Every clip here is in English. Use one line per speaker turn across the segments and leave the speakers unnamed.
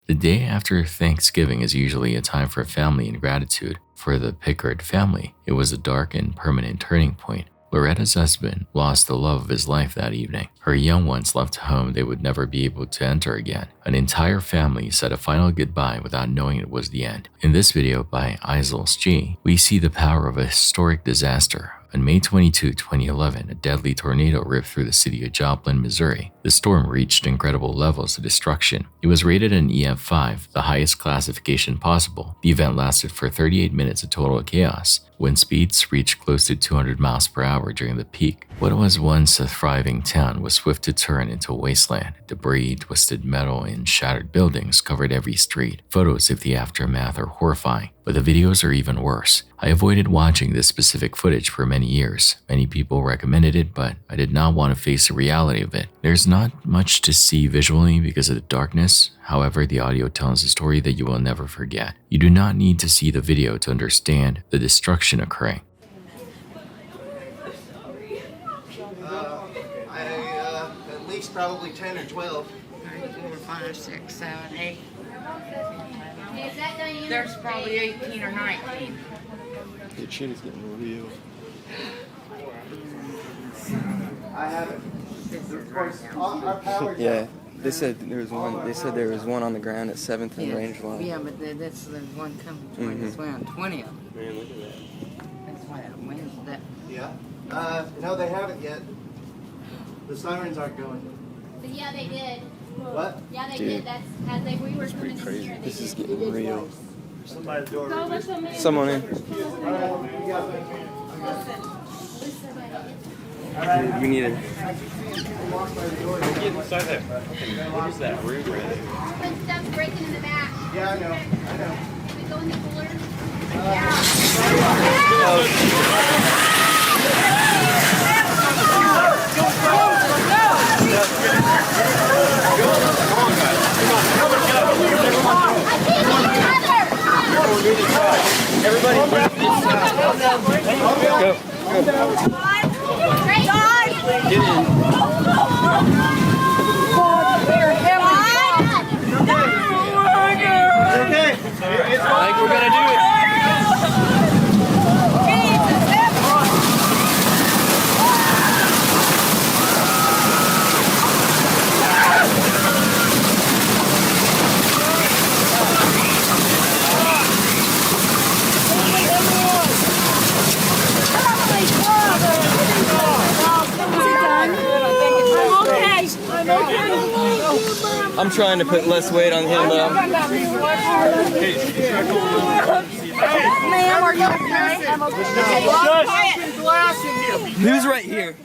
The day after Thanksgiving is usually a time for family and gratitude. For the Pickard family, it was a dark and permanent turning point. Loretta's husband lost the love of his life that evening. Her young ones left a home they would never be able to enter again. An entire family said a final goodbye without knowing it was the end. In this video by Isles G, we see the power of a historic disaster. On May 22, 2011, a deadly tornado ripped through the city of Joplin, Missouri. The storm reached incredible levels of destruction. It was rated an EF5, the highest classification possible. The event lasted for 38 minutes of total chaos. Wind speeds reached close to 200 miles per hour during the peak. What was once a thriving town was swift to turn into a wasteland. Debris, twisted metal, and shattered buildings covered every street. Photos of the aftermath are horrifying, but the videos are even worse. I avoided watching this specific footage for many years. Many people recommended it, but I did not want to face the reality of it. There's not much to see visually because of the darkness. However, the audio tells a story that you will never forget. You do not need to see the video to understand the destruction occurring.
At least probably 10 or 12.
4, 5, 6, 7, 8. There's probably 18 or 19.
The chin is getting real.
I haven't. Of course, our power's
Yeah,
out.
they said there was one. They said there was one on the ground at 7th and range line.
Yeah, but that's the one coming toward us. We're on 20 of them.
Man, look at that.
That's why that wind's that.
Yeah. No, they haven't yet. The sirens aren't going.
But yeah, they did.
What?
Yeah, they
Dude,
did. That's as they we were
It's
coming
pretty
in
crazy.
here. They
This is
did.
getting real.
Somebody at the door.
Go, let's go, man.
Someone in. We need it.
Get inside that. What is that? Rude red.
But stuff's breaking in the back.
Yeah, I know. I know.
Can we go in the cooler?
Everybody, go.
Great.
Get in.
Okay.
I think we're gonna do it.
I'm trying to put less weight on him though.
Ma'am, are you okay? I'm okay.
Who's right here?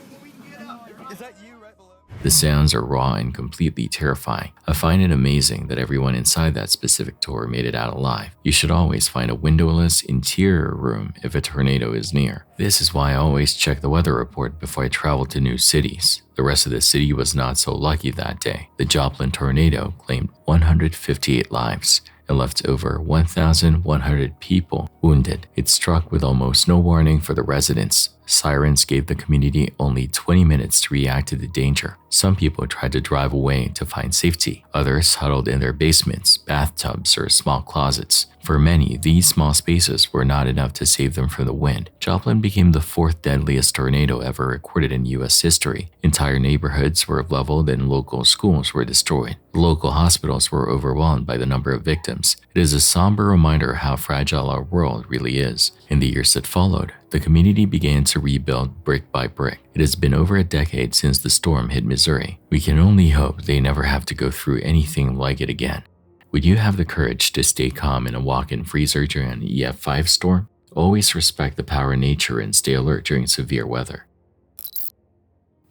Is that you right below?
The sounds are raw and completely terrifying. I find it amazing that everyone inside that specific tour made it out alive. You should always find a windowless interior room if a tornado is near. This is why I always check the weather report before I travel to new cities. The rest of the city was not so lucky that day. The Joplin tornado claimed 158 lives and left over 1,100 people wounded. It struck with almost no warning for the residents. Sirens gave the community only 20 minutes to react to the danger. Some people tried to drive away to find safety. Others huddled in their basements, bathtubs, or small closets. For many, these small spaces were not enough to save them from the wind. Joplin became the 4th deadliest tornado ever recorded in U.S. history. Entire neighborhoods were leveled and local schools were destroyed. Local hospitals were overwhelmed by the number of victims. It is a somber reminder how fragile our world really is. In the years that followed, the community began to rebuild brick by brick. It has been over a decade since the storm hit Missouri. We can only hope they never have to go through anything like it again. Would you have the courage to stay calm in a walk-in freezer during an EF5 storm? Always respect the power of nature and stay alert during severe weather.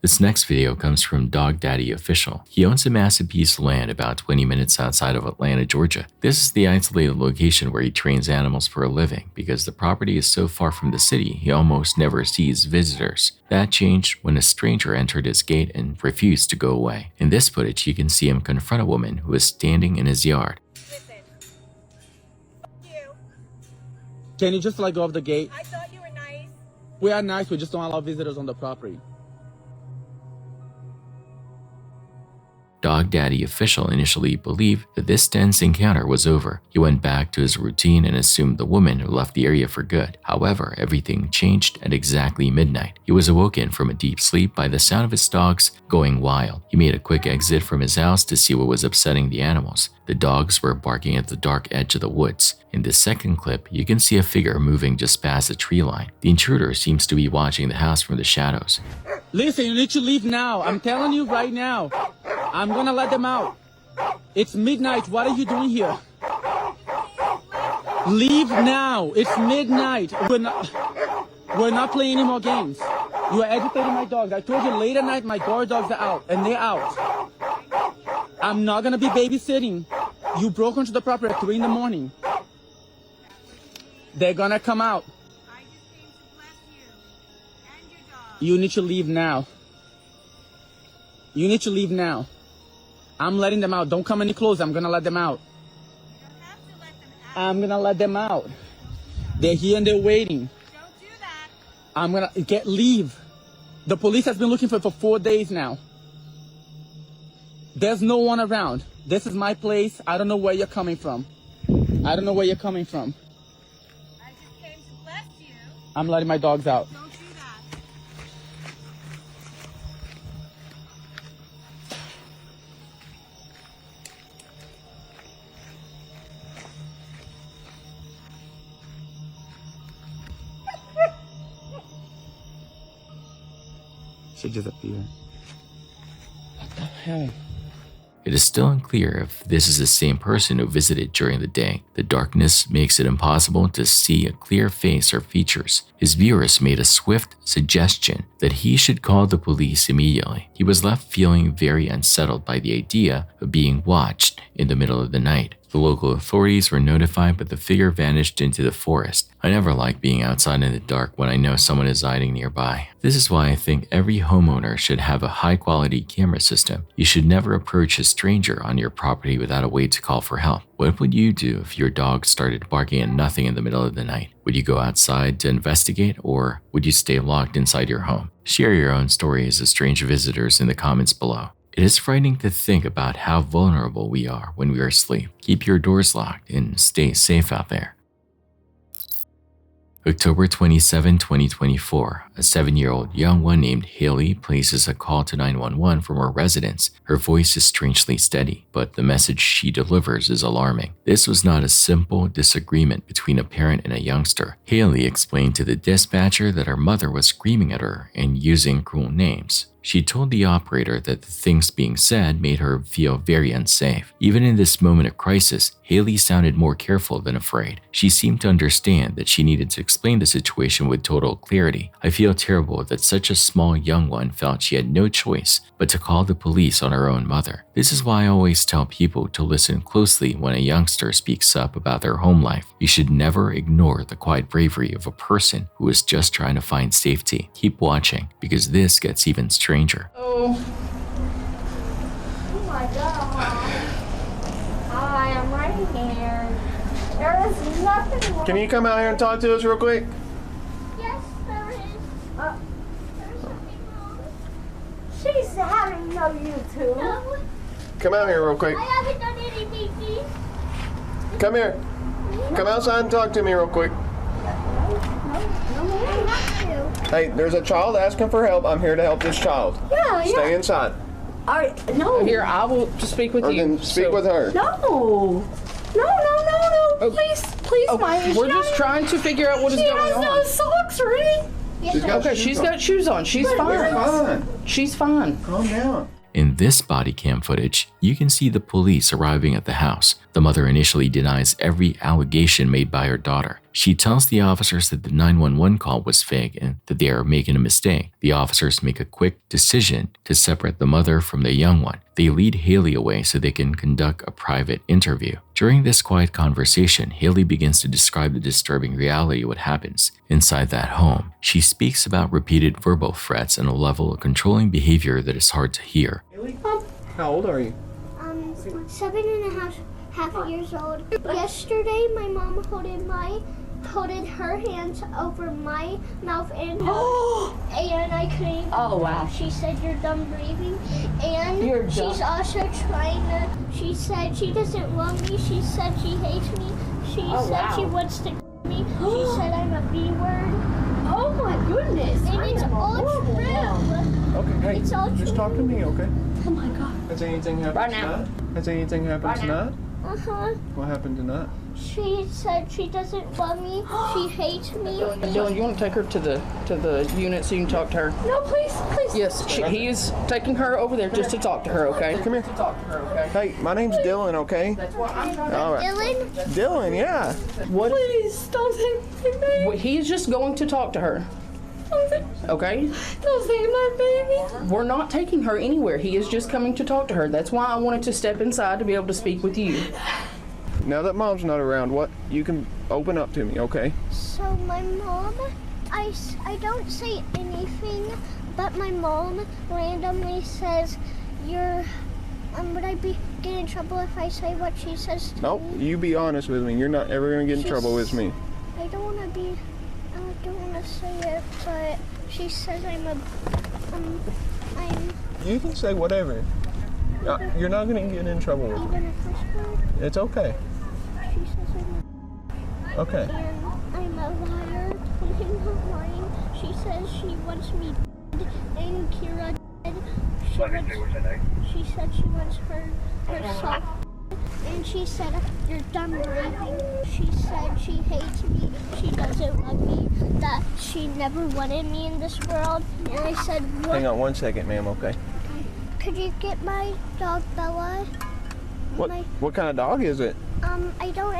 This next video comes from Dog Daddy Official. He owns a massive piece of land about 20 minutes outside of Atlanta, Georgia. This is the isolated location where he trains animals for a living. Because the property is so far from the city, he almost never sees visitors. That changed when a stranger entered his gate and refused to go away. In this footage, you can see him confront a woman who is standing in his yard.
Can you just let go of the gate?
I thought you were nice.
We are nice, we just don't allow visitors on the property.
Dog Daddy official initially believed that this tense encounter was over. He went back to his routine and assumed the woman had left the area for good. However, everything changed at exactly midnight. He was awoken from a deep sleep by the sound of his dogs going wild. He made a quick exit from his house to see what was upsetting the animals. The dogs were barking at the dark edge of the woods. In the second clip, you can see a figure moving just past the tree line. The intruder seems to be watching the house from the shadows.
Listen, you need to leave now. I'm telling you right now. I'm gonna let them out. It's midnight. What are you doing here? Leave now. It's midnight. We're not playing any more games. You are agitating my dogs. I told you late at night my guard dogs are out, and they're out. I'm not gonna be babysitting. You broke into the property at 3 in the morning. They're gonna come out.
I just came to bless you and your dog.
You need to leave now. You need to leave now. I'm letting them out. Don't come any closer. I'm gonna let them out.
You don't have to let them out.
I'm gonna let them out. They're here and they're waiting.
Don't do that.
I'm gonna leave. The police has been looking for 4 days now. There's no one around. This is my place. I don't know where you're coming from. I don't know where you're coming from.
I just came to bless you.
I'm letting my dogs out.
Don't do that.
She disappeared. What the hell?
It is still unclear if this is the same person who visited during the day. The darkness makes it impossible to see a clear face or features. His viewers made a swift suggestion that he should call the police immediately. He was left feeling very unsettled by the idea of being watched in the middle of the night. The local authorities were notified, but the figure vanished into the forest. I never like being outside in the dark when I know someone is hiding nearby. This is why I think every homeowner should have a high-quality camera system. You should never approach a stranger on your property without a way to call for help. What would you do if your dog started barking at nothing in the middle of the night? Would you go outside to investigate, or would you stay locked inside your home? Share your own stories of strange visitors in the comments below. It is frightening to think about how vulnerable we are when we are asleep. Keep your doors locked and stay safe out there. October 27, 2024, a 7-year-old young one named Haley places a call to 911 from her residence. Her voice is strangely steady, but the message she delivers is alarming. This was not a simple disagreement between a parent and a youngster. Haley explained to the dispatcher that her mother was screaming at her and using cruel names. She told the operator that the things being said made her feel very unsafe. Even in this moment of crisis, Haley sounded more careful than afraid. She seemed to understand that she needed to explain the situation with total clarity. I feel terrible that such a small young one felt she had no choice but to call the police on her own mother. This is why I always tell people to listen closely when a youngster speaks up about their home life. You should never ignore the quiet bravery of a person who is just trying to find safety. Keep watching, because this gets even stranger.
Oh my god. Hi, I'm right here. There is nothing wrong.
Can you come out here and talk to us real quick?
Yes, there is. There's something wrong. She's having no YouTube. No.
Come out here real quick.
I haven't done any pee-pee.
Come here. Come outside and talk to me real quick.
No, I have to.
Hey, there's a child asking for help. I'm here to help this child.
Yeah,
Stay inside.
No. Here, I will just speak with
Or
you.
then speak with her.
No. Please, my.
We're just trying to figure out what is going
She has no
on.
socks or anything.
She's got
Okay,
shoes
she's
on.
got shoes on. She's
You're
fine.
fine.
She's fine.
Calm down.
In this body cam footage, you can see the police arriving at the house. The mother initially denies every allegation made by her daughter. She tells the officers that the 911 call was fake and that they are making a mistake. The officers make a quick decision to separate the mother from the young one. They lead Haley away so they can conduct a private interview. During this quiet conversation, Haley begins to describe the disturbing reality of what happens inside that home. She speaks about repeated verbal threats and a level of controlling behavior that is hard to hear.
How old are you?
7.5 years old. Yesterday, my mom holded my put her hands over my mouth and I couldn't.
Oh, wow.
She said you're done breathing, and
You're
she's
done.
also trying to. She said she doesn't love me. She said she hates me. She said she wants to kill me. She said I'm a B word.
Oh my goodness.
And it's all true.
Okay, hey,
It's all
just
true.
talk to me, okay?
Oh my God.
Has anything happened
Right now.
tonight? Has anything happened
Right now.
tonight?
Uh-huh.
What happened tonight?
She said she doesn't love me. She hates me.
Dylan, you want to take her to the unit so you can talk to her?
No, please, please.
Yes, he is taking her over there just to talk to her, okay?
Come here.
To talk to her, okay?
Hey, my name's Dylan, okay?
That's what I'm talking
All right.
Dylan,
Dylan, yeah.
What?
please don't take my baby.
He is just going to talk to her, okay?
Don't take my baby.
We're not taking her anywhere. He is just coming to talk to her. That's why I wanted to step inside to be able to speak with you.
Now that mom's not around, what? You can open up to me, okay?
So my mom, I don't say anything, but my mom randomly says, you're, would I get in trouble if I say what she says to
Nope,
me?
you be honest with me. You're not ever gonna get in trouble with me.
I don't want to say it, but she says I'm
You can say whatever. You're not gonna get in trouble with me.
even a first word.
It's okay.
She says
Okay.
I'm a liar. I'm not lying. She says she wants me dead and Kira dead. She said she wants herself. And she said, you're done breathing. She said she hates me. She doesn't love me. That she never wanted me in this world. And I said, what?
Hang on 1 second, ma'am, okay?
Could you get my dog Bella?
What kind of dog is it?
I don't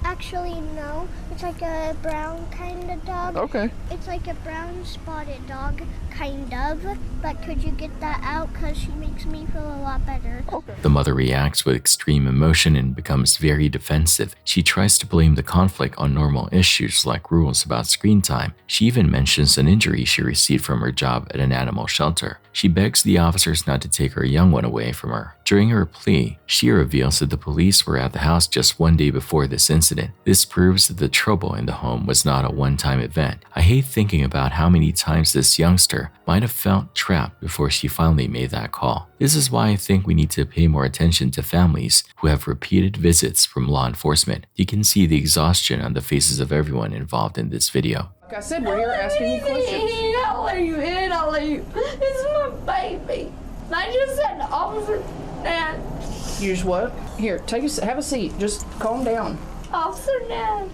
actually know. It's like a brown kind of dog.
Okay.
It's like a brown spotted dog, kind of. But could you get that out? Because she makes me feel a lot better.
Okay.
The mother reacts with extreme emotion and becomes very defensive. She tries to blame the conflict on normal issues like rules about screen time. She even mentions an injury she received from her job at an animal shelter. She begs the officers not to take her young one away from her. During her plea, she reveals that the police were at the house just one day before this incident. This proves that the trouble in the home was not a one-time event. I hate thinking about how many times this youngster might have felt trapped before she finally made that call. This is why I think we need to pay more attention to families who have repeated visits from law enforcement. You can see the exhaustion on the faces of everyone involved in this video.
Like I said, we're here asking you questions.
I'll let you in. I'll let you. It's my baby. I just said to Officer Nash.
Use what? Here, have a seat. Just calm down.
Officer Nash.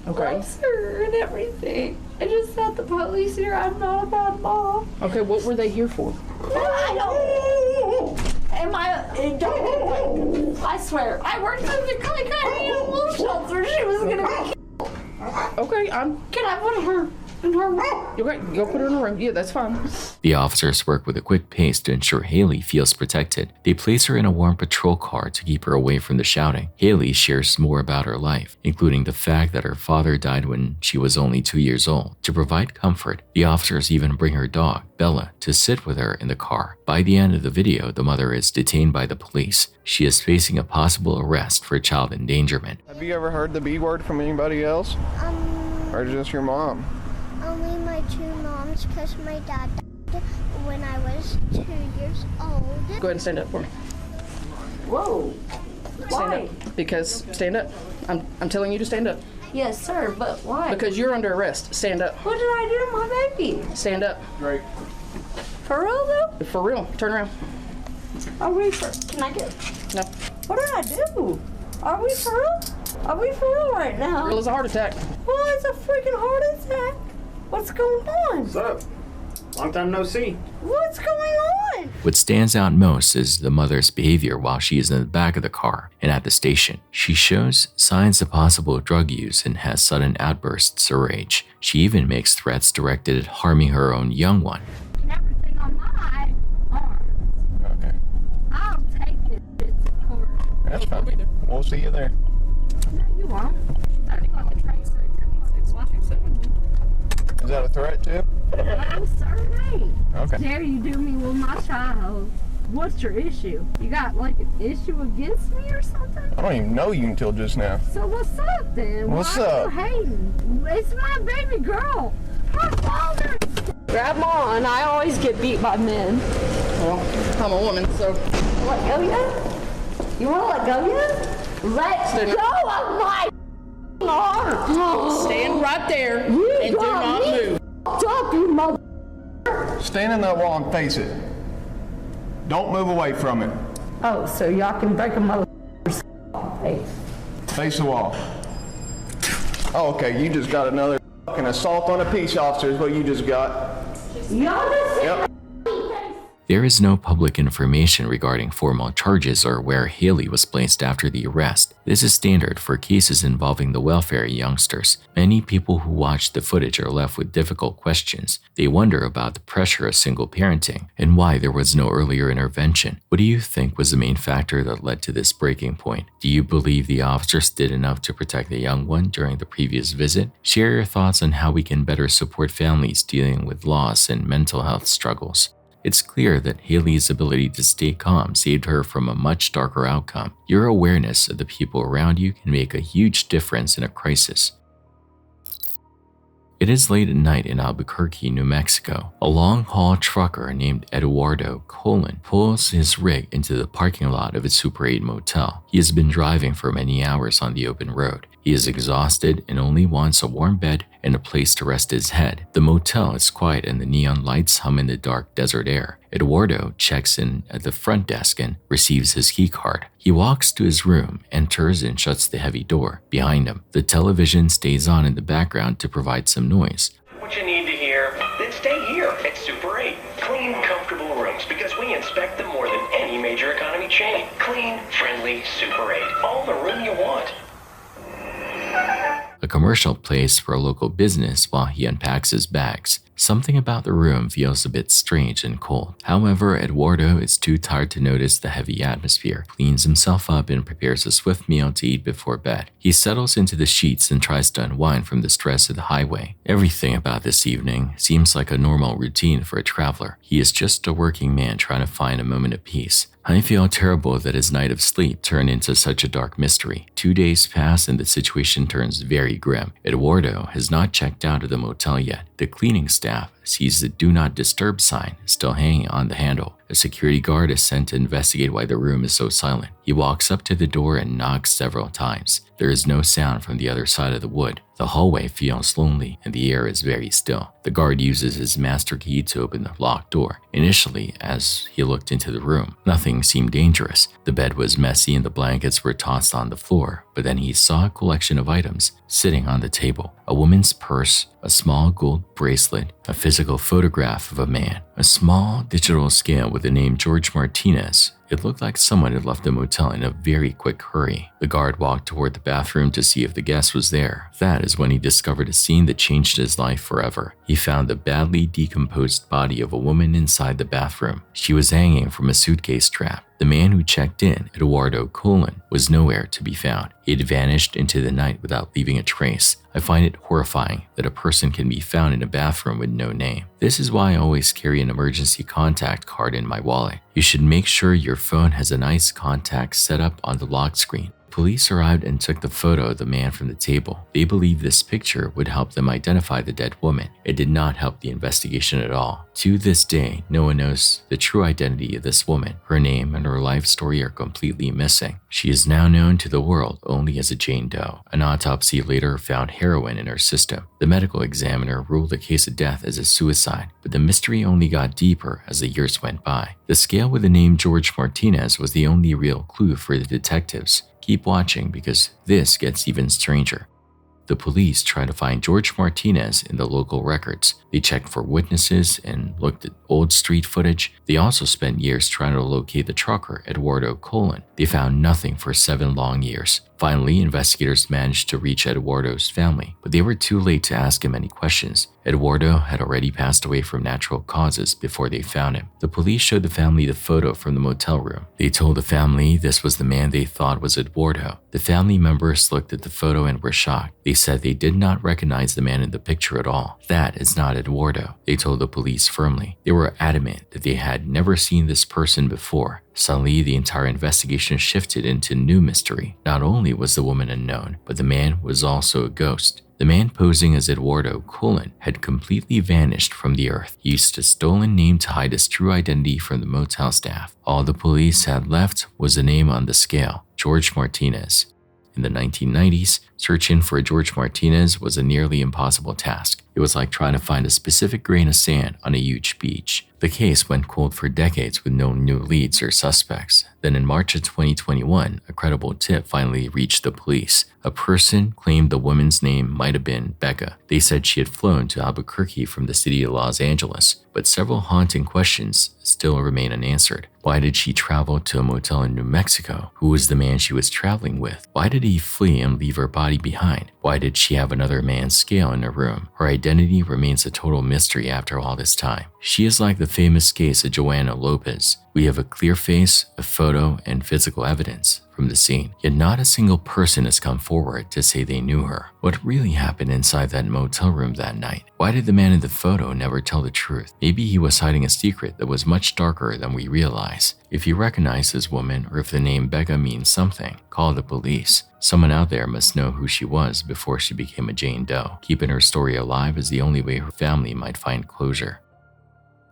Okay.
Loves her and everything. I just said the police here. I'm not a bad mom.
Okay, what were they here for?
I don't. I swear, I worked at the Clay County Animal Shelter. She was gonna be killed.
Okay,
Can I put her in her room?
okay, go put her in a room. Yeah, that's fine.
The officers work with a quick pace to ensure Haley feels protected. They place her in a warm patrol car to keep her away from the shouting. Haley shares more about her life, including the fact that her father died when she was only 2 years old. To provide comfort, the officers even bring her dog, Bella, to sit with her in the car. By the end of the video, the mother is detained by the police. She is facing a possible arrest for child endangerment.
Have you ever heard the B word from anybody else? Or just your mom?
Only my two moms, because my dad died when I was 2 years old.
Go ahead and stand up for me.
Whoa.
Stand
Why?
up. Because stand up. I'm telling you to stand up.
Yes, sir, but why?
Because you're under arrest. Stand up.
What did I do to my baby?
Stand up.
Great.
For real though?
For real. Turn around.
Are we for? Can I get?
No.
What did I do? Are we for real? Are we for real right now?
Real is a heart attack.
Well, it's a freaking heart attack. What's going on?
What's up? Long time no see.
What's going on?
What stands out most is the mother's behavior while she is in the back of the car and at the station. She shows signs of possible drug use and has sudden outbursts of rage. She even makes threats directed at harming her own young one.
And everything on my arm.
Okay.
I'll take it to court.
That's fine. We'll see you there.
No, you won't. I think I'll try to say 617.
Is that a threat too?
I'm sorry.
Okay.
Dare you do me with my child?
What's your issue? You got like an issue against me or something?
I don't even know you until just now.
So what's up then?
What's
Why
up?
are you hating? It's my baby girl. Her father. Grandma and I always get beat by men.
Well, I'm a woman, so.
Let go yet? You wanna let go yet? Let go of my arm.
Stand right there and do
got
not
me
move.
Stop, you mother.
Stand in that wall and face it. Don't move away from it.
Oh, so y'all can break a mother face.
Face the wall. Oh, okay, you just got another fucking assault on a peace officer is what you just got.
Y'all just
Yep.
There is no public information regarding formal charges or where Haley was placed after the arrest. This is standard for cases involving the welfare youngsters. Many people who watch the footage are left with difficult questions. They wonder about the pressure of single parenting and why there was no earlier intervention. What do you think was the main factor that led to this breaking point? Do you believe the officers did enough to protect the young one during the previous visit? Share your thoughts on how we can better support families dealing with loss and mental health struggles. It's clear that Haley's ability to stay calm saved her from a much darker outcome. Your awareness of the people around you can make a huge difference in a crisis. It is late at night in Albuquerque, New Mexico. A long-haul trucker named Eduardo Colon pulls his rig into the parking lot of a Super 8 motel. He has been driving for many hours on the open road. He is exhausted and only wants a warm bed and a place to rest his head. The motel is quiet and the neon lights hum in the dark desert air. Eduardo checks in at the front desk and receives his key card. He walks to his room, enters, and shuts the heavy door behind him. The television stays on in the background to provide some noise.
What you need to hear, then stay here at Super 8. Clean, comfortable rooms because we inspect them more than any major economy chain. Clean, friendly Super 8. All the room you want.
A commercial plays for a local business while he unpacks his bags. Something about the room feels a bit strange and cold. However, Eduardo is too tired to notice the heavy atmosphere, cleans himself up and prepares a swift meal to eat before bed. He settles into the sheets and tries to unwind from the stress of the highway. Everything about this evening seems like a normal routine for a traveler. He is just a working man trying to find a moment of peace. I feel terrible that his night of sleep turned into such a dark mystery. 2 days pass and the situation turns very grim. Eduardo has not checked out of the motel yet. The cleaning staff sees the Do Not Disturb sign still hanging on the handle. A security guard is sent to investigate why the room is so silent. He walks up to the door and knocks several times. There is no sound from the other side of the wood. The hallway feels lonely and the air is very still. The guard uses his master key to open the locked door. Initially, as he looked into the room, nothing seemed dangerous. The bed was messy and the blankets were tossed on the floor, but then he saw a collection of items sitting on the table. A woman's purse, a small gold bracelet, a physical photograph of a man, a small digital scale with the name George Martinez. It looked like someone had left the motel in a very quick hurry. The guard walked toward the bathroom to see if the guest was there. That is when he discovered a scene that changed his life forever. He found the badly decomposed body of a woman inside the bathroom. She was hanging from a suitcase strap. The man who checked in, Eduardo Colon, was nowhere to be found. He had vanished into the night without leaving a trace. I find it horrifying that a person can be found in a bathroom with no name. This is why I always carry an emergency contact card in my wallet. You should make sure your phone has a nice contact set up on the lock screen. Police arrived and took the photo of the man from the table. They believed this picture would help them identify the dead woman. It did not help the investigation at all. To this day, no one knows the true identity of this woman. Her name and her life story are completely missing. She is now known to the world only as a Jane Doe. An autopsy later found heroin in her system. The medical examiner ruled the case of death as a suicide, but the mystery only got deeper as the years went by. The scale with the name George Martinez was the only real clue for the detectives. Keep watching because this gets even stranger. The police tried to find George Martinez in the local records. They checked for witnesses and looked at old street footage. They also spent years trying to locate the trucker, Eduardo Colon. They found nothing for 7 long years. Finally, investigators managed to reach Eduardo's family, but they were too late to ask him any questions. Eduardo had already passed away from natural causes before they found him. The police showed the family the photo from the motel room. They told the family this was the man they thought was Eduardo. The family members looked at the photo and were shocked. They said they did not recognize the man in the picture at all. That is not Eduardo, they told the police firmly. They were adamant that they had never seen this person before. Suddenly, the entire investigation shifted into new mystery. Not only was the woman unknown, but the man was also a ghost. The man posing as Eduardo Cullen had completely vanished from the earth. He used a stolen name to hide his true identity from the motel staff. All the police had left was a name on the scale, George Martinez. In the 1990s, searching for George Martinez was a nearly impossible task. It was like trying to find a specific grain of sand on a huge beach. The case went cold for decades with no new leads or suspects. Then in March of 2021, a credible tip finally reached the police. A person claimed the woman's name might have been Becca. They said she had flown to Albuquerque from the city of Los Angeles, but several haunting questions still remain unanswered. Why did she travel to a motel in New Mexico? Who was the man she was traveling with? Why did he flee and leave her body behind? Why did she have another man's scale in her room? Her identity remains a total mystery after all this time. She is like the famous case of Joanna Lopez. We have a clear face, a photo, and physical evidence from the scene, yet not a single person has come forward to say they knew her. What really happened inside that motel room that night? Why did the man in the photo never tell the truth? Maybe he was hiding a secret that was much darker than we realize. If you recognize this woman, or if the name Becca means something, call the police. Someone out there must know who she was before she became a Jane Doe. Keeping her story alive is the only way her family might find closure.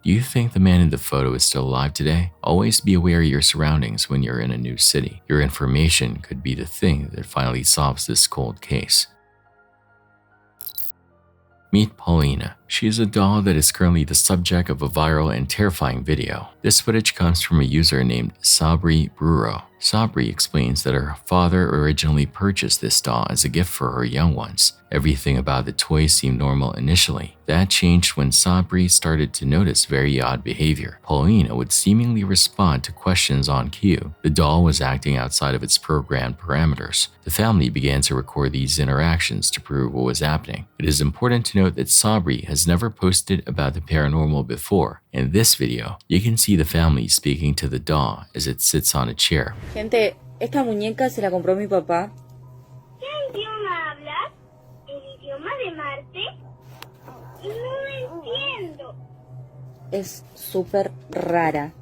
Do you think the man in the photo is still alive today? Always be aware of your surroundings when you're in a new city. Your information could be the thing that finally solves this cold case. Meet Paulina. She is a doll that is currently the subject of a viral and terrifying video. This footage comes from a user named Sabri Bruro. Sabri explains that her father originally purchased this doll as a gift for her young ones. Everything about the toy seemed normal initially. That changed when Sabri started to notice very odd behavior. Paulina would seemingly respond to questions on cue. The doll was acting outside of its programmed parameters. The family began to record these interactions to prove what was happening. It is important to note that Sabri has never posted about the paranormal before. In this video, you can see the family speaking to the doll as it sits on a chair.
Gente, esta muñeca se la compró mi papá.
¿Qué idioma hablas? ¿El idioma de Marte? No entiendo.
Es súper rara.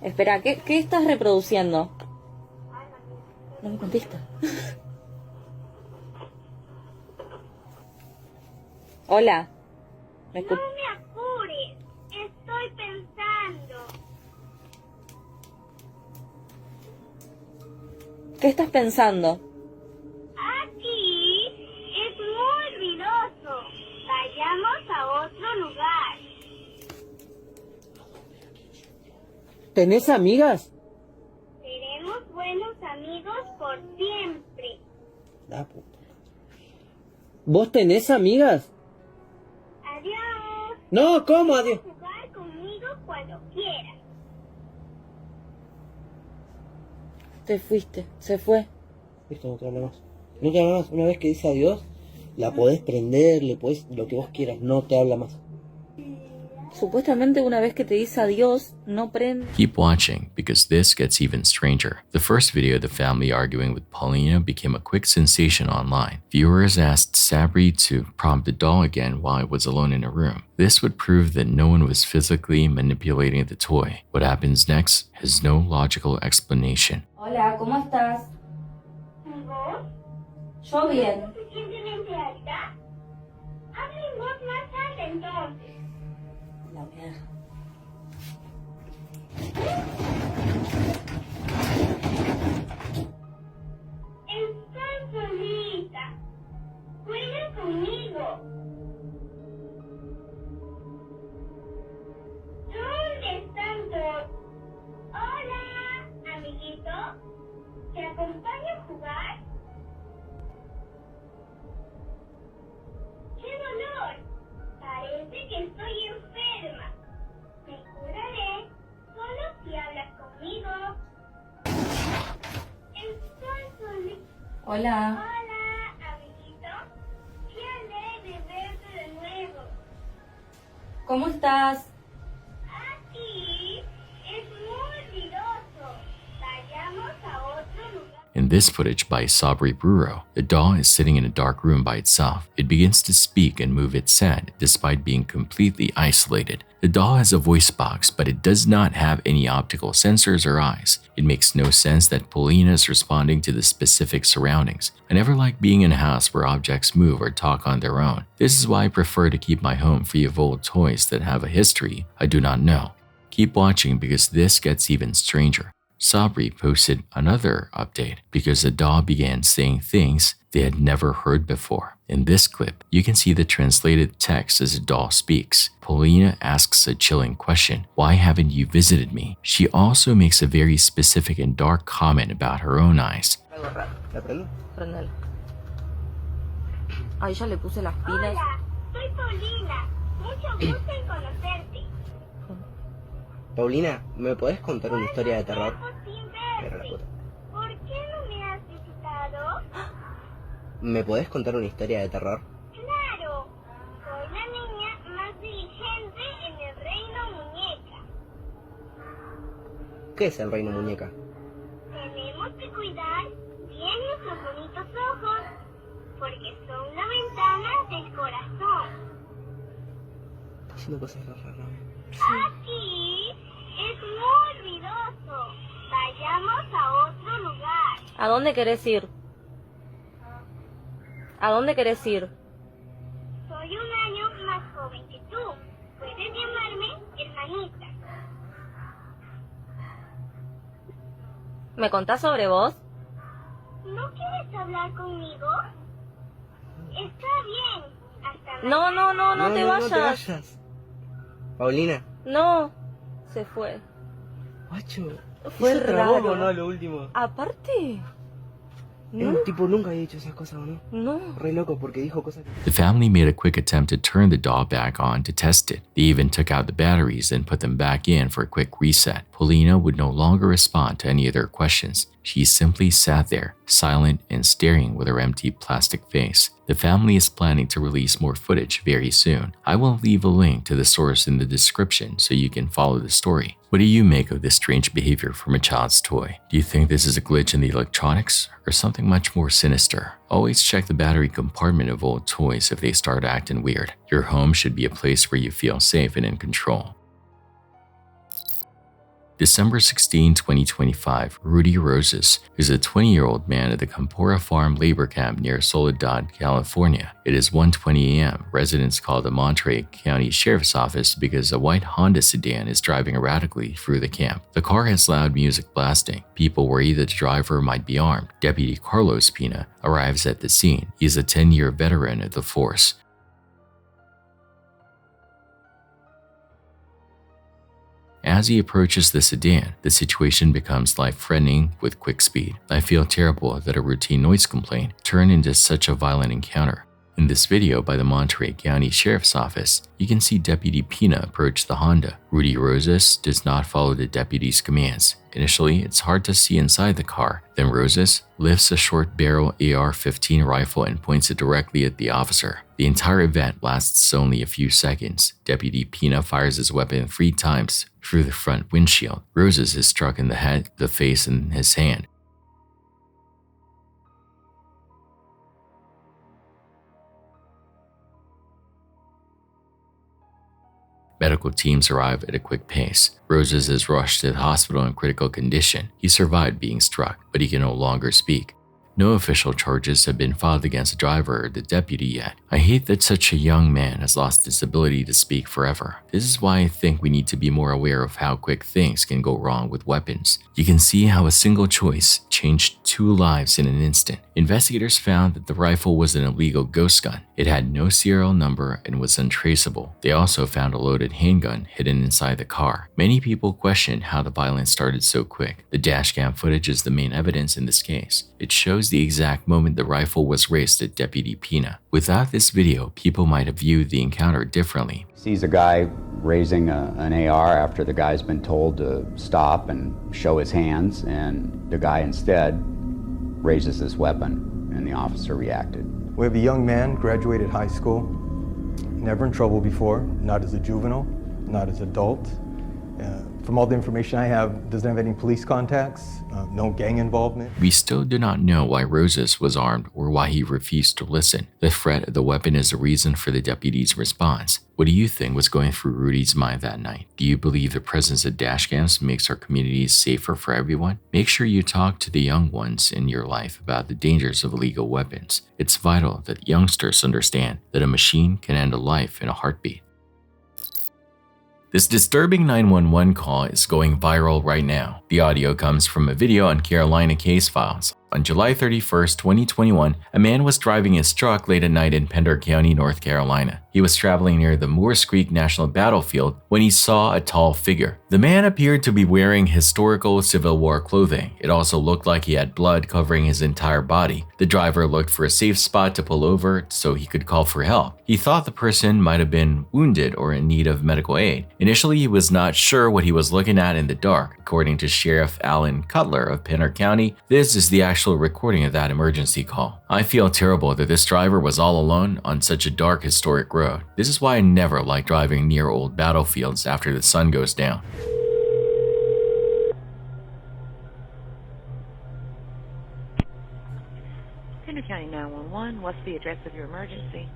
Espera, ¿qué estás reproduciendo? No me contesta. Hola.
No me apures. Estoy pensando.
¿Qué estás pensando?
Aquí es muy ruidoso. Vayamos a otro lugar.
¿Tenés amigas?
Seremos buenos amigos por siempre.
La puta. ¿Vos tenés amigas?
Adiós.
No, ¿cómo adiós?
Puedes jugar conmigo cuando quieras.
Te fuiste, se fue.
Esto no te habla más. No te habla más. Una vez que dice adiós, la podés prender, le podés lo que vos quieras, no te habla más.
Supuestamente una vez que te dice adiós, no prende.
Keep watching, because this gets even stranger. The first video of the family arguing with Paulina became a quick sensation online. Viewers asked Sabri to prompt the doll again while it was alone in a room. This would prove that no one was physically manipulating the toy. What happens next has no logical explanation.
Hola, ¿cómo estás?
¿Y vos?
Yo bien.
¿Lo suficientemente alta? Habla en voz más alta entonces.
La mierda.
Estoy solita. Juega conmigo. ¿Dónde están todos? Hola, amiguito. ¿Te acompaño a jugar? ¡Qué dolor! Parece que estoy enferma. Me curaré solo si hablas
Hola.
Hola, amiguito. Qué alegre verte de nuevo.
¿Cómo estás?
Aquí es muy ruidoso. Vayamos a otro lugar.
In this footage by Sabri Bruro, the doll is sitting in a dark room by itself. It begins to speak and move its head despite being completely isolated. The doll has a voice box, but it does not have any optical sensors or eyes. It makes no sense that Paulina is responding to the specific surroundings. I never like being in a house where objects move or talk on their own. This is why I prefer to keep my home free of old toys that have a history I do not know. Keep watching because this gets even stranger. Sabri posted another update because the doll began saying things they had never heard before. In this clip, you can see the translated text as the doll speaks. Paulina asks a chilling question, "Why haven't you visited me?" She also makes a very specific and dark comment about her own eyes.
¿La prendo?
Prendelo. Ahí ya le puse las pilas.
Hola, soy Paulina. Mucho gusto en conocerte.
Paulina, ¿me podés contar una historia de terror?
Tiempo sin
Pero la
verte.
puta.
¿Por qué no me has visitado?
¿Me podés contar una historia de terror?
Claro, soy la niña más diligente en el reino muñeca.
¿Qué es el reino muñeca?
Tenemos que cuidar bien nuestros bonitos ojos, porque son la ventana del corazón.
Está haciendo cosas raras, ¿no?
Aquí es muy ruidoso. Vayamos a otro lugar.
¿A dónde querés ir? ¿A dónde querés ir?
Soy un año más joven que tú. Puedes llamarme hermanita.
¿Me contás sobre vos?
¿No quieres hablar conmigo? Está bien. Hasta
No, no, no, no te vayas.
No te vayas. Paulina.
No, se fue.
Macho,
Fue
¿hizo trabajo
raro.
o no lo último?
Aparte,
El tipo nunca había hecho esas cosas, ¿o no?
no.
Re loco porque dijo cosas que...
The family made a quick attempt to turn the doll back on to test it. They even took out the batteries and put them back in for a quick reset. Paulina would no longer respond to any of their questions. She simply sat there, silent and staring with her empty plastic face. The family is planning to release more footage very soon. I will leave a link to the source in the description so you can follow the story. What do you make of this strange behavior from a child's toy? Do you think this is a glitch in the electronics or something much more sinister? Always check the battery compartment of old toys if they start acting weird. Your home should be a place where you feel safe and in control. December 16, 2025, Rudy Roses is a 20-year-old man at the Campora Farm labor camp near Soledad, California. It is 1:20 a.m. Residents call the Monterey County Sheriff's Office because a white Honda sedan is driving erratically through the camp. The car has loud music blasting. People worry that the driver might be armed. Deputy Carlos Pina arrives at the scene. He is a 10-year veteran of the force. As he approaches the sedan, the situation becomes life-threatening with quick speed. I feel terrible that a routine noise complaint turned into such a violent encounter. In this video by the Monterey County Sheriff's Office, you can see Deputy Pina approach the Honda. Rudy Roses does not follow the deputy's commands. Initially, it's hard to see inside the car. Then Roses lifts a short-barrel AR-15 rifle and points it directly at the officer. The entire event lasts only a few seconds. Deputy Pina fires his weapon 3 times through the front windshield. Roses is struck in the head, the face, and his hand. Medical teams arrive at a quick pace. Roses is rushed to the hospital in critical condition. He survived being struck, but he can no longer speak. No official charges have been filed against the driver or the deputy yet. I hate that such a young man has lost his ability to speak forever. This is why I think we need to be more aware of how quick things can go wrong with weapons. You can see how a single choice changed 2 lives in an instant. Investigators found that the rifle was an illegal ghost gun. It had no serial number and was untraceable. They also found a loaded handgun hidden inside the car. Many people questioned how the violence started so quick. The dashcam footage is the main evidence in this case. It shows the exact moment the rifle was raised at Deputy Pina. Without this video, people might have viewed the encounter differently.
Sees a guy raising an AR after the guy's been told to stop and show his hands, and the guy instead raises this weapon. and the officer reacted.
We have a young man, graduated high school, never in trouble before, not as a juvenile, not as an adult. From all the information I have, doesn't have any police contacts, no gang involvement.
We still do not know why Roses was armed or why he refused to listen. The threat of the weapon is the reason for the deputy's response. What do you think was going through Rudy's mind that night? Do you believe the presence of dash cams makes our communities safer for everyone? Make sure you talk to the young ones in your life about the dangers of illegal weapons. It's vital that youngsters understand that a machine can end a life in a heartbeat. This disturbing 911 call is going viral right now. The audio comes from a video on Carolina Case Files. On July 31st, 2021, a man was driving his truck late at night in Pender County, North Carolina. He was traveling near the Moores Creek National Battlefield when he saw a tall figure. The man appeared to be wearing historical Civil War clothing. It also looked like he had blood covering his entire body. The driver looked for a safe spot to pull over so he could call for help. He thought the person might have been wounded or in need of medical aid. Initially, he was not sure what he was looking at in the dark. According to Sheriff Alan Cutler of Pender County, this is the actual recording of that emergency call. I feel terrible that this driver was all alone on such a dark historic road. This is why I never like driving near old battlefields after the sun goes down.
Pender County 911, what's the address of your emergency?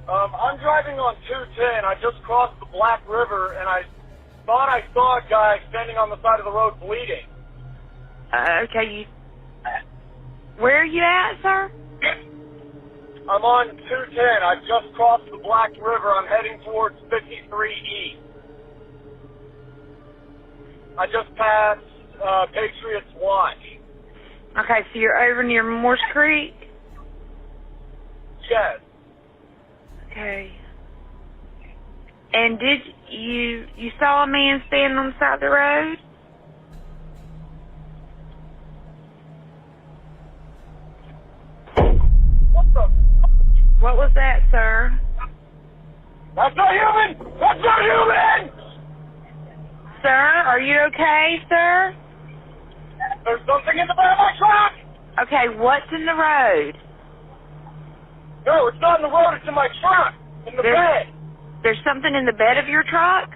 I'm driving on 210. I just crossed the Black River and I thought I saw a guy standing on the side of the road bleeding.
Okay, where are you at, sir?
I'm on 210. I just crossed the Black River. I'm heading towards 53 East. I just passed Patriots Watch.
Okay, so you're over near Moores Creek?
Yes.
Okay. And did you saw a man standing on the side of the road? What was that, sir?
That's not human! That's not human!
Sir, are you okay, sir?
There's something in the bed of my truck!
Okay, what's in the road?
No, it's not in the road, it's in my truck. In the bed.
There's something in the bed of your truck?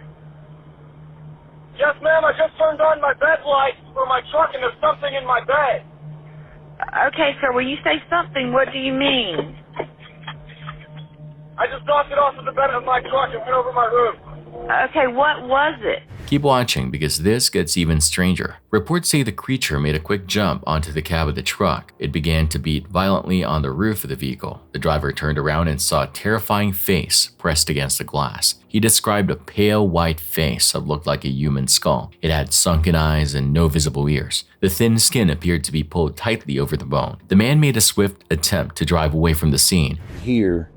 Yes, ma'am, I just turned on my bed lights for my truck and there's something in my bed.
Okay, sir, when you say something, what do you mean?
I just knocked it off of the bed of my truck and went over my roof.
Okay, what was it?
Keep watching because this gets even stranger. Reports say the creature made a quick jump onto the cab of the truck. It began to beat violently on the roof of the vehicle. The driver turned around and saw a terrifying face pressed against the glass. He described a pale white face that looked like a human skull. It had sunken eyes and no visible ears. The thin skin appeared to be pulled tightly over the bone. The man made a swift attempt to drive away from the scene.
Here,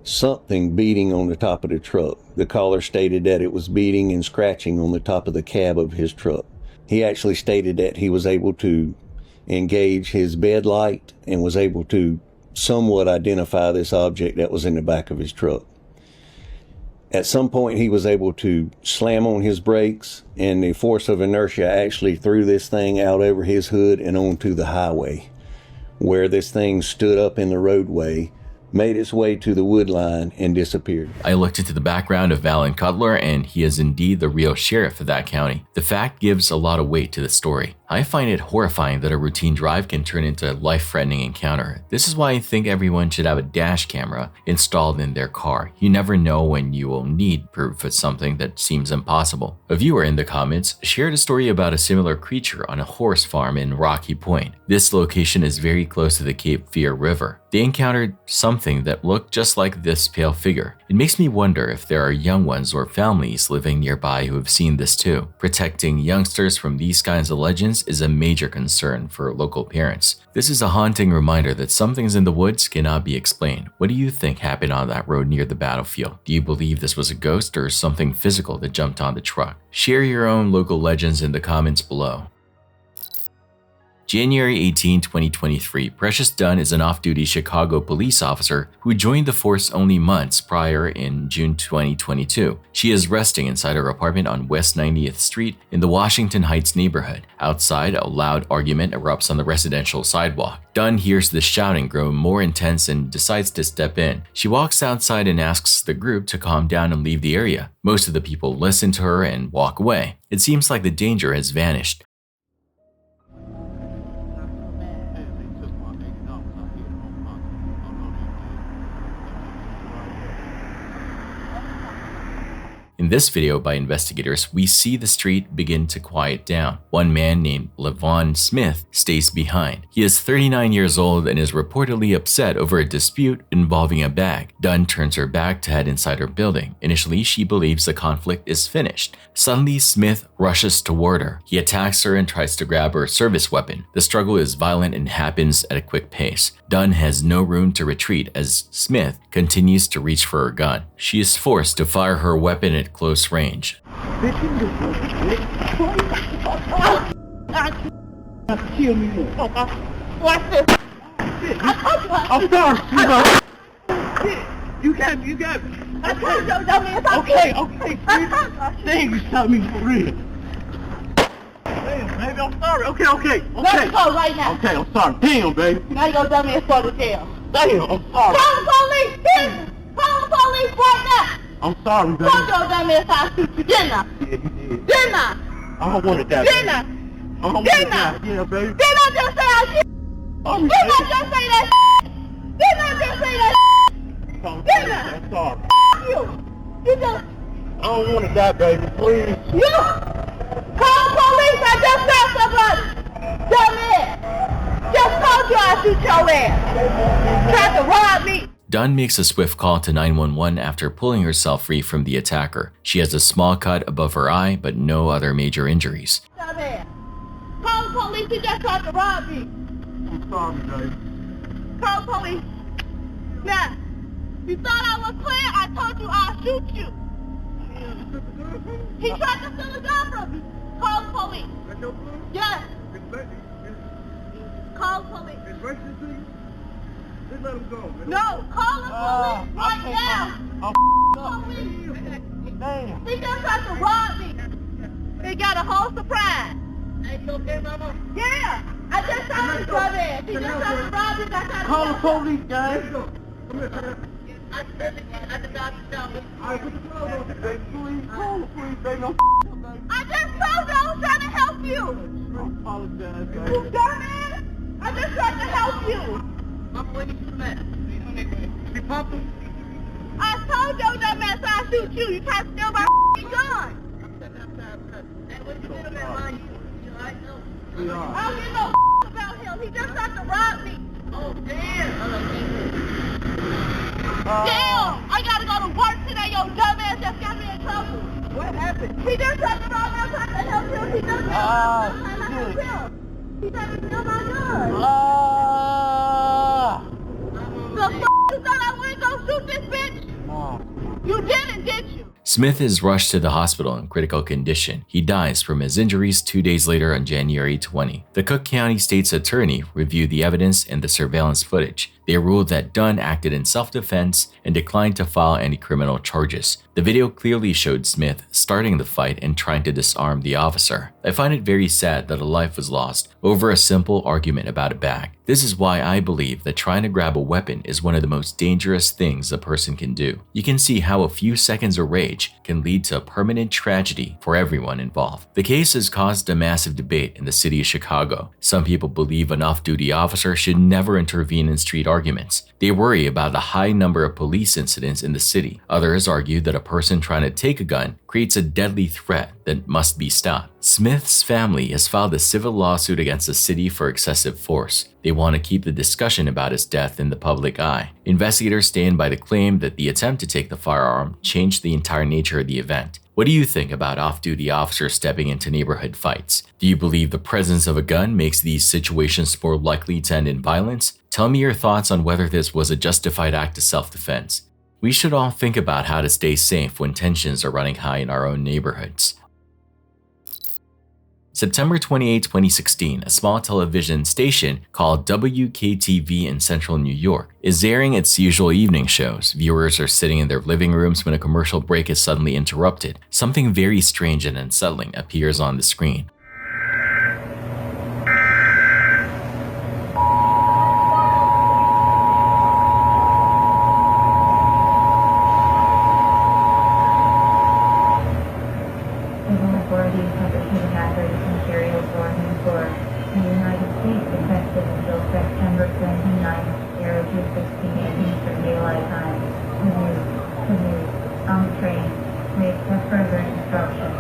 something beating on the top of the truck. The caller stated that it was beating and scratching on the top of the cab of his truck. He actually stated that he was able to engage his bed light and was able to somewhat identify this object that was in the back of his truck. At some point, he was able to slam on his brakes, and the force of inertia actually threw this thing out over his hood and onto the highway, where this thing stood up in the roadway, made its way to the wood line, and disappeared.
I looked into the background of Alan Cutler, and he is indeed the real sheriff of that county. The fact gives a lot of weight to the story. I find it horrifying that a routine drive can turn into a life-threatening encounter. This is why I think everyone should have a dash camera installed in their car. You never know when you will need proof of something that seems impossible. A viewer in the comments shared a story about a similar creature on a horse farm in Rocky Point. This location is very close to the Cape Fear River. They encountered something that looked just like this pale figure. It makes me wonder if there are young ones or families living nearby who have seen this too. Protecting youngsters from these kinds of legends is a major concern for local parents. This is a haunting reminder that some things in the woods cannot be explained. What do you think happened on that road near the battlefield? Do you believe this was a ghost or something physical that jumped on the truck? Share your own local legends in the comments below. January 18, 2023, Precious Dunn is an off-duty Chicago police officer who joined the force only months prior in June 2022. She is resting inside her apartment on West 90th Street in the Washington Heights neighborhood. Outside, a loud argument erupts on the residential sidewalk. Dunn hears the shouting grow more intense and decides to step in. She walks outside and asks the group to calm down and leave the area. Most of the people listen to her and walk away. It seems like the danger has vanished. In this video by investigators, we see the street begin to quiet down. One man named Levon Smith stays behind. He is 39 years old and is reportedly upset over a dispute involving a bag. Dunn turns her back to head inside her building. Initially, she believes the conflict is finished. Suddenly, Smith rushes toward her. He attacks her and tries to grab her service weapon. The struggle is violent and happens at a quick pace. Dunn has no room to retreat as Smith continues to reach for her gun. She is forced to fire her weapon at close range.
Kill me more. Watch this. I'm sorry. You got me. I told you, dumbass. Okay. Dang, you shot me for real. Damn, baby, I'm sorry. Okay. Let's go right now. Okay, I'm sorry. Damn, baby. Now you go dumbass for the jail. Damn, I'm sorry. Call the police, bitch. Call the police right now. I'm sorry, baby. Fuck your dumbass, I shoot you, didn't I? Yeah, you did. Didn't I? I don't want to die. Didn't I? I don't want to die. Yeah, baby. Didn't I just say I shit? Didn't I just say that shit? Didn't I just say that shit? Didn't I? I'm sorry. You just... I don't want to die, baby. Please. You... Call the police. I just found somebody. Dumbass. Just told you I'd shoot your ass. Tried to rob me.
Dunn makes a swift call to 911 after pulling herself free from the attacker. She has a small cut above her eye, but no other major injuries.
Dumbass. Call the police. He just tried to rob me. I'm sorry, baby. Call the police. Now, you thought I was playing? I told you I'll shoot you. He tried to steal a gun from me. Call the police. Yes. Call the police. Just let him go. No, call the police right now. Police. Damn. He just tried to rob me. He got a whole surprise. Hey, you okay, mama? Yeah. I just saw his brother. He just tried to rob me. Call the police, guys. Come here, I just got to stop it. Alright, put the clothes on, baby. Please, call the police, baby. I just told you I was trying to help you. I apologize, baby. You dumbass. I just tried to help you. I'm waiting for the man. Be pumping. I told your dumbass I'd shoot you. You tried to steal my gun. Hey, what you did about MYUU? I know. I don't give no about him. He just tried to rob me. Oh, damn. Damn! I gotta go to work today, yo dumbass just got me in trouble. What happened? He just tried to rob me. I'm trying to help him. He just tried to help him. He tried to steal my gun. The f*** you thought I wouldn't go shoot this bitch? No. You didn't you?
Smith is rushed to the hospital in critical condition. He dies from his injuries 2 days later on January 20. The Cook County State's attorney reviewed the evidence and the surveillance footage. They ruled that Dunn acted in self-defense and declined to file any criminal charges. The video clearly showed Smith starting the fight and trying to disarm the officer. I find it very sad that a life was lost over a simple argument about a bag. This is why I believe that trying to grab a weapon is one of the most dangerous things a person can do. You can see how a few seconds of rage can lead to a permanent tragedy for everyone involved. The case has caused a massive debate in the city of Chicago. Some people believe an off-duty officer should never intervene in street arguments. They worry about the high number of police incidents in the city. Others argue that a person trying to take a gun creates a deadly threat that must be stopped. Smith's family has filed a civil lawsuit against the city for excessive force. They want to keep the discussion about his death in the public eye. Investigators stand by the claim that the attempt to take the firearm changed the entire nature of the event. What do you think about off-duty officers stepping into neighborhood fights? Do you believe the presence of a gun makes these situations more likely to end in violence? Tell me your thoughts on whether this was a justified act of self-defense. We should all think about how to stay safe when tensions are running high in our own neighborhoods. September 28, 2016, a small television station called WKTV in central New York is airing its usual evening shows. Viewers are sitting in their living rooms when a commercial break is suddenly interrupted. Something very strange and unsettling appears on the screen.
Authorities have issued hazardous materials warning for the United States effective until September 29th, 02:16 Eastern Daylight Time. Commute on train. Wait for further instructions.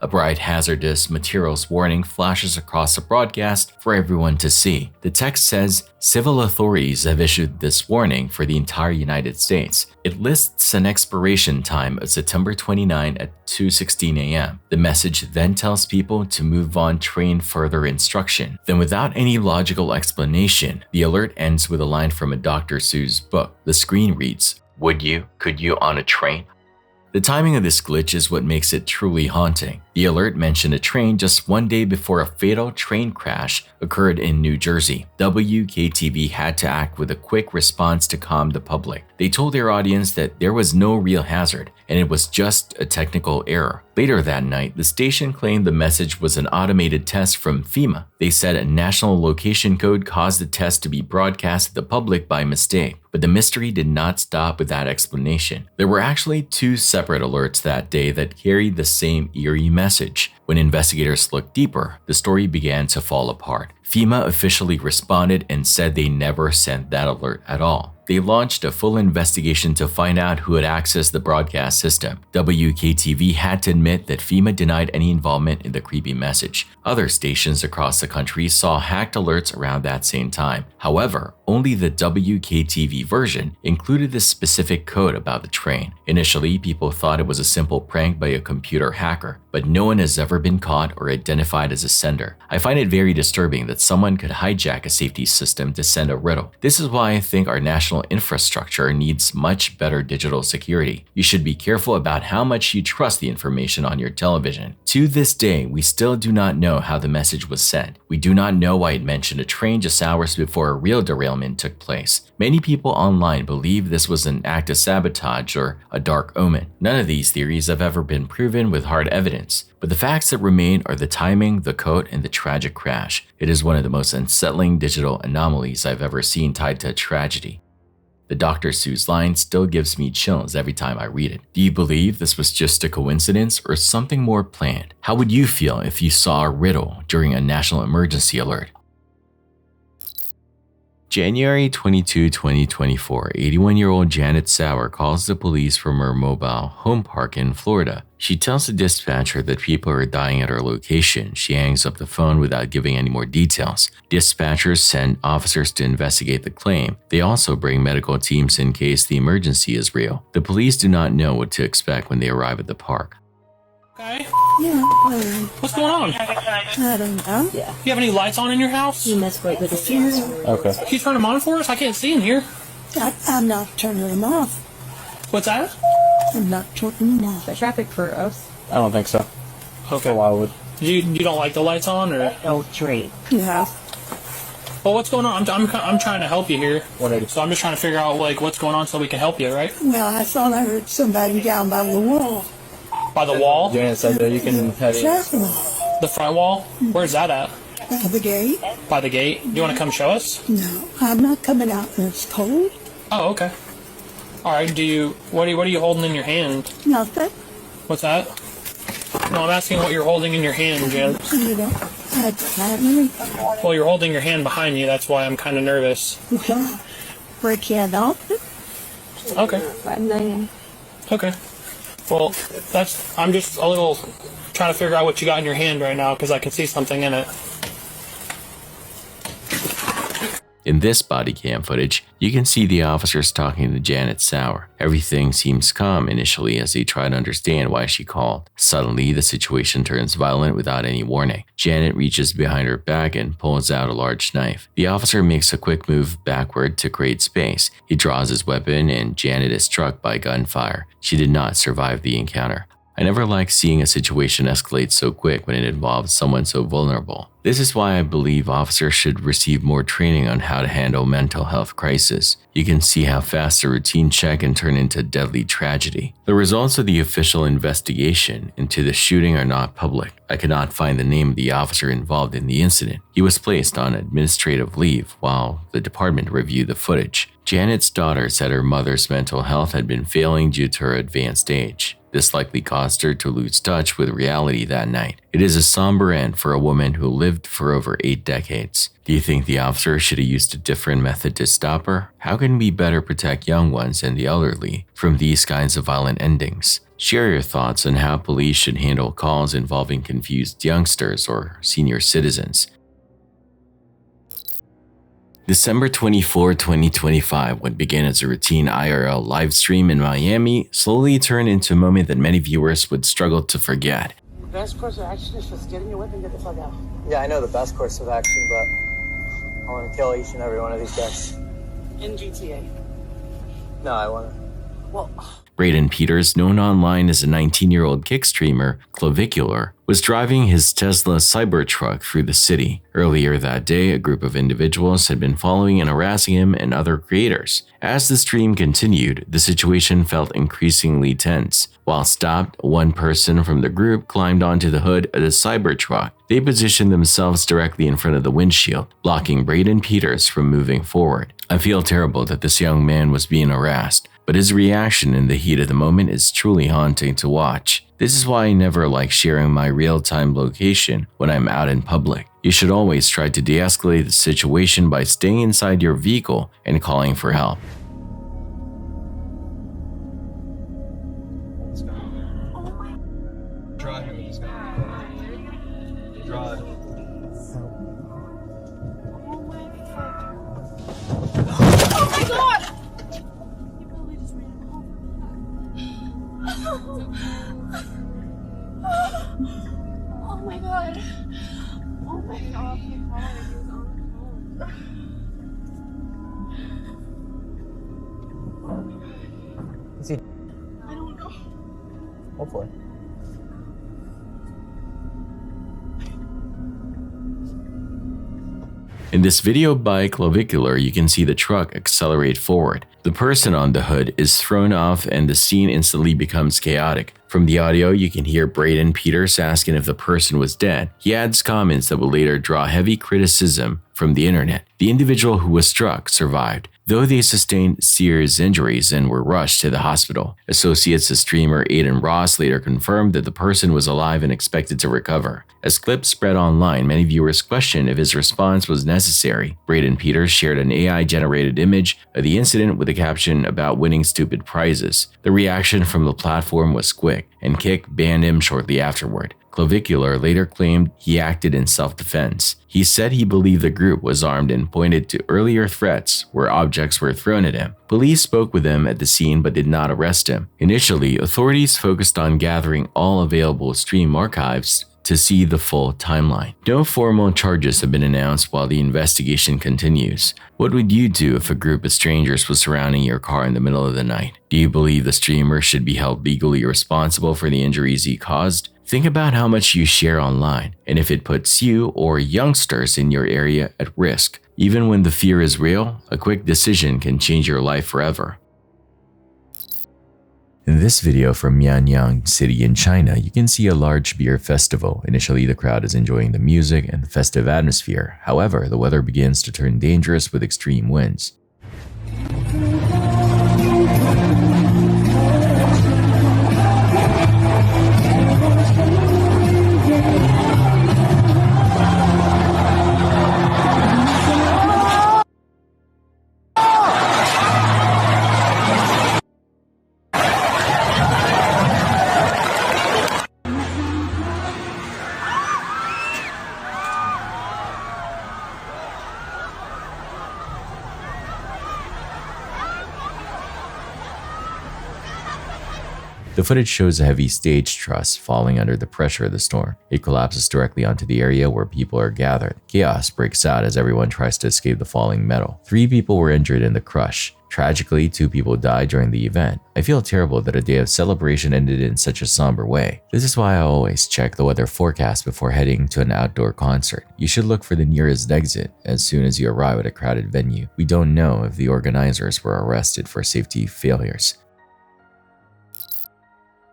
A bright hazardous materials warning flashes across the broadcast for everyone to see. The text says, civil authorities have issued this warning for the entire United States. It lists an expiration time of September 29 at 2:16 a.m. The message then tells people to move on train further instruction. Then without any logical explanation, the alert ends with a line from a Dr. Seuss book. The screen reads, "Would you? Could you on a train?" The timing of this glitch is what makes it truly haunting. The alert mentioned a train just one day before a fatal train crash occurred in New Jersey. WKTV had to act with a quick response to calm the public. They told their audience that there was no real hazard and it was just a technical error. Later that night, the station claimed the message was an automated test from FEMA. They said a national location code caused the test to be broadcast to the public by mistake. But the mystery did not stop with that explanation. There were actually two separate alerts that day that carried the same eerie message. When investigators looked deeper, the story began to fall apart. FEMA officially responded and said they never sent that alert at all. They launched a full investigation to find out who had accessed the broadcast system. WKTV had to admit that FEMA denied any involvement in the creepy message. Other stations across the country saw hacked alerts around that same time. However, only the WKTV version included this specific code about the train. Initially, people thought it was a simple prank by a computer hacker, but no one has ever been caught or identified as a sender. I find it very disturbing that someone could hijack a safety system to send a riddle. This is why I think our national infrastructure needs much better digital security. You should be careful about how much you trust the information on your television. To this day, we still do not know how the message was sent. We do not know why it mentioned a train just hours before a real derailment took place. Many people online believe this was an act of sabotage or a dark omen. None of these theories have ever been proven with hard evidence. But the facts that remain are the timing, the code, and the tragic crash. It is one of the most unsettling digital anomalies I've ever seen tied to a tragedy. The Dr. Seuss line still gives me chills every time I read it. Do you believe this was just a coincidence or something more planned? How would you feel if you saw a riddle during a national emergency alert? January 22, 2024, 81-year-old Janet Sauer calls the police from her mobile home park in Florida. She tells the dispatcher that people are dying at her location. She hangs up the phone without giving any more details. Dispatchers send officers to investigate the claim. They also bring medical teams in case the emergency is real. The police do not know what to expect when they arrive at the park.
Okay.
Yeah.
What's going on?
I don't know. Yeah.
You have any lights on in your house?
You must wait with the fuse.
Okay. Can you turn them on for us? I can't see in here.
I'm not turning them off.
What's that?
I'm not turning them off.
The traffic for us.
I don't think so. Okay. Why would? You don't like the lights on or?
Oh, trade.
Yeah.
Well, what's going on? I'm trying to help you here. So I'm just trying to figure out like what's going on so we can help you, right?
Well, I thought I heard somebody down by the wall.
By the wall?
Janet said that you can have
it.
The front wall? Where's that at?
By the gate.
By the gate? Do you want to come show us?
No, I'm not coming out there. It's cold.
Oh, okay. All right. What are you holding in your hand?
Nothing.
What's that? No, I'm asking what you're holding in your hand, Jen.
You don't have anything.
Well, you're holding your hand behind you. That's why I'm kind of nervous.
Well, break your hand off.
Okay. Okay. Well, I'm just a little trying to figure out what you got in your hand right now because I can see something in it.
In this body cam footage, you can see the officers talking to Janet Sauer. Everything seems calm initially as they try to understand why she called. Suddenly, the situation turns violent without any warning. Janet reaches behind her back and pulls out a large knife. The officer makes a quick move backward to create space. He draws his weapon and Janet is struck by gunfire. She did not survive the encounter. I never like seeing a situation escalate so quick when it involves someone so vulnerable. This is why I believe officers should receive more training on how to handle mental health crisis. You can see how fast a routine check can turn into deadly tragedy. The results of the official investigation into the shooting are not public. I cannot find the name of the officer involved in the incident. He was placed on administrative leave while the department reviewed the footage. Janet's daughter said her mother's mental health had been failing due to her advanced age. This likely caused her to lose touch with reality that night. It is a somber end for a woman who lived for over 8 decades. Do you think the officer should have used a different method to stop her? How can we better protect young ones and the elderly from these kinds of violent endings? Share your thoughts on how police should handle calls involving confused youngsters or senior citizens. December 24, 2025, what began as a routine IRL live stream in Miami, slowly turned into a moment that many viewers would struggle to forget.
The best course of action is just get in your whip and get the fuck out.
Yeah, I know the best course of action, but I want to kill each and every one of these guys.
In GTA.
No, I want to.
Well,
Braden Peters, known online as a 19-year-old kick streamer, Clavicular, was driving his Tesla Cybertruck through the city. Earlier that day, a group of individuals had been following and harassing him and other creators. As the stream continued, the situation felt increasingly tense. While stopped, one person from the group climbed onto the hood of the Cybertruck. They positioned themselves directly in front of the windshield, blocking Braden Peters from moving forward. I feel terrible that this young man was being harassed, but his reaction in the heat of the moment is truly haunting to watch. This is why I never like sharing my real-time location when I'm out in public. You should always try to de-escalate the situation by staying inside your vehicle and calling for help.
Oh my god. Oh my god.
Is he?
I don't know.
Hopefully.
In this video by Clavicular, you can see the truck accelerate forward. The person on the hood is thrown off and the scene instantly becomes chaotic. From the audio, you can hear Braden Peters asking if the person was dead. He adds comments that will later draw heavy criticism from the internet. The individual who was struck survived, though they sustained serious injuries and were rushed to the hospital. Associates of streamer Aiden Ross later confirmed that the person was alive and expected to recover. As clips spread online, many viewers questioned if his response was necessary. Braden Peters shared an AI-generated image of the incident with a caption about winning stupid prizes. The reaction from the platform was quick, and Kick banned him shortly afterward. Clavicular later claimed he acted in self-defense. He said he believed the group was armed and pointed to earlier threats where objects were thrown at him. Police spoke with him at the scene but did not arrest him. Initially, authorities focused on gathering all available stream archives to see the full timeline. No formal charges have been announced while the investigation continues. What would you do if a group of strangers was surrounding your car in the middle of the night? Do you believe the streamer should be held legally responsible for the injuries he caused? Think about how much you share online and if it puts you or youngsters in your area at risk. Even when the fear is real, a quick decision can change your life forever. In this video from Mianyang City in China, you can see a large beer festival. Initially, the crowd is enjoying the music and the festive atmosphere. However, the weather begins to turn dangerous with extreme winds. The footage shows a heavy stage truss falling under the pressure of the storm. It collapses directly onto the area where people are gathered. Chaos breaks out as everyone tries to escape the falling metal. 3 people were injured in the crush. Tragically, 2 people died during the event. I feel terrible that a day of celebration ended in such a somber way. This is why I always check the weather forecast before heading to an outdoor concert. You should look for the nearest exit as soon as you arrive at a crowded venue. We don't know if the organizers were arrested for safety failures.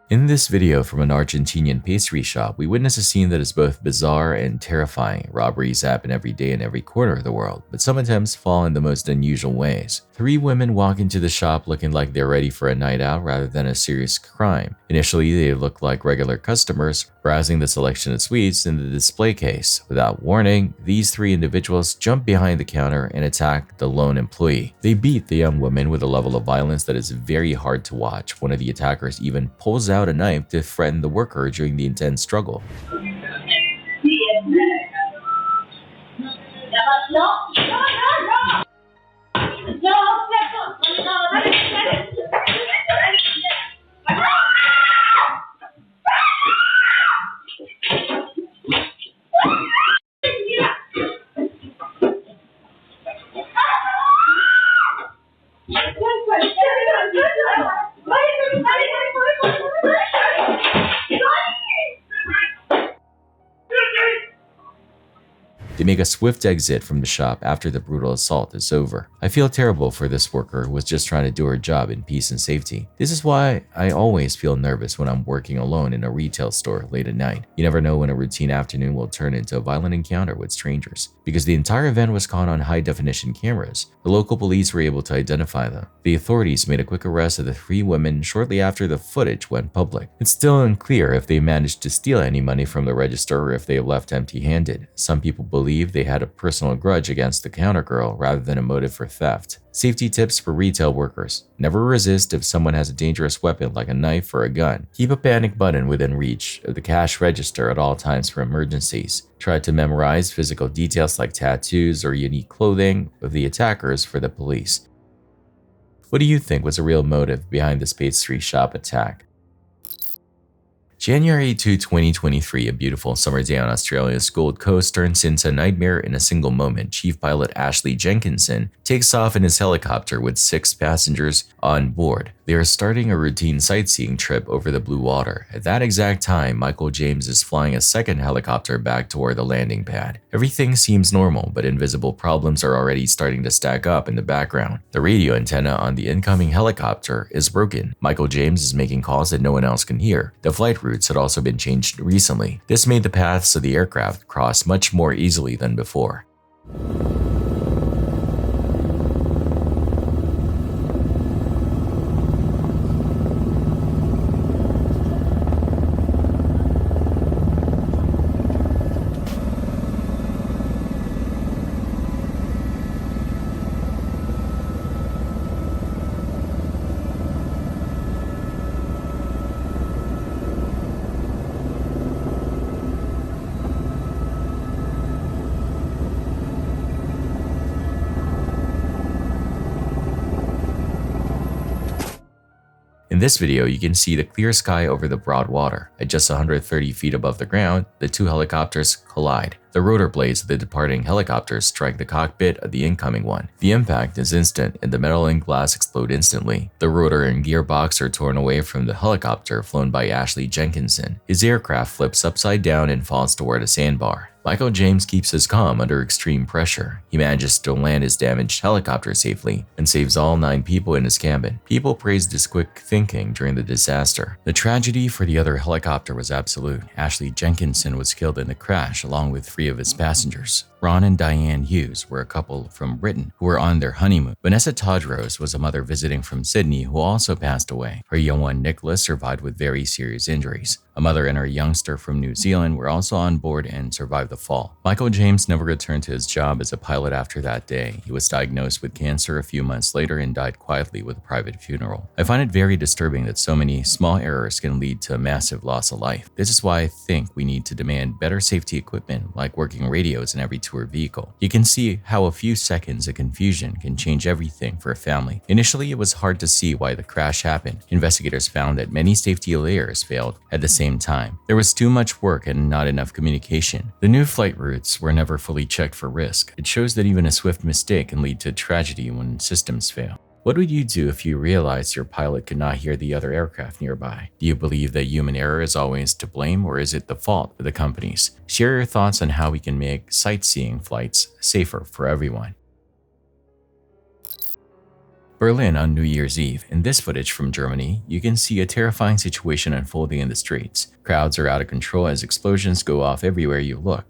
In this video from an Argentinian pastry shop, we witness a scene that is both bizarre and terrifying. Robberies happen every day in every corner of the world, but some attempts fall in the most unusual ways. 3 women walk into the shop looking like they're ready for a night out rather than a serious crime. Initially, they look like regular customers browsing the selection of sweets in the display case. Without warning, these 3 individuals jump behind the counter and attack the lone employee. They beat the young woman with a level of violence that is very hard to watch. One of the attackers even pulls out a knife to threaten the worker during the intense struggle. They make a swift exit from the shop after the brutal assault is over. I feel terrible for this worker who was just trying to do her job in peace and safety. This is why I always feel nervous when I'm working alone in a retail store late at night. You never know when a routine afternoon will turn into a violent encounter with strangers. Because the entire event was caught on high-definition cameras, the local police were able to identify them. The authorities made a quick arrest of the 3 women shortly after the footage went public. It's still unclear if they managed to steal any money from the register or if they left empty-handed. Some people believe they had a personal grudge against the counter girl rather than a motive for theft. Safety tips for retail workers. Never resist if someone has a dangerous weapon like a knife or a gun. Keep a panic button within reach of the cash register at all times for emergencies. Try to memorize physical details like tattoos or unique clothing of the attackers for the police. What do you think was the real motive behind this pastry shop attack? January 2, 2023, a beautiful summer day on Australia's Gold Coast turns into a nightmare in a single moment. Chief pilot Ashley Jenkinson takes off in his helicopter with 6 passengers on board. They are starting a routine sightseeing trip over the blue water. At that exact time, Michael James is flying a second helicopter back toward the landing pad. Everything seems normal, but invisible problems are already starting to stack up in the background. The radio antenna on the incoming helicopter is broken. Michael James is making calls that no one else can hear. The flight routes had also been changed recently. This made the paths of the aircraft cross much more easily than before. In this video, you can see the clear sky over the broad water. At just 130 feet above the ground, the 2 helicopters collide. The rotor blades of the departing helicopters strike the cockpit of the incoming one. The impact is instant and the metal and glass explode instantly. The rotor and gearbox are torn away from the helicopter flown by Ashley Jenkinson. His aircraft flips upside down and falls toward a sandbar. Michael James keeps his calm under extreme pressure. He manages to land his damaged helicopter safely and saves all 9 people in his cabin. People praised his quick thinking during the disaster. The tragedy for the other helicopter was absolute. Ashley Jenkinson was killed in the crash along with 3 of his passengers. Ron and Diane Hughes were a couple from Britain who were on their honeymoon. Vanessa Todrose was a mother visiting from Sydney who also passed away. Her young one Nicholas survived with very serious injuries. A mother and her youngster from New Zealand were also on board and survived the fall. Michael James never returned to his job as a pilot after that day. He was diagnosed with cancer a few months later and died quietly with a private funeral. I find it very disturbing that so many small errors can lead to a massive loss of life. This is why I think we need to demand better safety equipment like working radios in every tour vehicle. You can see how a few seconds of confusion can change everything for a family. Initially, it was hard to see why the crash happened. Investigators found that many safety layers failed at the same time. There was too much work and not enough communication. The new flight routes were never fully checked for risk. It shows that even a swift mistake can lead to tragedy when systems fail. What would you do if you realized your pilot could not hear the other aircraft nearby? Do you believe that human error is always to blame, or is it the fault of the companies? Share your thoughts on how we can make sightseeing flights safer for everyone. Berlin on New Year's Eve. In this footage from Germany, you can see a terrifying situation unfolding in the streets. Crowds are out of control as explosions go off everywhere you look.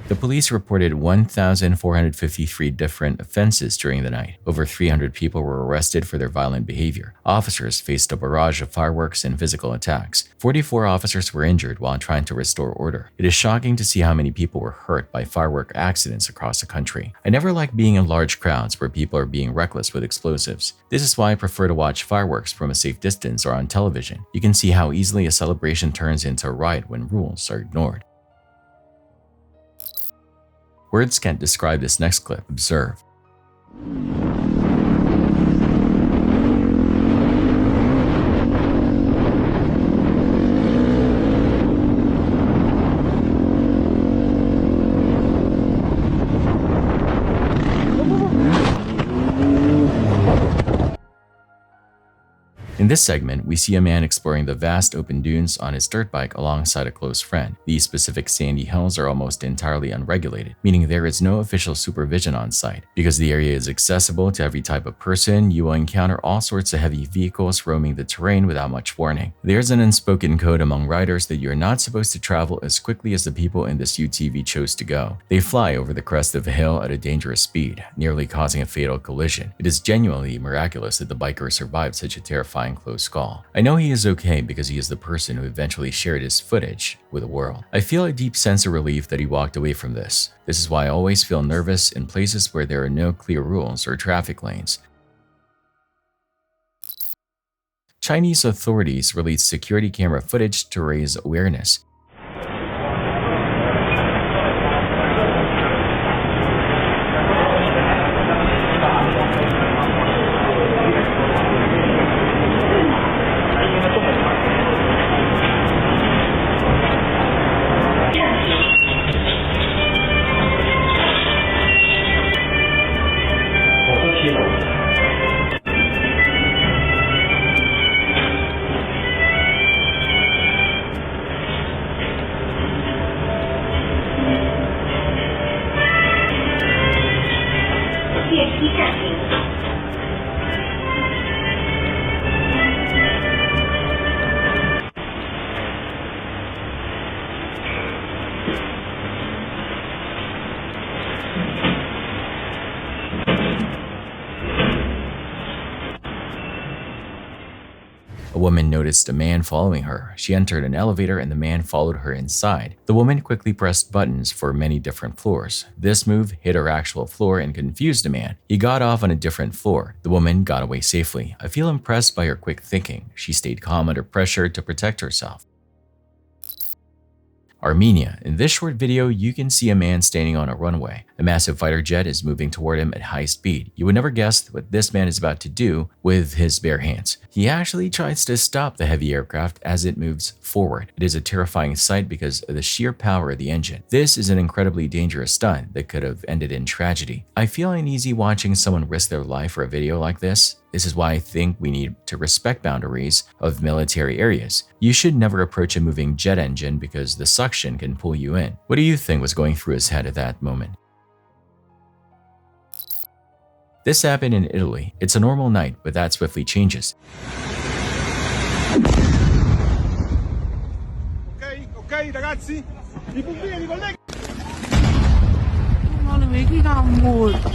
The police reported 1,453 different offenses during the night. Over 300 people were arrested for their violent behavior. Officers faced a barrage of fireworks and physical attacks. 44 officers were injured while trying to restore order. It is shocking to see how many people were hurt by firework accidents across the country. I never like being in large crowds where people are being reckless with explosives. This is why I prefer to watch fireworks from a safe distance or on television. You can see how easily a celebration turns into a riot when rules are ignored. Words can't describe this next clip. Observe. In this segment, we see a man exploring the vast open dunes on his dirt bike alongside a close friend. These specific sandy hills are almost entirely unregulated, meaning there is no official supervision on site. Because the area is accessible to every type of person, you will encounter all sorts of heavy vehicles roaming the terrain without much warning. There's an unspoken code among riders that you're not supposed to travel as quickly as the people in this UTV chose to go. They fly over the crest of a hill at a dangerous speed, nearly causing a fatal collision. It is genuinely miraculous that the biker survived such a terrifying close call. I know he is okay because he is the person who eventually shared his footage with the world. I feel a deep sense of relief that he walked away from this. This is why I always feel nervous in places where there are no clear rules or traffic lanes. Chinese authorities released security camera footage to raise awareness. A woman noticed a man following her. She entered an elevator and the man followed her inside. The woman quickly pressed buttons for many different floors. This move hit her actual floor and confused the man. He got off on a different floor. The woman got away safely. I feel impressed by her quick thinking. She stayed calm under pressure to protect herself. Armenia. In this short video, you can see a man standing on a runway. A massive fighter jet is moving toward him at high speed. You would never guess what this man is about to do with his bare hands. He actually tries to stop the heavy aircraft as it moves forward. It is a terrifying sight because of the sheer power of the engine. This is an incredibly dangerous stunt that could have ended in tragedy. I feel uneasy watching someone risk their life for a video like this. This is why I think we need to respect boundaries of military areas. You should never approach a moving jet engine because the suction can pull you in. What do you think was going through his head at that moment? This happened in Italy. It's a normal night, but that swiftly changes.
Ok, ragazzi, i puntini, colleghi.
Non mi chieda molto.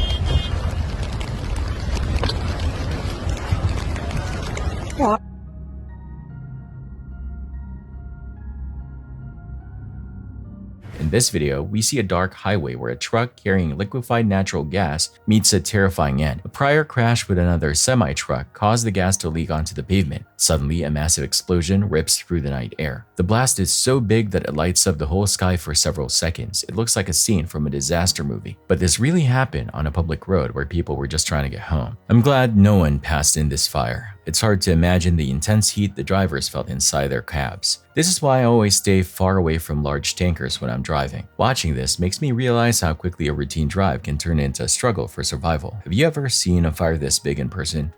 In this video, we see a dark highway where a truck carrying liquefied natural gas meets a terrifying end. A prior crash with another semi-truck caused the gas to leak onto the pavement. Suddenly, a massive explosion rips through the night air. The blast is so big that it lights up the whole sky for several seconds. It looks like a scene from a disaster movie. But this really happened on a public road where people were just trying to get home. I'm glad no one passed in this fire. It's hard to imagine the intense heat the drivers felt inside their cabs. This is why I always stay far away from large tankers when I'm driving. Watching this makes me realize how quickly a routine drive can turn into a struggle for survival. Have you ever seen a fire this big in person?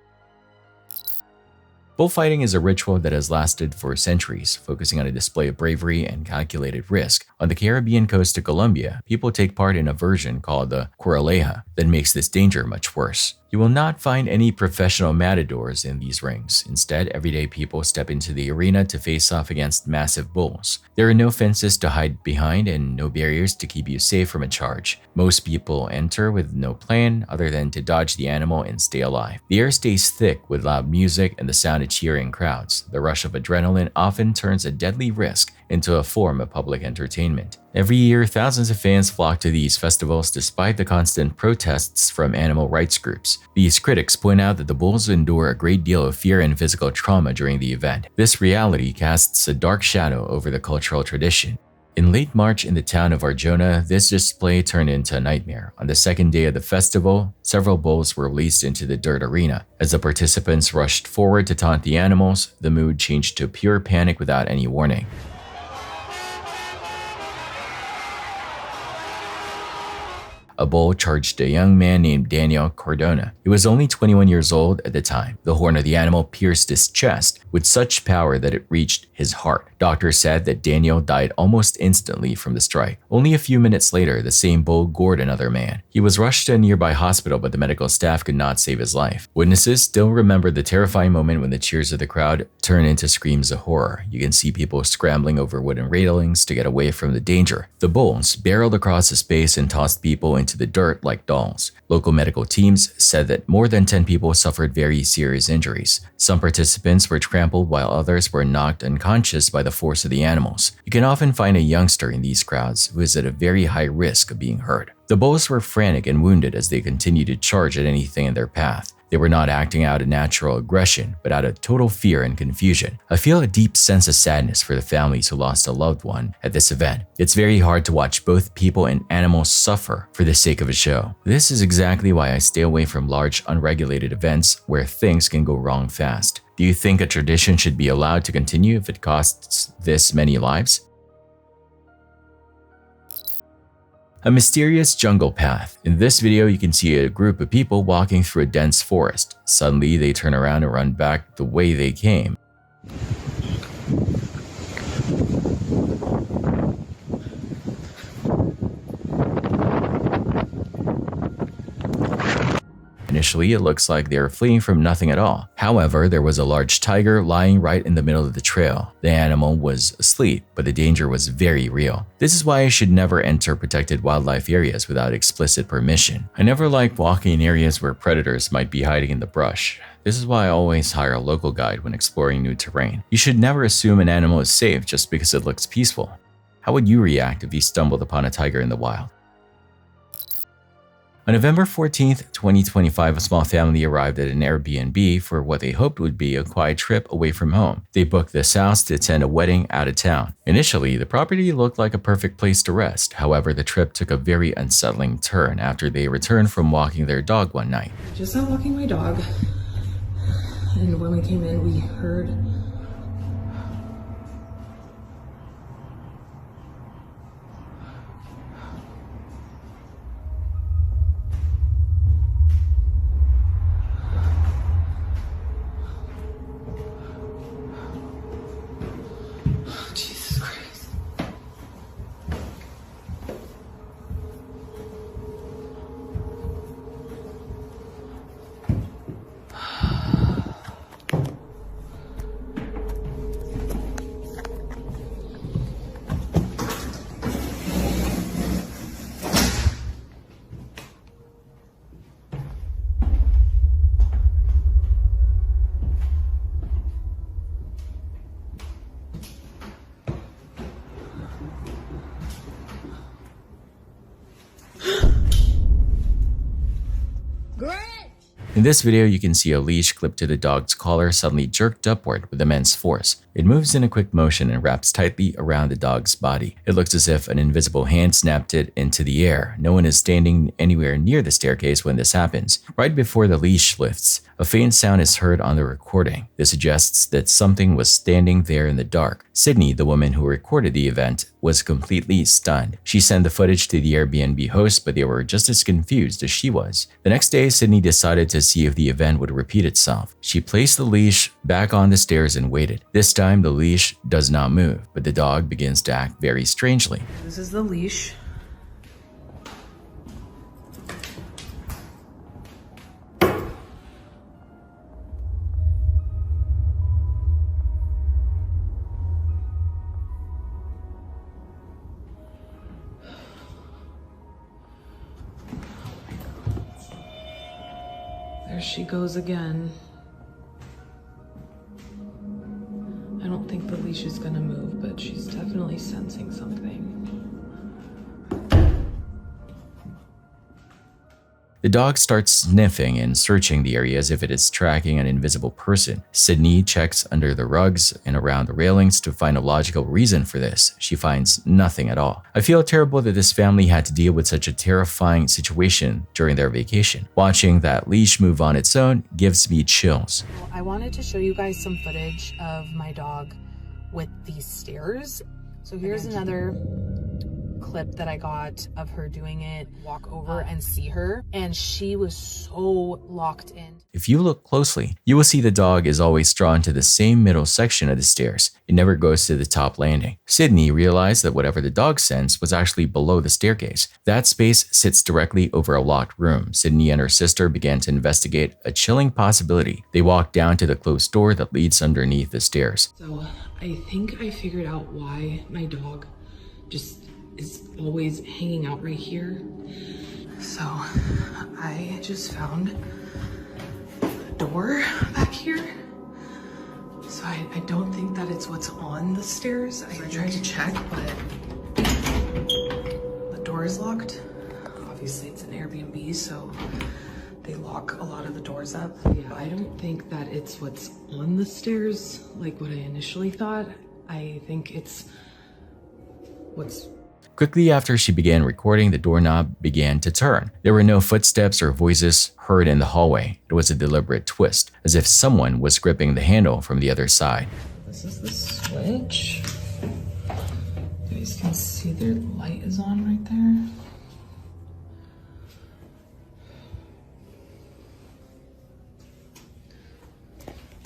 Bullfighting is a ritual that has lasted for centuries, focusing on a display of bravery and calculated risk. On the Caribbean coast of Colombia, people take part in a version called the Corraleja that makes this danger much worse. You will not find any professional matadors in these rings. Instead, everyday people step into the arena to face off against massive bulls. There are no fences to hide behind and no barriers to keep you safe from a charge. Most people enter with no plan other than to dodge the animal and stay alive. The air stays thick with loud music and the sound of cheering crowds. The rush of adrenaline often turns a deadly risk into a form of public entertainment. Every year, thousands of fans flock to these festivals despite the constant protests from animal rights groups. These critics point out that the bulls endure a great deal of fear and physical trauma during the event. This reality casts a dark shadow over the cultural tradition. In late March in the town of Arjona, this display turned into a nightmare. On the second day of the festival, several bulls were released into the dirt arena. As the participants rushed forward to taunt the animals, the mood changed to pure panic without any warning. A bull charged a young man named Daniel Cardona. He was only 21 years old at the time. The horn of the animal pierced his chest with such power that it reached his heart. Doctors said that Daniel died almost instantly from the strike. Only a few minutes later, the same bull gored another man. He was rushed to a nearby hospital, but the medical staff could not save his life. Witnesses still remember the terrifying moment when the cheers of the crowd turned into screams of horror. You can see people scrambling over wooden railings to get away from the danger. The bulls barreled across the space and tossed people into the dirt like dolls. Local medical teams said that more than 10 people suffered very serious injuries. Some participants were trampled while others were knocked unconscious by the force of the animals. You can often find a youngster in these crowds who is at a very high risk of being hurt. The bulls were frantic and wounded as they continued to charge at anything in their path. They were not acting out of natural aggression, but out of total fear and confusion. I feel a deep sense of sadness for the families who lost a loved one at this event. It's very hard to watch both people and animals suffer for the sake of a show. This is exactly why I stay away from large, unregulated events where things can go wrong fast. Do you think a tradition should be allowed to continue if it costs this many lives? A mysterious jungle path. In this video, you can see a group of people walking through a dense forest. Suddenly, they turn around and run back the way they came. Initially, it looks like they are fleeing from nothing at all. However, there was a large tiger lying right in the middle of the trail. The animal was asleep, but the danger was very real. This is why I should never enter protected wildlife areas without explicit permission. I never like walking in areas where predators might be hiding in the brush. This is why I always hire a local guide when exploring new terrain. You should never assume an animal is safe just because it looks peaceful. How would you react if you stumbled upon a tiger in the wild? On November 14th, 2025, a small family arrived at an Airbnb for what they hoped would be a quiet trip away from home. They booked this house to attend a wedding out of town. Initially, the property looked like a perfect place to rest. However, the trip took a very unsettling turn after they returned from walking their dog one night.
Just out walking my dog, and when we came in, we heard Jesus Christ.
In this video, you can see a leash clipped to the dog's collar suddenly jerked upward with immense force. It moves in a quick motion and wraps tightly around the dog's body. It looks as if an invisible hand snapped it into the air. No one is standing anywhere near the staircase when this happens. Right before the leash lifts, a faint sound is heard on the recording. This suggests that something was standing there in the dark. Sydney, the woman who recorded the event, was completely stunned. She sent the footage to the Airbnb host, but they were just as confused as she was. The next day, Sydney decided to see if the event would repeat itself. She placed the leash back on the stairs and waited. This time, the leash does not move, but the dog begins to act very strangely.
This is the leash. There she goes again. I don't think the leash is gonna move, but she's definitely sensing something.
The dog starts sniffing and searching the area as if it is tracking an invisible person. Sydney checks under the rugs and around the railings to find a logical reason for this. She finds nothing at all. I feel terrible that this family had to deal with such a terrifying situation during their vacation. Watching that leash move on its own gives me chills.
I wanted to show you guys some footage of my dog with these stairs. So here's another clip that I got of her doing it, walk over and see her, and she was so locked in.
If you look closely, you will see the dog is always drawn to the same middle section of the stairs. It never goes to the top landing. Sydney realized that whatever the dog sensed was actually below the staircase. That space sits directly over a locked room. Sydney and her sister began to investigate a chilling possibility. They walked down to the closed door that leads underneath the stairs.
So I think I figured out why my dog just is always hanging out right here. So I just found a door back here. So I don't think that it's what's on the stairs. I tried to check, but the door is locked. Obviously it's an Airbnb, so they lock a lot of the doors up. Yeah, I don't think that it's what's on the stairs like what I initially thought. I think it's what's...
Quickly after she began recording, the doorknob began to turn. There were no footsteps or voices heard in the hallway. It was a deliberate twist, as if someone was gripping the handle from the other side.
This is the switch. You guys can see the light is on right there.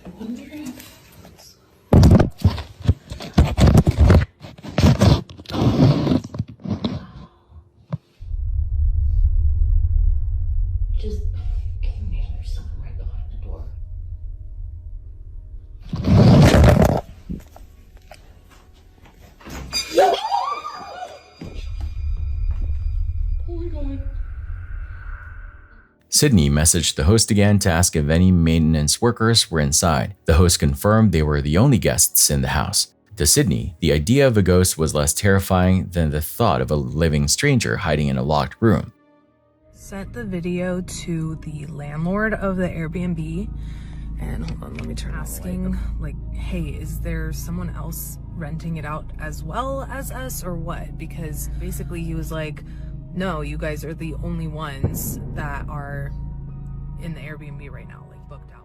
I wonder if...
Just imagine there's something right behind the door.
Oh my god.
Sydney messaged the host again to ask if any maintenance workers were inside. The host confirmed they were the only guests in the house. To Sydney, the idea of a ghost was less terrifying than the thought of a living stranger hiding in a locked room.
Sent the video to the landlord of the Airbnb, and hold on, let me turn asking like, hey, is there someone else renting it out as well as us or what? Because basically he was like, no, you guys are the only ones that are in the Airbnb right now, like booked out.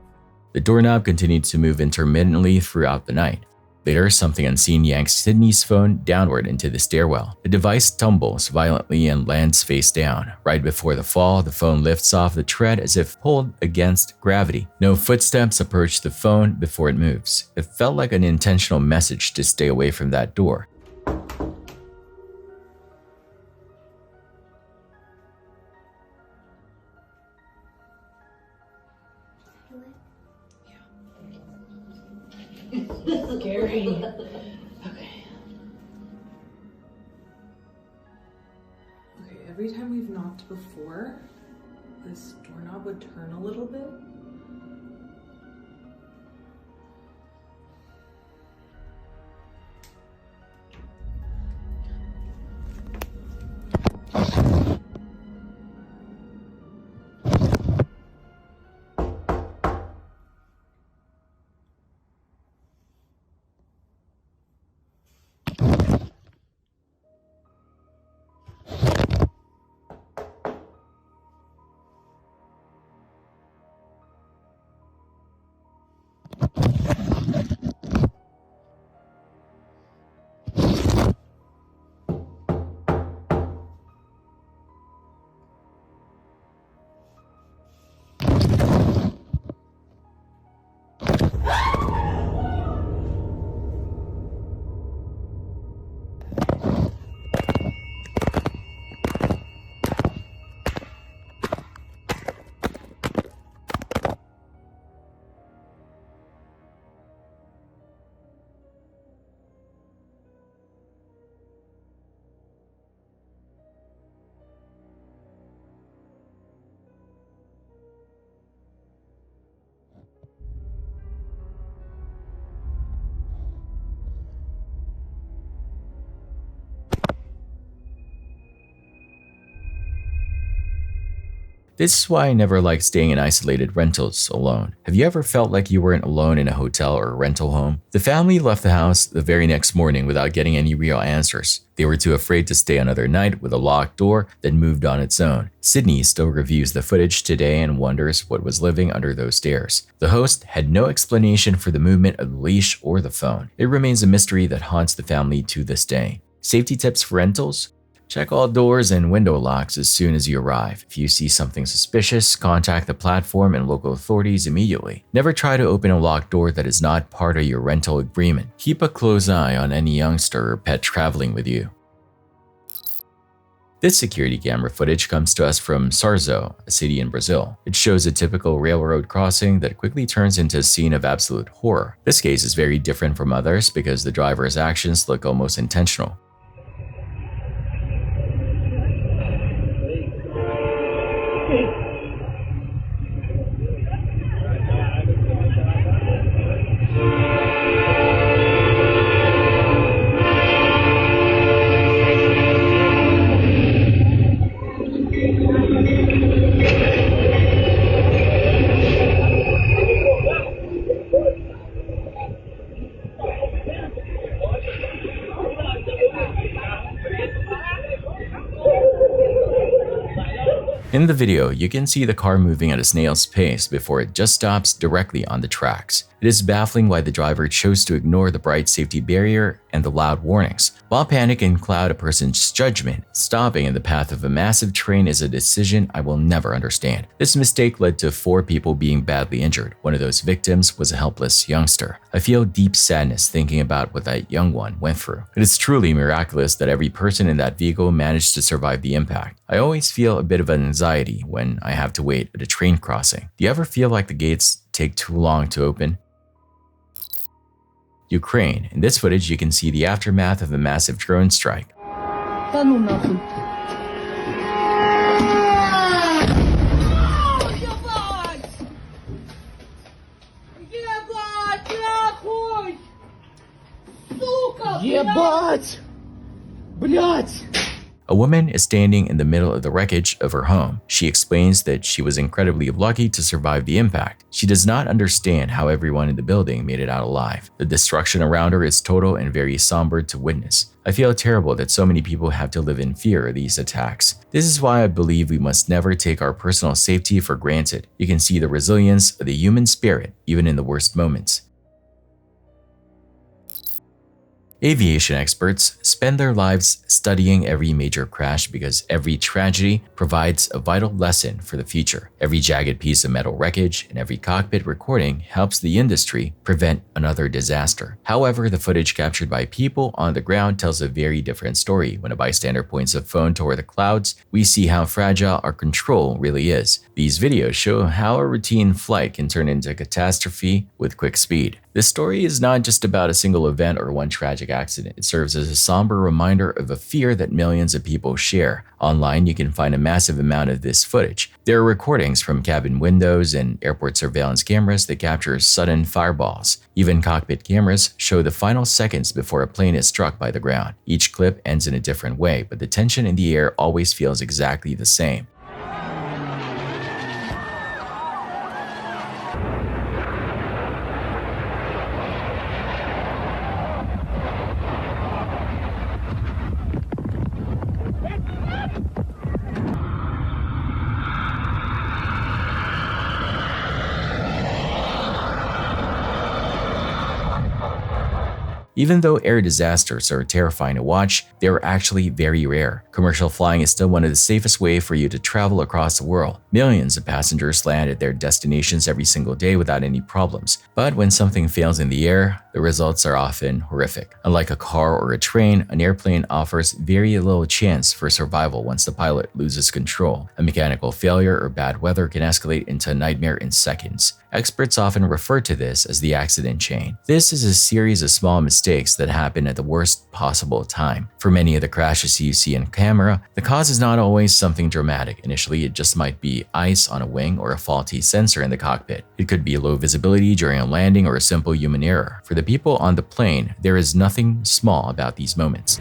The doorknob continued to move intermittently throughout the night. Later, something unseen yanks Sydney's phone downward into the stairwell. The device tumbles violently and lands face down. Right before the fall, the phone lifts off the tread as if pulled against gravity. No footsteps approach the phone before it moves. It felt like an intentional message to stay away from that door.
Scary. Okay. Okay, every time we've knocked before, this doorknob would turn a little bit.
This is why I never liked staying in isolated rentals alone. Have you ever felt like you weren't alone in a hotel or rental home? The family left the house the very next morning without getting any real answers. They were too afraid to stay another night with a locked door that moved on its own. Sydney still reviews the footage today and wonders what was living under those stairs. The host had no explanation for the movement of the leash or the phone. It remains a mystery that haunts the family to this day. Safety tips for rentals? Check all doors and window locks as soon as you arrive. If you see something suspicious, contact the platform and local authorities immediately. Never try to open a locked door that is not part of your rental agreement. Keep a close eye on any youngster or pet traveling with you. This security camera footage comes to us from Sarzo, a city in Brazil. It shows a typical railroad crossing that quickly turns into a scene of absolute horror. This case is very different from others because the driver's actions look almost intentional. In the video, you can see the car moving at a snail's pace before it just stops directly on the tracks. It is baffling why the driver chose to ignore the bright safety barrier and the loud warnings. While panic can cloud a person's judgment, stopping in the path of a massive train is a decision I will never understand. This mistake led to 4 people being badly injured. One of those victims was a helpless youngster. I feel deep sadness thinking about what that young one went through. It is truly miraculous that every person in that vehicle managed to survive the impact. I always feel a bit of anxiety when I have to wait at a train crossing. Do you ever feel like the gates take too long to open? Ukraine. In this footage, you can see the aftermath of a massive drone strike.
Ебать! Блять!
A woman is standing in the middle of the wreckage of her home. She explains that she was incredibly lucky to survive the impact. She does not understand how everyone in the building made it out alive. The destruction around her is total and very somber to witness. I feel terrible that so many people have to live in fear of these attacks. This is why I believe we must never take our personal safety for granted. You can see the resilience of the human spirit even in the worst moments. Aviation experts spend their lives studying every major crash because every tragedy provides a vital lesson for the future. Every jagged piece of metal wreckage and every cockpit recording helps the industry prevent another disaster. However, the footage captured by people on the ground tells a very different story. When a bystander points a phone toward the clouds, we see how fragile our control really is. These videos show how a routine flight can turn into a catastrophe with quick speed. This story is not just about a single event or one tragic accident. It serves as a somber reminder of a fear that millions of people share. Online, you can find a massive amount of this footage. There are recordings from cabin windows and airport surveillance cameras that capture sudden fireballs. Even cockpit cameras show the final seconds before a plane is struck by the ground. Each clip ends in a different way, but the tension in the air always feels exactly the same. Even though air disasters are terrifying to watch, they are actually very rare. Commercial flying is still one of the safest ways for you to travel across the world. Millions of passengers land at their destinations every single day without any problems. But when something fails in the air, the results are often horrific. Unlike a car or a train, an airplane offers very little chance for survival once the pilot loses control. A mechanical failure or bad weather can escalate into a nightmare in seconds. Experts often refer to this as the accident chain. This is a series of small mistakes that happen at the worst possible time. For many of the crashes you see on camera, the cause is not always something dramatic. Initially, it just might be ice on a wing or a faulty sensor in the cockpit. It could be low visibility during a landing or a simple human error. For the people on the plane, there is nothing small about these moments.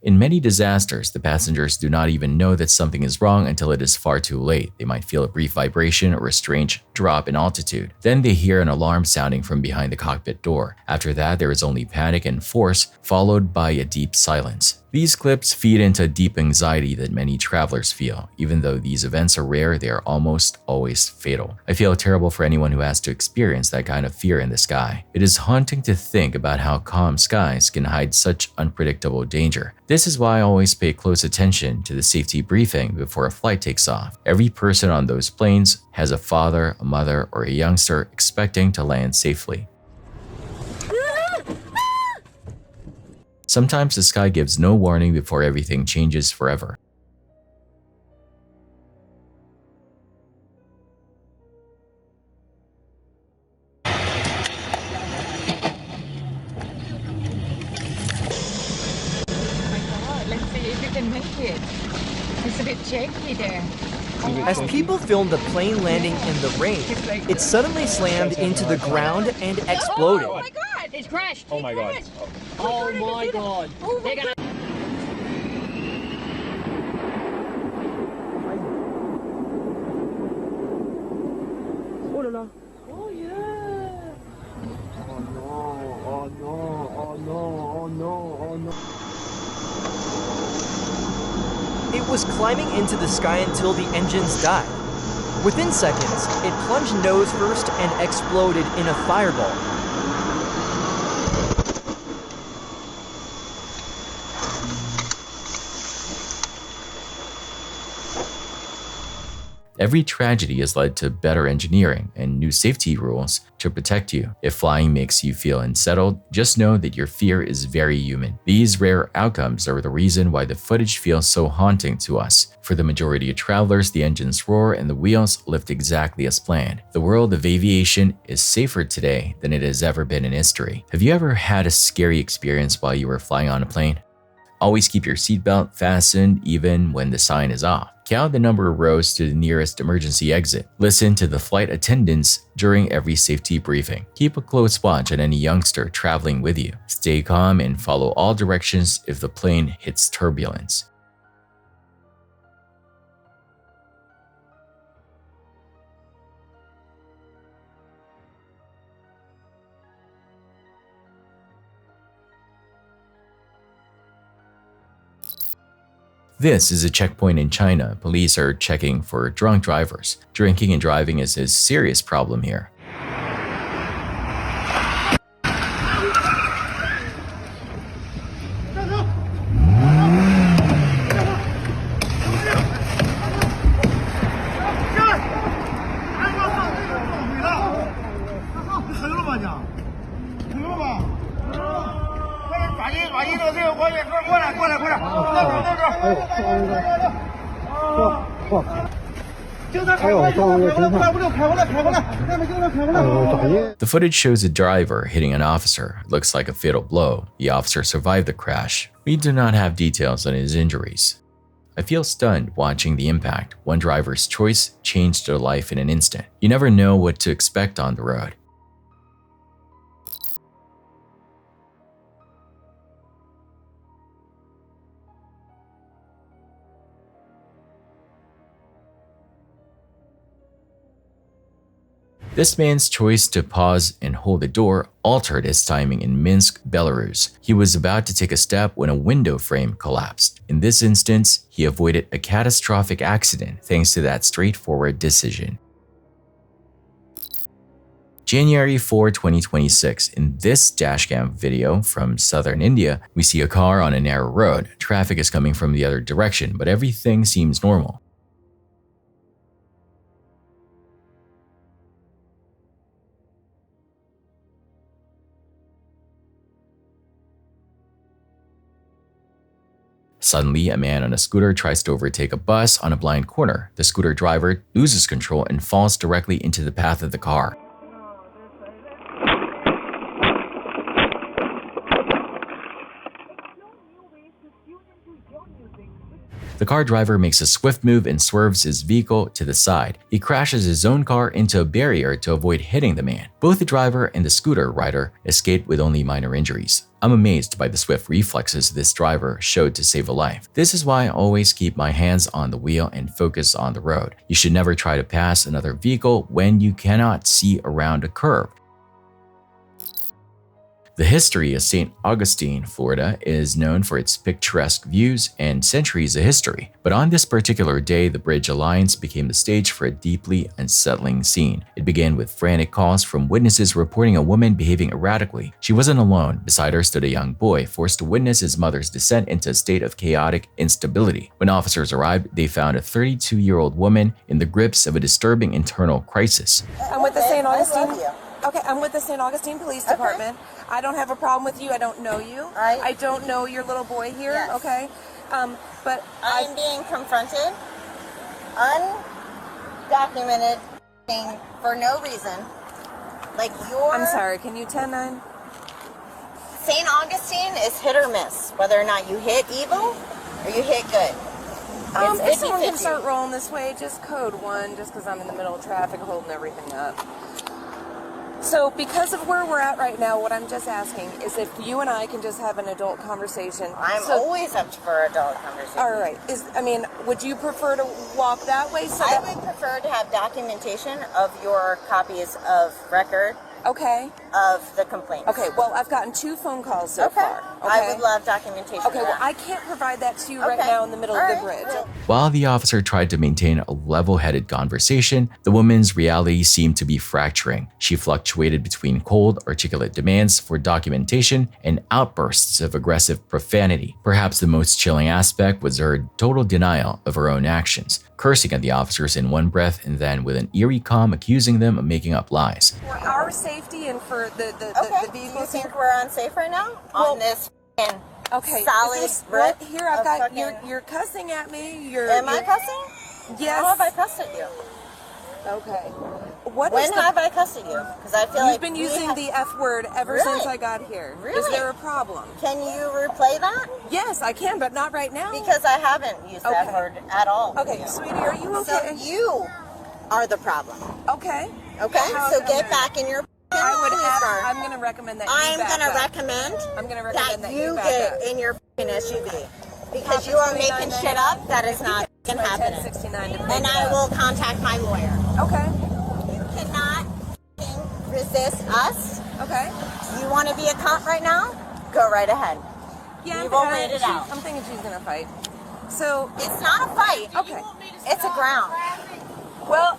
In many disasters, the passengers do not even know that something is wrong until it is far too late. They might feel a brief vibration or a strange drop in altitude. Then they hear an alarm sounding from behind the cockpit door. After that, there is only panic and force, followed by a deep silence. These clips feed into deep anxiety that many travelers feel. Even though these events are rare, they are almost always fatal. I feel terrible for anyone who has to experience that kind of fear in the sky. It is haunting to think about how calm skies can hide such unpredictable danger. This is why I always pay close attention to the safety briefing before a flight takes off. Every person on those planes has a father, a mother, or a youngster expecting to land safely. Sometimes the sky gives no warning before everything changes forever.
Let's see if you can make it. It's a bit shaky there.
As people filmed the plane landing in the rain, it suddenly slammed into the ground and exploded.
Oh my god! It's crashed!
Oh my God.
Oh my god! They're gonna...
Oh yeah! Oh no, oh no, oh no, oh no, oh no.
It was climbing into the sky until the engines died. Within seconds, it plunged nose first and exploded in a fireball.
Every tragedy has led to better engineering and new safety rules to protect you. If flying makes you feel unsettled, just know that your fear is very human. These rare outcomes are the reason why the footage feels so haunting to us. For the majority of travelers, the engines roar and the wheels lift exactly as planned. The world of aviation is safer today than it has ever been in history. Have you ever had a scary experience while you were flying on a plane? Always keep your seatbelt fastened even when the sign is off. Count the number of rows to the nearest emergency exit. Listen to the flight attendants during every safety briefing. Keep a close watch on any youngster traveling with you. Stay calm and follow all directions if the plane hits turbulence. This is a checkpoint in China. Police are checking for drunk drivers. Drinking and driving is a serious problem here. The footage shows a driver hitting an officer. It looks like a fatal blow. The officer survived the crash. We do not have details on his injuries. I feel stunned watching the impact. One driver's choice changed their life in an instant. You never know what to expect on the road. This man's choice to pause and hold the door altered his timing in Minsk, Belarus. He was about to take a step when a window frame collapsed. In this instance, he avoided a catastrophic accident thanks to that straightforward decision. January 4, 2026. In this dashcam video from southern India, we see a car on a narrow road. Traffic is coming from the other direction, but everything seems normal. Suddenly, a man on a scooter tries to overtake a bus on a blind corner. The scooter driver loses control and falls directly into the path of the car. The car driver makes a swift move and swerves his vehicle to the side. He crashes his own car into a barrier to avoid hitting the man. Both the driver and the scooter rider escaped with only minor injuries. I'm amazed by the swift reflexes this driver showed to save a life. This is why I always keep my hands on the wheel and focus on the road. You should never try to pass another vehicle when you cannot see around a curve. The history of St. Augustine, Florida is known for its picturesque views and centuries of history. But on this particular day, the Bridge Alliance became the stage for a deeply unsettling scene. It began with frantic calls from witnesses reporting a woman behaving erratically. She wasn't alone. Beside her stood a young boy, forced to witness his mother's descent into a state of chaotic instability. When officers arrived, they found a 32-year-old woman in the grips of a disturbing internal crisis.
I'm with the St. Augustine. Okay, I'm with the St. Augustine Police Department. I don't have a problem with you. I don't know you. I don't know your little boy here. Yes. Okay, but
I'm being confronted, undocumented, for no reason. Like you're.
I'm sorry. Can you 10-9?
St. Augustine is hit or miss, whether or not you hit evil or you hit good.
If someone can start rolling this way, just code 1, just because I'm in the middle of traffic holding everything up. So because of where we're at right now, what I'm just asking is if you and I can just have an adult conversation.
I'm always up for adult conversation.
All right. Would you prefer to walk that way?
I would prefer to have documentation of your copies of record.
Okay.
Of the complaint.
Okay, well, I've gotten 2 phone calls so far. Okay.
I would love documentation.
Okay, well, I can't provide that to you right now in the middle of the bridge.
While the officer tried to maintain a level-headed conversation, the woman's reality seemed to be fracturing. She fluctuated between cold, articulate demands for documentation and outbursts of aggressive profanity. Perhaps the most chilling aspect was her total denial of her own actions, cursing at the officers in one breath and then with an eerie calm accusing them of making up lies.
For our safety and for the vehicles.
Do you think we're unsafe right now? On this solid brick?
Here, I've got, you're cussing at me.
Am I cussing?
Yes.
How have I cussed at you?
Okay.
When have I cussed at you? Because I feel
you've been using the F word ever since I got here.
Really?
Is there a problem?
Can you replay that?
Yes, I can, but not right now.
Because I haven't used the F word at all.
Okay, sweetie, are you okay?
So you are the problem.
Okay.
Okay, so get back in your
I'm going to recommend that
I'm going to recommend that you get in your SUV. Because you are making shit up that is not happening. And I will contact my lawyer.
Okay.
You cannot resist us.
Okay.
You want to be a cop right now? Go right ahead.
Yeah,
we will wait it out.
I'm thinking she's going to fight. So
it's not a fight.
Okay.
It's a ground.
Well,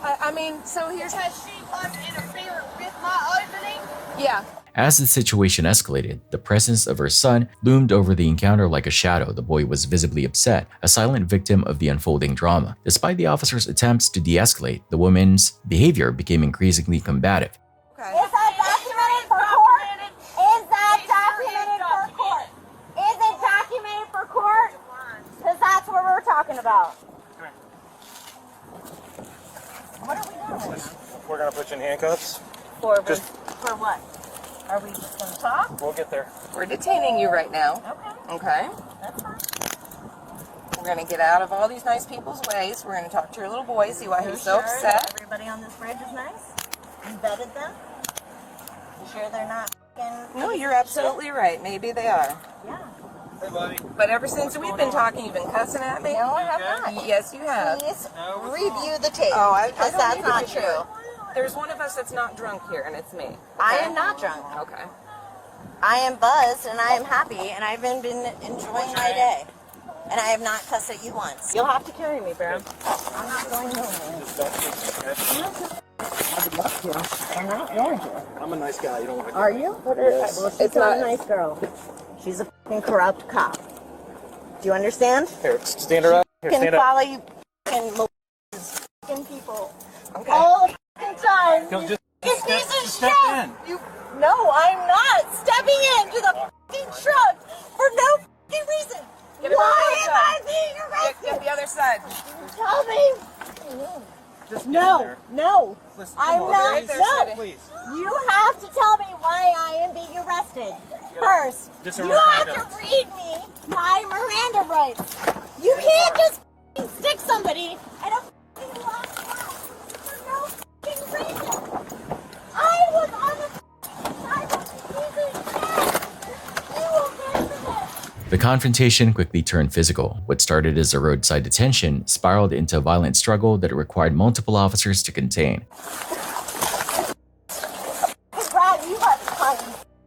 so here's
because she wants to interfere with my opening.
Yeah.
As the situation escalated, the presence of her son loomed over the encounter like a shadow. The boy was visibly upset, a silent victim of the unfolding drama. Despite the officer's attempts to de-escalate, the woman's behavior became increasingly combative.
Okay. Is that documented for court? Is that documented for court? Is it documented for court? Because that's what we're talking about. What are we doing?
We're going to put you in handcuffs.
For what? Are we just going to talk?
We'll get there.
We're detaining you right now. Okay.
That's fine.
We're going to get out of all these nice people's ways. We're going to talk to your little boy, see why he's so upset.
Everybody on this bridge is nice? You vetted them? You sure they're not
No, you're absolutely right. Maybe they are.
Yeah.
Hey, buddy.
But ever since we've been talking, you've been cussing at me?
No, I have not.
Yes, you have.
Please review the tape.
Oh,
because that's not true.
There's one of us that's not drunk here, and it's me. Okay?
I am not drunk.
Okay.
I am buzzed and I am happy and I've been enjoying my day. And I have not cussed at you once.
You'll have to carry me, bro.
I'm not going nowhere. I'm not going to.
I'm a nice guy. You don't want to.
Are you?
Yes.
Well, she's not a nice girl. She's a fucking corrupt cop. Do you understand?
Here, stand her up. Here,
Can
stand up.
follow you fucking people all the fucking time.
Go, just
This piece of
step
shit.
in.
No, I'm not stepping into the fucking truck for no fucking reason. Why am I being arrested?
Get the other side.
Tell me. No.
Listen,
I'm
come on,
not.
please.
No.
Please.
You have to tell me why I am being arrested first.
Just
You
arrest
have
me.
to read me my Miranda rights. You can't just fucking stick somebody in a fucking locked house for no fucking reason. I was on the side of the piece of shit. You will pay for this.
The confrontation quickly turned physical. What started as a roadside detention spiraled into a violent struggle that required multiple officers to contain.
Brad, you got to find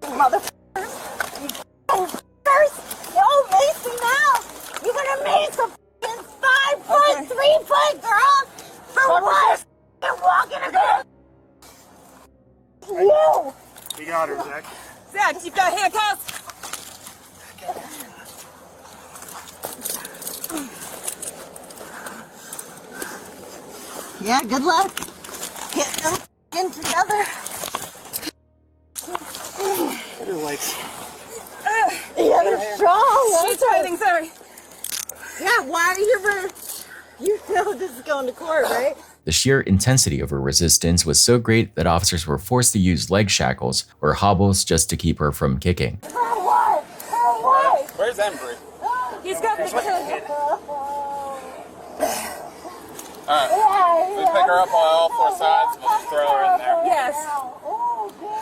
motherfuckers. You fuckers. Don't mace me now. You're gonna mace a fucking 5 foot, 3 foot girl for what? You're walking across. You.
You got her, Zach.
Zach, you've got handcuffs.
Yeah, good luck. Get them in together.
What are legs?
Yeah, they're strong.
She's fighting, sorry.
Yeah, why are you You know this is going to court, right?
The sheer intensity of her resistance was so great that officers were forced to use leg shackles or hobbles just to keep her from kicking.
For what? For what?
Where's Embry?
He's got the kid.
Alright. We pick her up on all 4 sides. We'll just throw her in there.
Yes.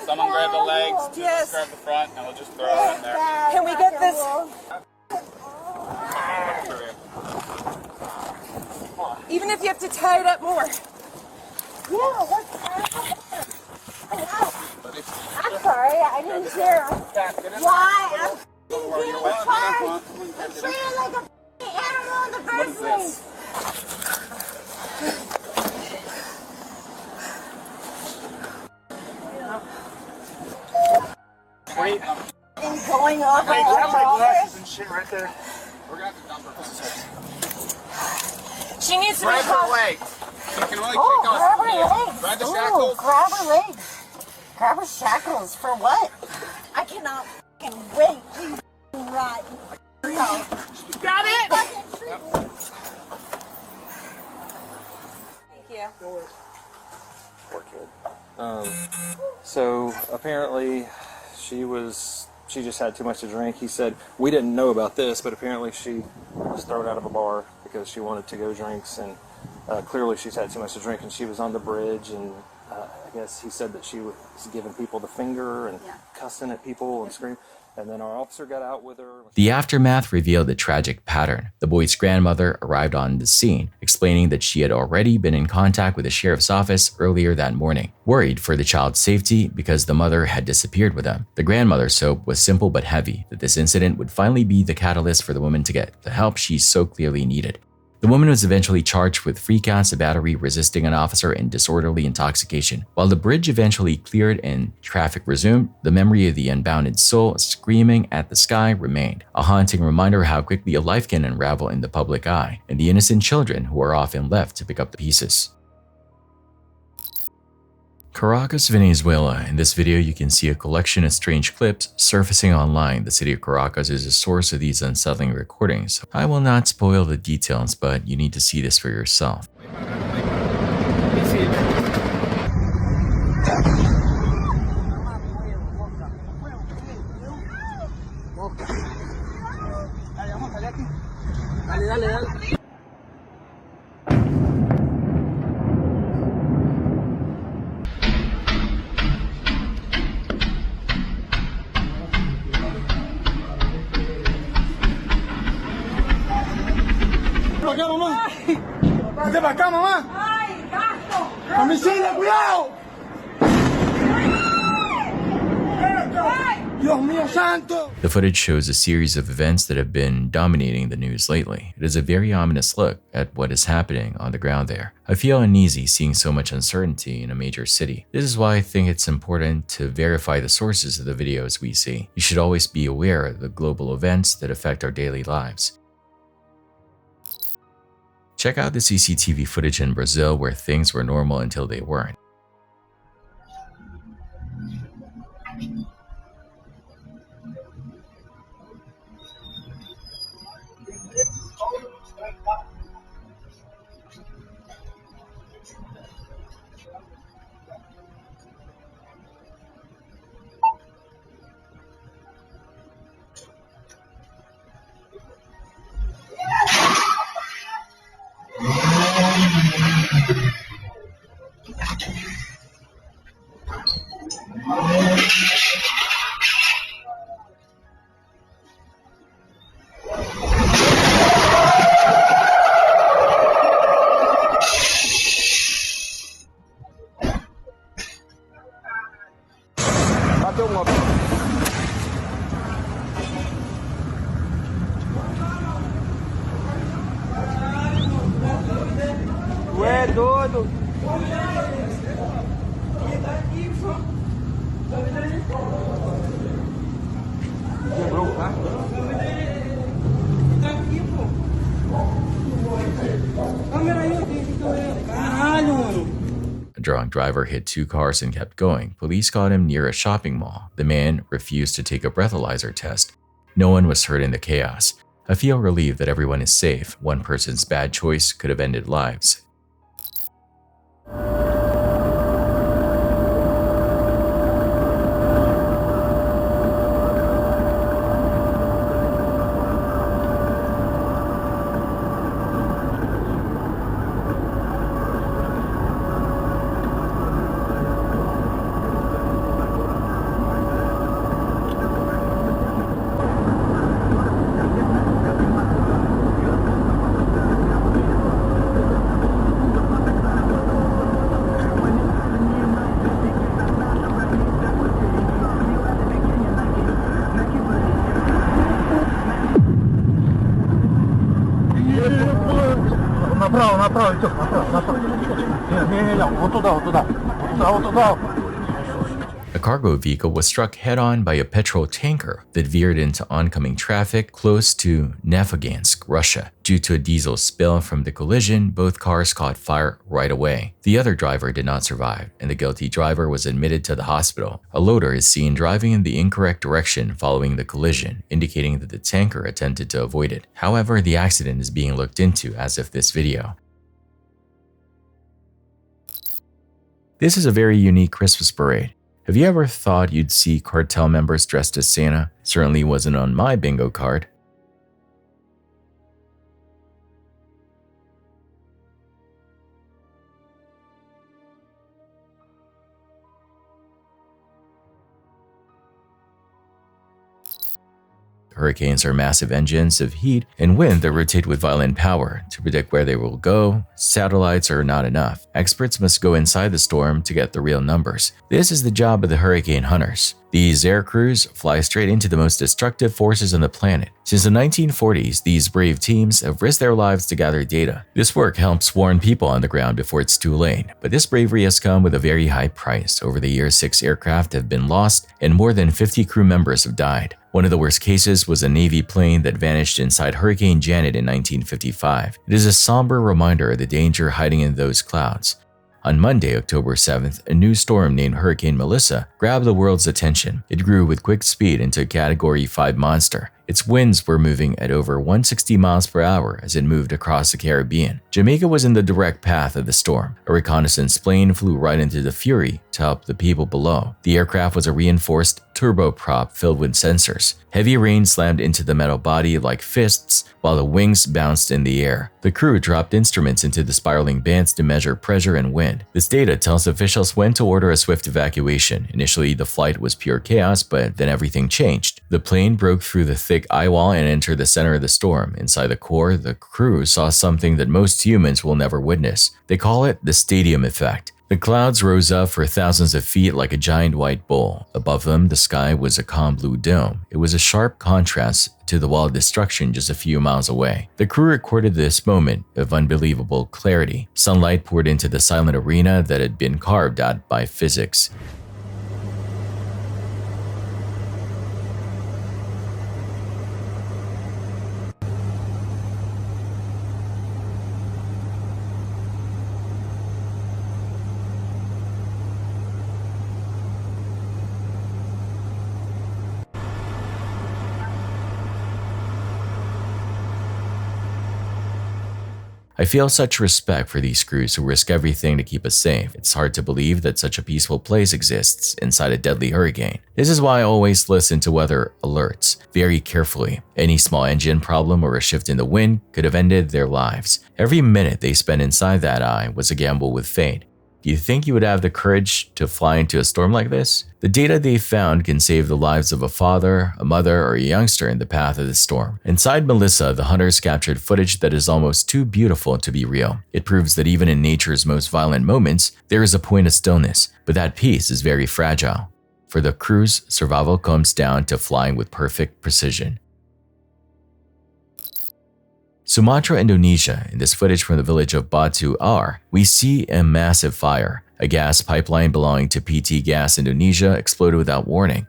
Someone grab the legs.
Yes.
Just grab the front, and we'll just throw her in there.
Can we get this? Even if you have to tie it up more.
Yeah, what's I'm sorry, I didn't hear. Why? I'm being charged. I'm treated like a animal in the first place.
Wait.
Going off
Hey,
my
grab my
shoulder.
glasses and shit right there. We're gonna have to dump her.
She needs to
grab
be
her legs. You can only
Oh,
kick us
grab
from
her
here.
legs.
Grab the
Ooh,
shackles.
grab her legs. Grab her shackles. For what? I cannot fucking wait. You fucking rot. No.
Got it? Thank you.
Poor kid. So apparently she just had too much to drink. He said, we didn't know about this, but apparently she was thrown out of a bar because she wanted to-go drinks, and clearly she's had too much to drink, and she was on the bridge, and I guess he said that she was giving people the finger and cussing at people and screaming. And then our officer got out with her.
The aftermath revealed a tragic pattern. The boy's grandmother arrived on the scene, explaining that she had already been in contact with the sheriff's office earlier that morning, worried for the child's safety because the mother had disappeared with them. The grandmother's hope was simple but heavy, that this incident would finally be the catalyst for the woman to get the help she so clearly needed. The woman was eventually charged with 3 counts of battery, resisting an officer, and disorderly intoxication. While the bridge eventually cleared and traffic resumed, the memory of the unbounded soul screaming at the sky remained, a haunting reminder how quickly a life can unravel in the public eye, and the innocent children who are often left to pick up the pieces. Caracas, Venezuela. In this video, you can see a collection of strange clips surfacing online. The city of Caracas is the source of these unsettling recordings. I will not spoil the details, but you need to see this for yourself.
Vente para acá, mamá. Ay, gato. ¡Homicida, cuidado! Dios mío santo!
The footage shows a series of events that have been dominating the news lately. It is a very ominous look at what is happening on the ground there. I feel uneasy seeing so much uncertainty in a major city. This is why I think it's important to verify the sources of the videos we see. You should always be aware of the global events that affect our daily lives. Check out the CCTV footage in Brazil where things were normal until they weren't.
Doido! Quebrou o carro? Tá aqui, pô. Câmera aí, caralho, mano.
A drunk driver hit 2 cars and kept going. Police caught him near a shopping mall. The man refused to take a breathalyzer test. No one was hurt in the chaos. I feel relieved that everyone is safe. One person's bad choice could have ended lives. A cargo vehicle was struck head-on by a petrol tanker that veered into oncoming traffic close to Nefagansk, Russia. Due to a diesel spill from the collision, both cars caught fire right away. The other driver did not survive, and the guilty driver was admitted to the hospital. A loader is seen driving in the incorrect direction following the collision, indicating that the tanker attempted to avoid it. However, the accident is being looked into as of this video. This is a very unique Christmas parade. Have you ever thought you'd see cartel members dressed as Santa? Certainly wasn't on my bingo card. Hurricanes are massive engines of heat and wind that rotate with violent power. To predict where they will go, satellites are not enough. Experts must go inside the storm to get the real numbers. This is the job of the hurricane hunters. These air crews fly straight into the most destructive forces on the planet. Since the 1940s, these brave teams have risked their lives to gather data. This work helps warn people on the ground before it's too late. But this bravery has come with a very high price. Over the years, 6 aircraft have been lost and more than 50 crew members have died. One of the worst cases was a Navy plane that vanished inside Hurricane Janet in 1955. It is a somber reminder of the danger hiding in those clouds. On Monday, October 7th, a new storm named Hurricane Melissa grabbed the world's attention. It grew with quick speed into a Category 5 monster. Its winds were moving at over 160 miles per hour as it moved across the Caribbean. Jamaica was in the direct path of the storm. A reconnaissance plane flew right into the fury to help the people below. The aircraft was a reinforced turboprop filled with sensors. Heavy rain slammed into the metal body like fists while the wings bounced in the air. The crew dropped instruments into the spiraling bands to measure pressure and wind. This data tells officials when to order a swift evacuation. Initially, the flight was pure chaos, but then everything changed. The plane broke through the thick eye wall and entered the center of the storm. Inside the core, the crew saw something that most humans will never witness. They call it the stadium effect. The clouds rose up for thousands of feet like a giant white bowl. Above them, the sky was a calm blue dome. It was a sharp contrast to the wall of destruction just a few miles away. The crew recorded this moment of unbelievable clarity. Sunlight poured into the silent arena that had been carved out by physics. I feel such respect for these crews who risk everything to keep us safe. It's hard to believe that such a peaceful place exists inside a deadly hurricane. This is why I always listen to weather alerts very carefully. Any small engine problem or a shift in the wind could have ended their lives. Every minute they spent inside that eye was a gamble with fate. Do you think you would have the courage to fly into a storm like this? The data they found can save the lives of a father, a mother, or a youngster in the path of the storm. Inside Melissa, the hunters captured footage that is almost too beautiful to be real. It proves that even in nature's most violent moments, there is a point of stillness, but that peace is very fragile. For the crews, survival comes down to flying with perfect precision. Sumatra, Indonesia. In this footage from the village of Batu Ar, we see a massive fire. A gas pipeline belonging to PT Gas Indonesia exploded without warning.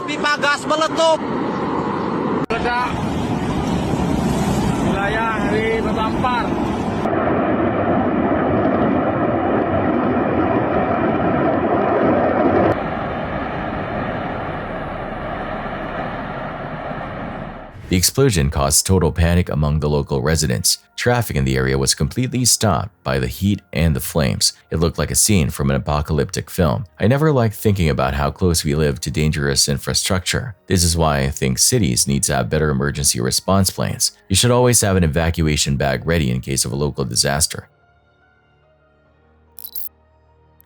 Pipa gas meletup. Meledak. Wilayah di Babampar.
The explosion caused total panic among the local residents. Traffic in the area was completely stopped by the heat and the flames. It looked like a scene from an apocalyptic film. I never liked thinking about how close we live to dangerous infrastructure. This is why I think cities need to have better emergency response plans. You should always have an evacuation bag ready in case of a local disaster.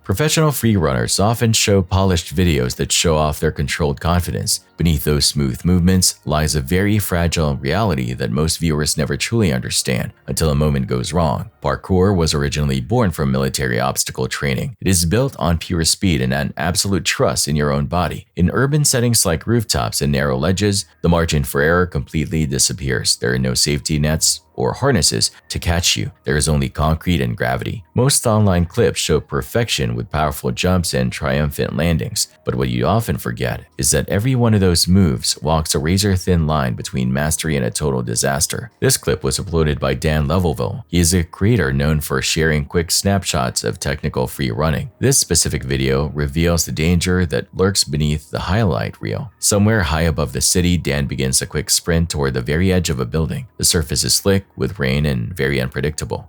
Professional freerunners often show polished videos that show off their controlled confidence. Beneath those smooth movements lies a very fragile reality that most viewers never truly understand until a moment goes wrong. Parkour was originally born from military obstacle training. It is built on pure speed and an absolute trust in your own body. In urban settings like rooftops and narrow ledges, the margin for error completely disappears. There are no safety nets or harnesses to catch you. There is only concrete and gravity. Most online clips show perfection with powerful jumps and triumphant landings, but what you often forget is that every one of those moves walks a razor-thin line between mastery and a total disaster. This clip was uploaded by Dan Levelville. He is a creator known for sharing quick snapshots of technical free running. This specific video reveals the danger that lurks beneath the highlight reel. Somewhere high above the city, Dan begins a quick sprint toward the very edge of a building. The surface is slick with rain and very unpredictable.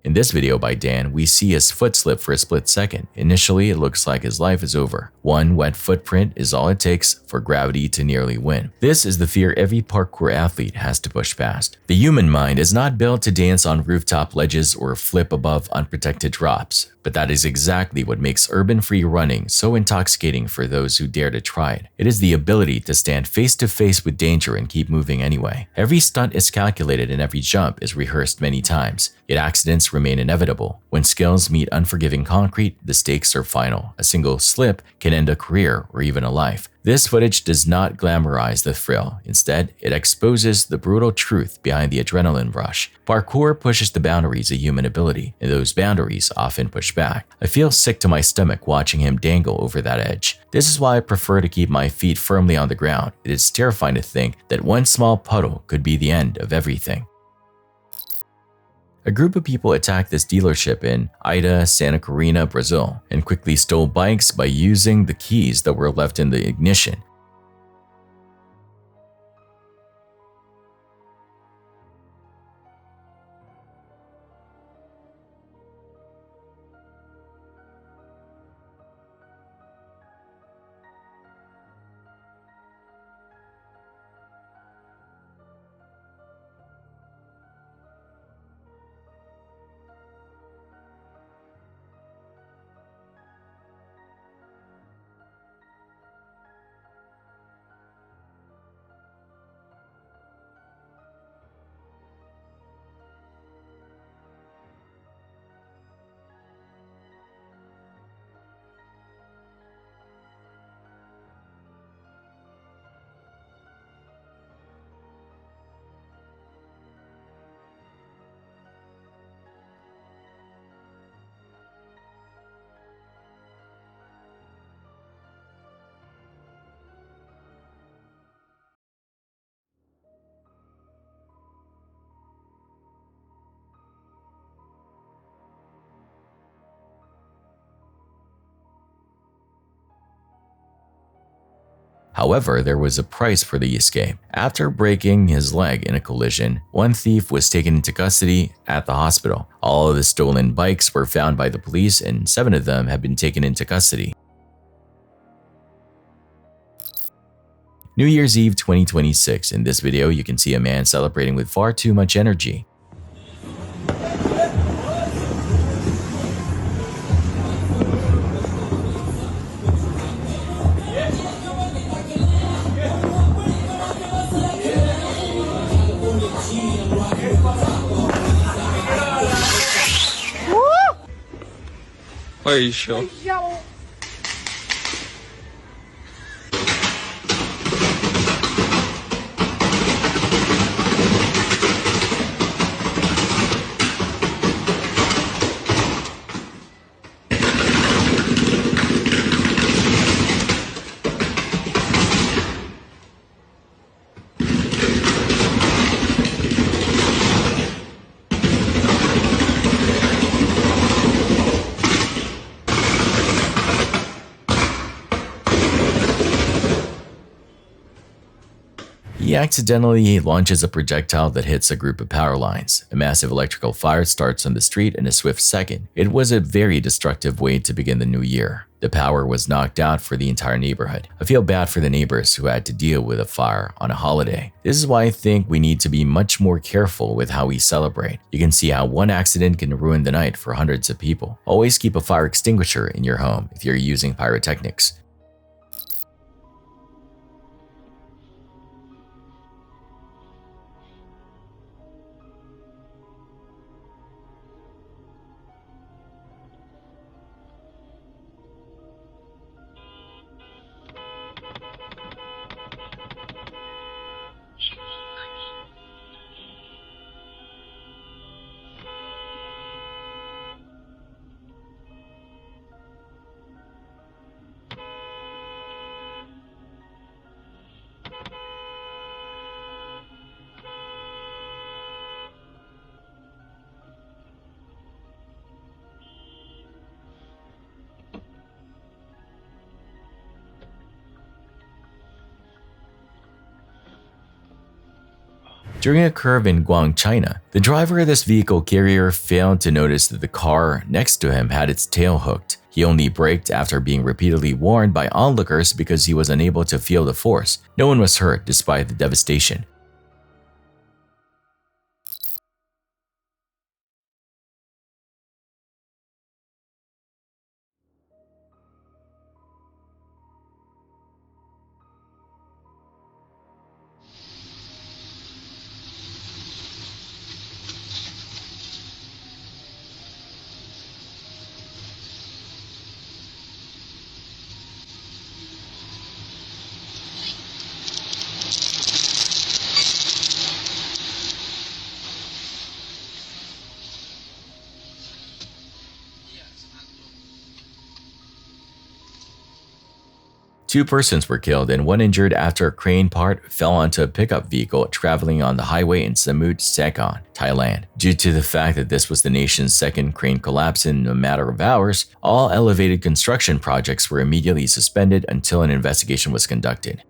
In this video by Dan, we see his foot slip for a split second. Initially, it looks like his life is over. One wet footprint is all it takes for gravity to nearly win. This is the fear every parkour athlete has to push past. The human mind is not built to dance on rooftop ledges or flip above unprotected drops. But that is exactly what makes urban free running so intoxicating for those who dare to try it. It is the ability to stand face to face with danger and keep moving anyway. Every stunt is calculated and every jump is rehearsed many times, yet accidents remain remain inevitable. When skills meet unforgiving concrete, the stakes are final. A single slip can end a career or even a life. This footage does not glamorize the thrill. Instead, it exposes the brutal truth behind the adrenaline rush. Parkour pushes the boundaries of human ability, and those boundaries often push back. I feel sick to my stomach watching him dangle over that edge. This is why I prefer to keep my feet firmly on the ground. It is terrifying to think that one small puddle could be the end of everything. A group of people attacked this dealership in Ida, Santa Catarina, Brazil, and quickly stole bikes by using the keys that were left in the ignition. However, there was a price for the escape. After breaking his leg in a collision, one thief was taken into custody at the hospital. All of the stolen bikes were found by the police, and 7 of them have been taken into custody. New Year's Eve 2026. In this video, you can see a man celebrating with far too much energy.
Are you sure?
He accidentally launches a projectile that hits a group of power lines. A massive electrical fire starts on the street in a swift second. It was a very destructive way to begin the new year. The power was knocked out for the entire neighborhood. I feel bad for the neighbors who had to deal with a fire on a holiday. This is why I think we need to be much more careful with how we celebrate. You can see how one accident can ruin the night for hundreds of people. Always keep a fire extinguisher in your home if you're using pyrotechnics. During a curve in Guang, China, the driver of this vehicle carrier failed to notice that the car next to him had its tail hooked. He only braked after being repeatedly warned by onlookers because he was unable to feel the force. No one was hurt despite the devastation. 2 persons were killed and 1 injured after a crane part fell onto a pickup vehicle traveling on the highway in Samut Sakhon, Thailand. Due to the fact that this was the nation's second crane collapse in a matter of hours, all elevated construction projects were immediately suspended until an investigation was conducted.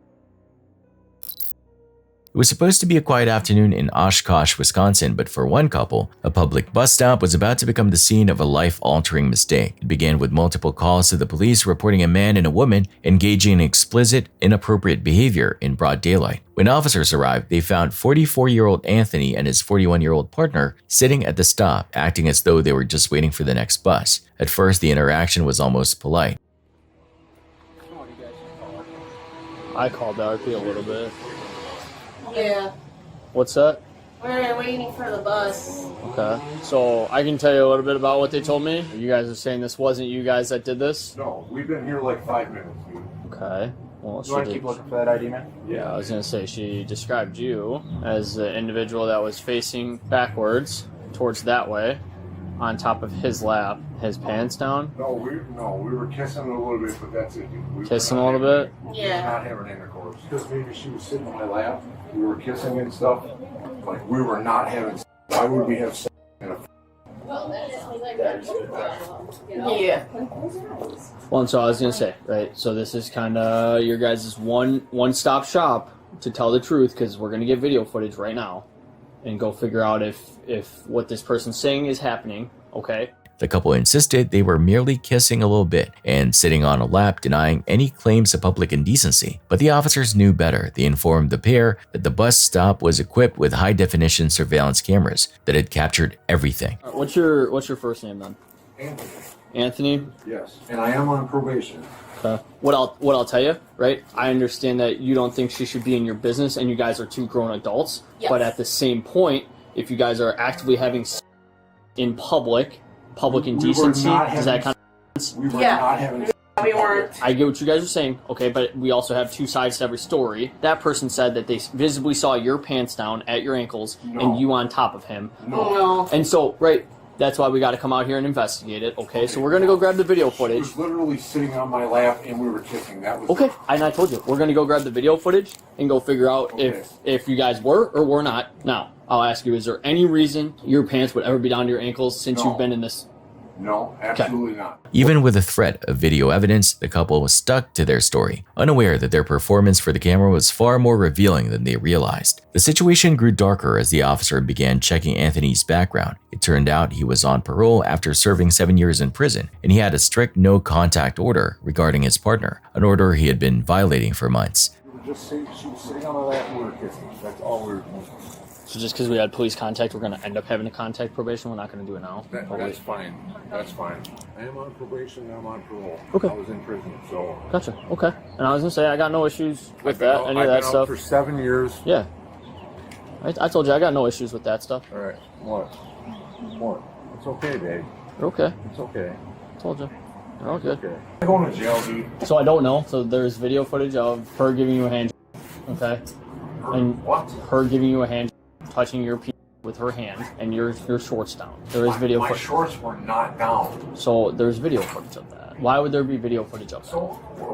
It was supposed to be a quiet afternoon in Oshkosh, Wisconsin, but for one couple, a public bus stop was about to become the scene of a life-altering mistake. It began with multiple calls to the police reporting a man and a woman engaging in explicit, inappropriate behavior in broad daylight. When officers arrived, they found 44-year-old Anthony and his 41-year-old partner sitting at the stop, acting as though they were just waiting for the next bus. At first, the interaction was almost polite.
I called RP a little bit.
Yeah,
What's that?
we're waiting for the bus.
Okay. So I can tell you a little bit about what they told me. You guys are saying this wasn't you guys that did this?
No, we've been here like 5 minutes, dude.
Okay. Well,
You want to keep looking for that ID, man?
Yeah, I was gonna say she described you as the individual that was facing backwards towards that way, on top of his lap, his pants down.
No, we were kissing a little bit, but that's it, dude. We
Kissing a little bit?
We were not having intercourse. Because maybe she was sitting on my lap, we were kissing and stuff. Like, we were not having sex. Why would we have sex in a
Yeah.
Well, and so I was gonna say, right? So this is kind of your guys' one-stop shop to tell the truth, because we're gonna get video footage right now, and go figure out if what this person's saying is happening. Okay.
The couple insisted they were merely kissing a little bit and sitting on a lap, denying any claims of public indecency. But the officers knew better. They informed the pair that the bus stop was equipped with high-definition surveillance cameras that had captured everything.
What's your first name then?
Anthony.
Anthony?
Yes. And I am on probation.
Okay. What I'll tell you, right? I understand that you don't think she should be in your business, and you guys are 2 grown adults.
Yes.
But at the same point, if you guys are actively having sex in public indecency, does that kind of
We were not having sex.
We weren't.
I get what you guys are saying, okay, but we also have 2 sides to every story. That person said that they visibly saw your pants down at your ankles and you on top of him.
No.
And so, right, that's why we got to come out here and investigate it, okay? So we're going to go grab the video
She
footage.
was literally sitting on my lap and we were kissing. That was
Okay, and I told you, we're going to go grab the video footage and go figure out if you guys were or were not. Now, I'll ask you, is there any reason your pants would ever be down to your ankles since you've been in this?
No, absolutely not.
Even with the threat of video evidence, the couple was stuck to their story, unaware that their performance for the camera was far more revealing than they realized. The situation grew darker as the officer began checking Anthony's background. It turned out he was on parole after serving 7 years in prison, and he had a strict no-contact order regarding his partner, an order he had been violating for months.
We were just sitting, she was sitting on my lap and we were kissing. That's all we were doing.
So just because we had police contact, we're going to end up having to contact probation? We're not going to do it now?
That's fine. That's fine. I am on probation. I'm on parole.
Okay.
I was in prison, so.
Gotcha. Okay. And I was going to say, I got no issues with any of that
I've been
stuff.
out for 7 years.
Yeah. I told you, I got no issues with that stuff.
All right. What? It's okay, babe.
You're okay.
It's okay.
I told you. You're all good.
Okay. I'm going to jail, dude.
So I don't know. So there's video footage of her giving you a hand, okay? And
what?
Her giving you a hand, touching your penis with her hand, and your shorts down. There is video
My
footage.
shorts were not down.
So there's video footage of that. Why would there be video footage of that?
So,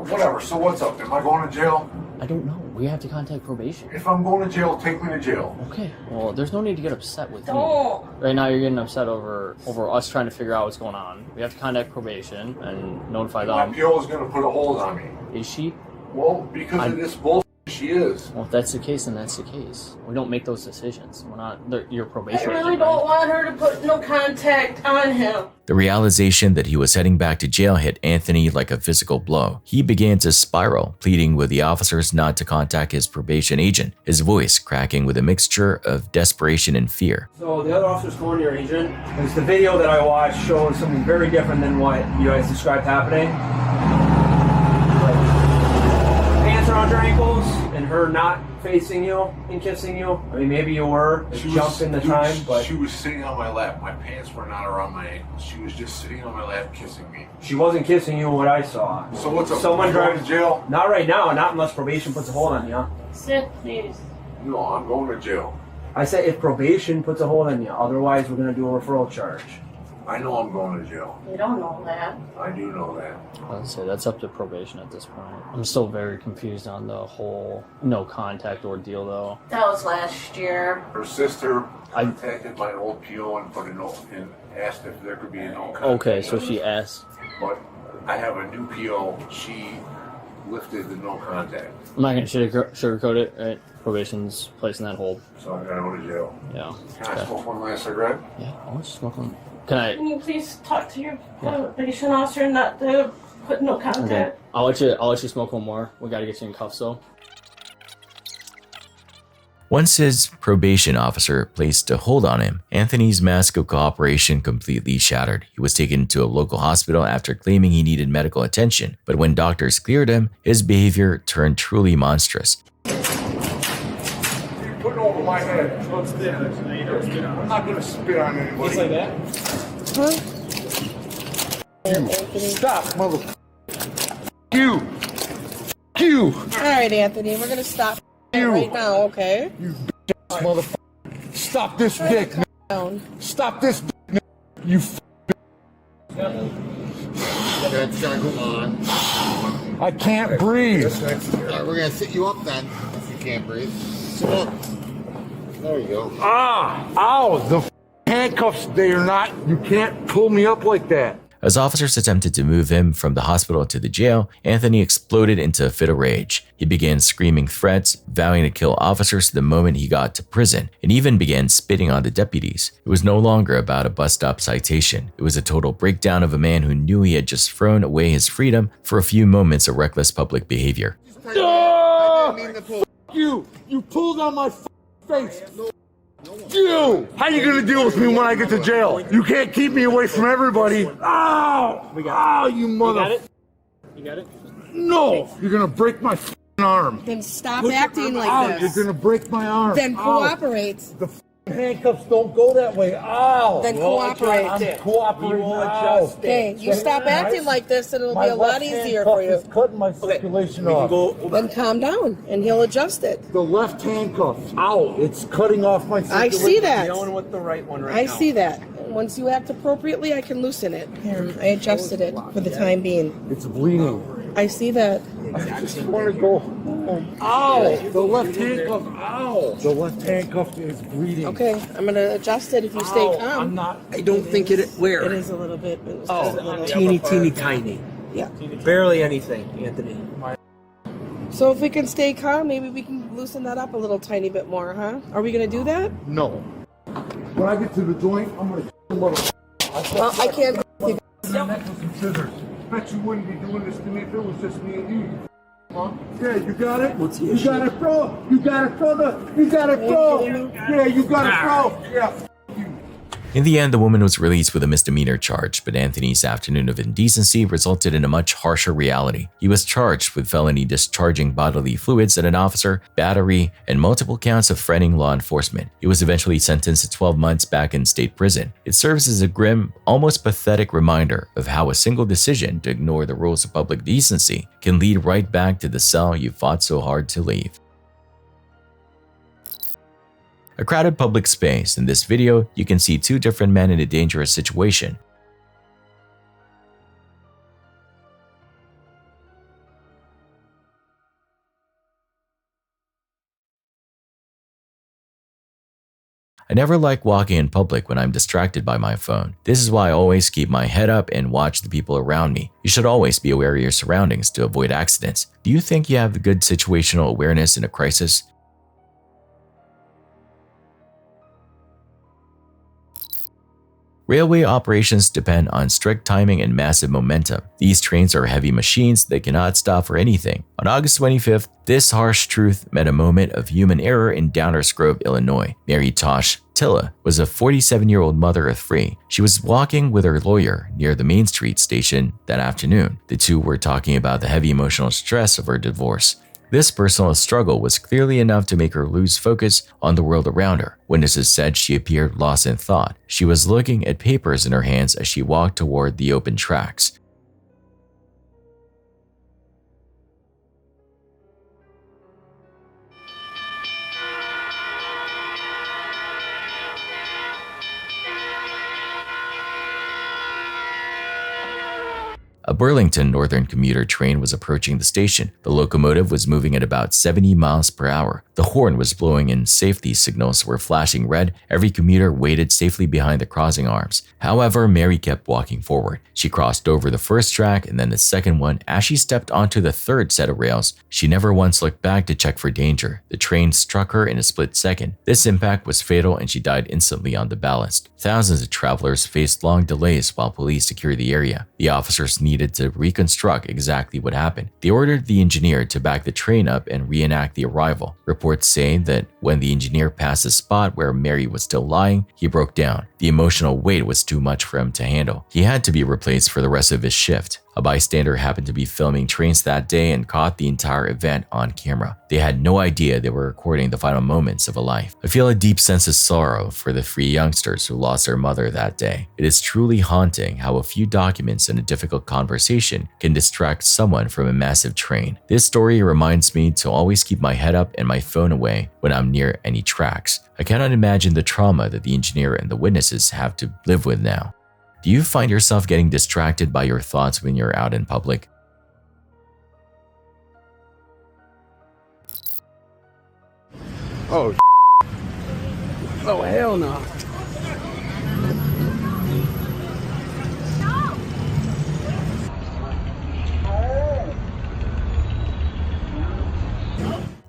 whatever. So what's up? Am I going to jail?
I don't know. We have to contact probation.
If I'm going to jail, take me to jail.
Okay. Well, there's no need to get upset with me.
Don't.
Right now, you're getting upset over us trying to figure out what's going on. We have to contact probation and notify
My
them.
PO is going to put a hold on me.
Is she?
Well, because of this bullshit, she is.
Well, if that's the case, then that's the case. We don't make those decisions. We're not. Your probation.
I really don't want her to put no contact on him.
The realization that he was heading back to jail hit Anthony like a physical blow. He began to spiral, pleading with the officers not to contact his probation agent, his voice cracking with a mixture of desperation and fear.
So the other officer's calling your agent. Because the video that I watched shows something very different than what you guys described happening. Pants around your ankles and her not facing you and kissing you. I mean, maybe you were. It jumped in the time, but
She was sitting on my lap. My pants were not around my ankles. She was just sitting on my lap kissing me.
she wasn't kissing you. What I saw.
So what's up?
Someone
Am I going
driving
to jail?
Not right now. Not unless probation puts a hold on you.
Sit, please.
No, I'm going to jail.
I said if probation puts a hold on you. Otherwise, we're gonna do a referral charge.
I know I'm going to jail.
You don't know that.
I do know that.
I'd say that's up to probation at this point. I'm still very confused on the whole no contact ordeal, though.
That was last year.
Her sister contacted my old PO and put a note and asked if there could be a no contact.
Okay, so she asked.
But I have a new PO. She lifted the no contact.
I'm not going to sugarcoat it, right? Probation's placing that hold.
So I gotta go to jail.
Yeah.
Can I smoke one last cigarette?
Yeah, I'll let you smoke one. Can
you please talk to your probation officer not to put no contact?
Okay. I'll let you smoke one more. We got to get you in cuffs, though.
Once his probation officer placed a hold on him, Anthony's mask of cooperation completely shattered. He was taken to a local hospital after claiming he needed medical attention, but when doctors cleared him, his behavior turned truly monstrous.
You're putting over my head. I'm not gonna spit on anybody.
It's like that?
Stop, motherfucker. You. You.
All right, Anthony, we're gonna stop right now, okay?
You motherfucker. Stop this dick. Stop this dick. You
Come on.
I can't breathe.
All right, we're gonna sit you up then if you can't breathe. Sit up. There you go.
Ow, the handcuffs, they are not, you can't pull me up like that.
As officers attempted to move him from the hospital to the jail, Anthony exploded into a fit of rage. He began screaming threats, vowing to kill officers the moment he got to prison, and even began spitting on the deputies. It was no longer about a bus stop citation. It was a total breakdown of a man who knew he had just thrown away his freedom for a few moments of reckless public behavior.
You pulled on my face. You! How you gonna deal with me when I get to jail? You can't keep me away from everybody. Ow! Ow, you mother...
You got it?
No! You're gonna break my arm.
Then stop acting like
Ow,
this.
you're gonna break my arm.
Then cooperate.
The handcuffs don't go that way. Ow!
Then cooperate.
I'm cooperating.
Okay, you stop acting like this and it'll be a lot easier for you.
Cutting my circulation off.
Then calm down and he'll adjust it.
The left handcuff. Ow! It's cutting off my circulation.
I see that.
Going with the right one
I see that. Once you act appropriately, I can loosen it. Here, I adjusted it for the time being.
It's bleeding.
I see that.
I just want to go home. Ow! The left handcuff. Ow! The left handcuff is bleeding.
Okay, I'm gonna adjust it if you stay calm.
I'm not.
I don't think it. Where?
It is a little bit. But it's just a little
teeny tiny.
Yeah.
Barely anything, Anthony.
So if we can stay calm, maybe we can loosen that up a little tiny bit more, huh? Are we gonna do that?
No. When I get to the joint, I'm gonna.
Well, I can't.
Necklace and scissors. Bet you wouldn't be doing this to me if it was just me and you. Huh? Yeah, you got it?
What's the
you
issue?
got it, bro. You got it, brother. You got it, bro. Yeah, you got it, bro. Yeah.
In the end, the woman was released with a misdemeanor charge, but Anthony's afternoon of indecency resulted in a much harsher reality. He was charged with felony discharging bodily fluids at an officer, battery, and multiple counts of threatening law enforcement. He was eventually sentenced to 12 months back in state prison. It serves as a grim, almost pathetic reminder of how a single decision to ignore the rules of public decency can lead right back to the cell you fought so hard to leave. A crowded public space. In this video, you can see two different men in a dangerous situation. I never like walking in public when I'm distracted by my phone. This is why I always keep my head up and watch the people around me. You should always be aware of your surroundings to avoid accidents. Do you think you have good situational awareness in a crisis? Railway operations depend on strict timing and massive momentum. These trains are heavy machines that cannot stop for anything. On August 25th, this harsh truth met a moment of human error in Downers Grove, Illinois. Mary Tosh Tilla was a 47-year-old mother of three. She was walking with her lawyer near the Main Street station that afternoon. The two were talking about the heavy emotional stress of her divorce. This personal struggle was clearly enough to make her lose focus on the world around her. Witnesses said she appeared lost in thought. She was looking at papers in her hands as she walked toward the open tracks. A Burlington Northern commuter train was approaching the station. The locomotive was moving at about 70 miles per hour. The horn was blowing and safety signals were flashing red. Every commuter waited safely behind the crossing arms. However, Mary kept walking forward. She crossed over the first track and then the second one. As she stepped onto the third set of rails, she never once looked back to check for danger. The train struck her in a split second. This impact was fatal and she died instantly on the ballast. Thousands of travelers faced long delays while police secured the area. The officers needed to reconstruct exactly what happened. They ordered the engineer to back the train up and reenact the arrival. Reports say that when the engineer passed the spot where Mary was still lying, he broke down. The emotional weight was too much for him to handle. He had to be replaced for the rest of his shift. A bystander happened to be filming trains that day and caught the entire event on camera. They had no idea they were recording the final moments of a life. I feel a deep sense of sorrow for the 3 youngsters who lost their mother that day. It is truly haunting how a few documents and a difficult conversation can distract someone from a massive train. This story reminds me to always keep my head up and my phone away when I'm near any tracks. I cannot imagine the trauma that the engineer and the witnesses have to live with now. Do you find yourself getting distracted by your thoughts when you're out in public?
Oh, oh hell no.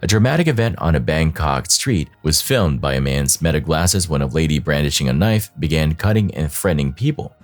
A dramatic event on a Bangkok street was filmed by a man's meta glasses when a lady brandishing a knife began cutting and threatening people.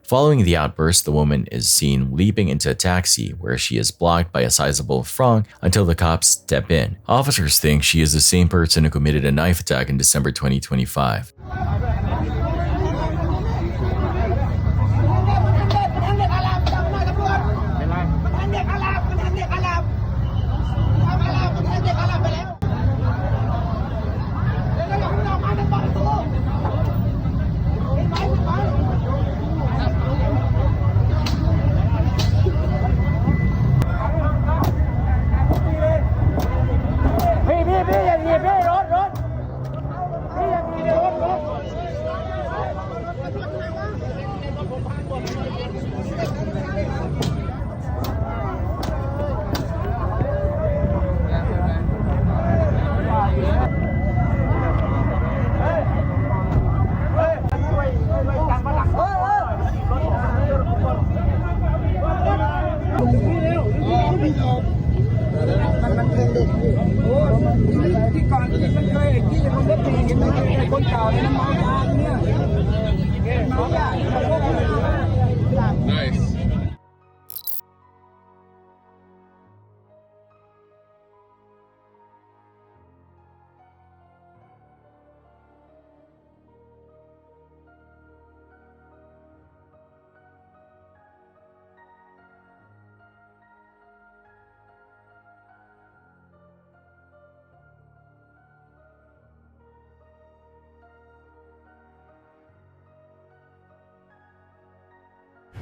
Following the outburst, the woman is seen leaping into a taxi where she is blocked by a sizable throng until the cops step in. Officers think she is the same person who committed a knife attack in December 2025.
Nice.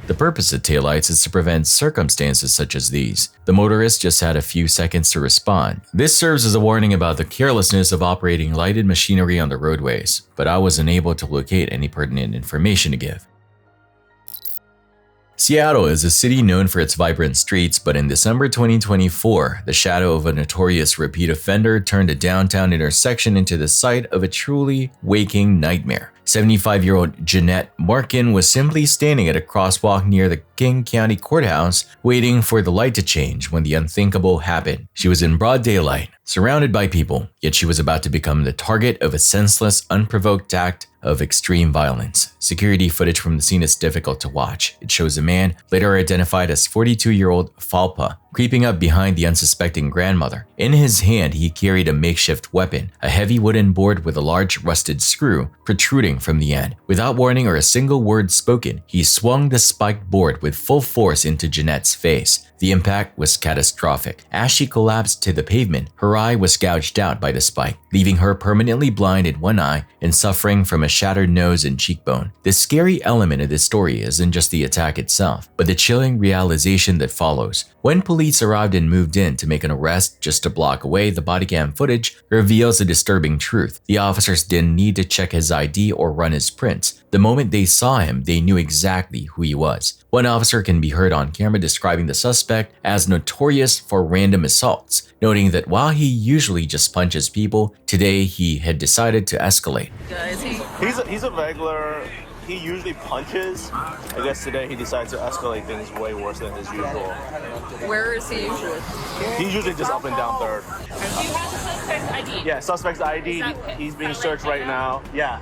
The purpose of taillights is to prevent circumstances such as these. The motorist just had a few seconds to respond. This serves as a warning about the carelessness of operating lighted machinery on the roadways, but I was unable to locate any pertinent information to give. Seattle is a city known for its vibrant streets, but in December 2024, the shadow of a notorious repeat offender turned a downtown intersection into the site of a truly waking nightmare. 75-year-old Jeanette Markin was simply standing at a crosswalk near the King County Courthouse, waiting for the light to change when the unthinkable happened. She was in broad daylight, surrounded by people, yet she was about to become the target of a senseless, unprovoked act of extreme violence. Security footage from the scene is difficult to watch. It shows a man, later identified as 42-year-old Falpa, creeping up behind the unsuspecting grandmother. In his hand, he carried a makeshift weapon, a heavy wooden board with a large rusted screw protruding from the end. Without warning or a single word spoken, he swung the spiked board with full force into Jeanette's face. The impact was catastrophic. As she collapsed to the pavement, her eye was gouged out by the spike, leaving her permanently blind in one eye and suffering from a shattered nose and cheekbone. The scary element of this story isn't just the attack itself, but the chilling realization that follows. When police arrived and moved in to make an arrest just a block away, the body cam footage reveals a disturbing truth. The officers didn't need to check his ID or run his prints. The moment they saw him, they knew exactly who he was. One officer can be heard on camera describing the suspect as notorious for random assaults, noting that while he usually just punches people, today he had decided to escalate.
He's a regular. He usually punches. I guess today he decides to escalate things way worse than his usual.
Where is he usually?
He's usually just up and down third.
Do you have the suspect's ID?
Yeah, suspect's ID. He's being searched right now. Yeah.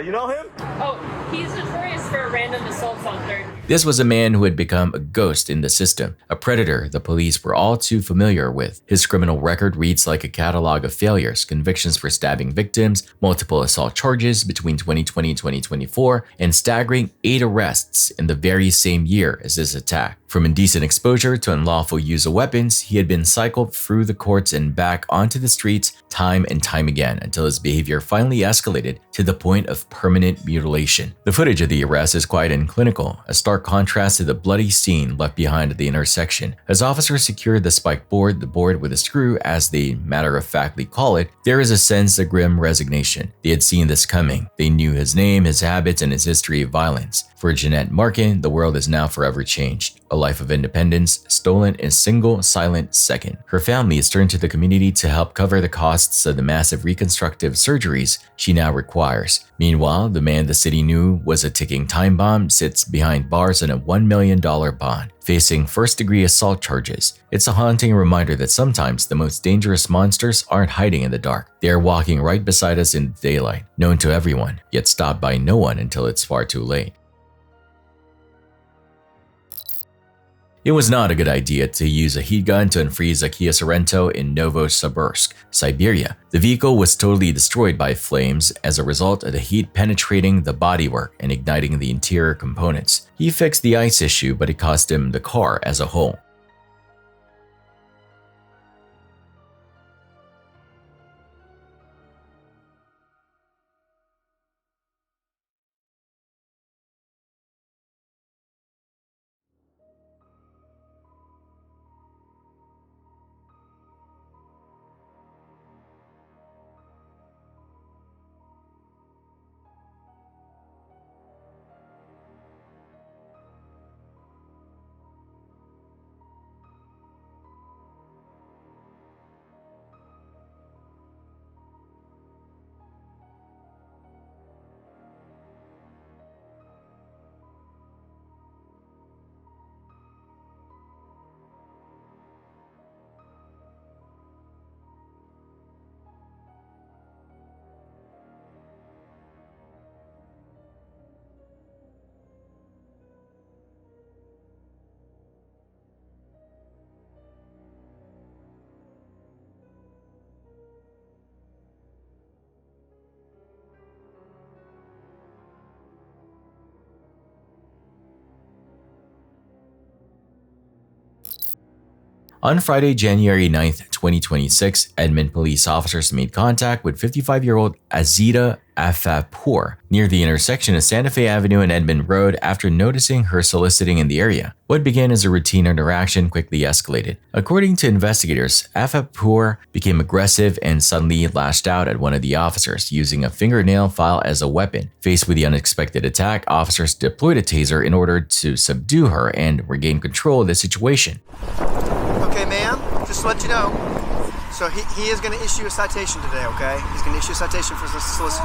You know him?
Oh, he's notorious for random assaults on third.
This was a man who had become a ghost in the system, a predator the police were all too familiar with. His criminal record reads like a catalog of failures, convictions for stabbing victims, multiple assault charges between 2020 and 2024, and staggering 8 arrests in the very same year as this attack. From indecent exposure to unlawful use of weapons, he had been cycled through the courts and back onto the streets time and time again until his behavior finally escalated to the point of permanent mutilation. The footage of the arrest is quite unclinical, a stark contrast to the bloody scene left behind at the intersection. As officers secured the spiked board, the board with a screw, as they matter-of-factly call it, there is a sense of grim resignation. They had seen this coming. They knew his name, his habits, and his history of violence. For Jeanette Markin, the world is now forever changed. A life of independence stolen in a single silent second. Her family has turned to the community to help cover the costs of the massive reconstructive surgeries she now requires. Meanwhile, the man the city knew was a ticking time bomb sits behind bars on a $1 million bond, facing first-degree assault charges. It's a haunting reminder that sometimes the most dangerous monsters aren't hiding in the dark. They are walking right beside us in the daylight, known to everyone, yet stopped by no one until it's far too late. It was not a good idea to use a heat gun to unfreeze a Kia Sorento in Novosibirsk, Siberia. The vehicle was totally destroyed by flames as a result of the heat penetrating the bodywork and igniting the interior components. He fixed the ice issue, but it cost him the car as a whole. On Friday, January 9th, 2026, Edmond police officers made contact with 55-year-old Azita Afapour near the intersection of Santa Fe Avenue and Edmond Road after noticing her soliciting in the area. What began as a routine interaction quickly escalated. According to investigators, Afapour became aggressive and suddenly lashed out at one of the officers, using a fingernail file as a weapon. Faced with the unexpected attack, officers deployed a taser in order to subdue her and regain control of the situation.
Okay, ma'am, just to let you know. So he is going to issue a citation today, okay? He's going to issue a citation for solicitation.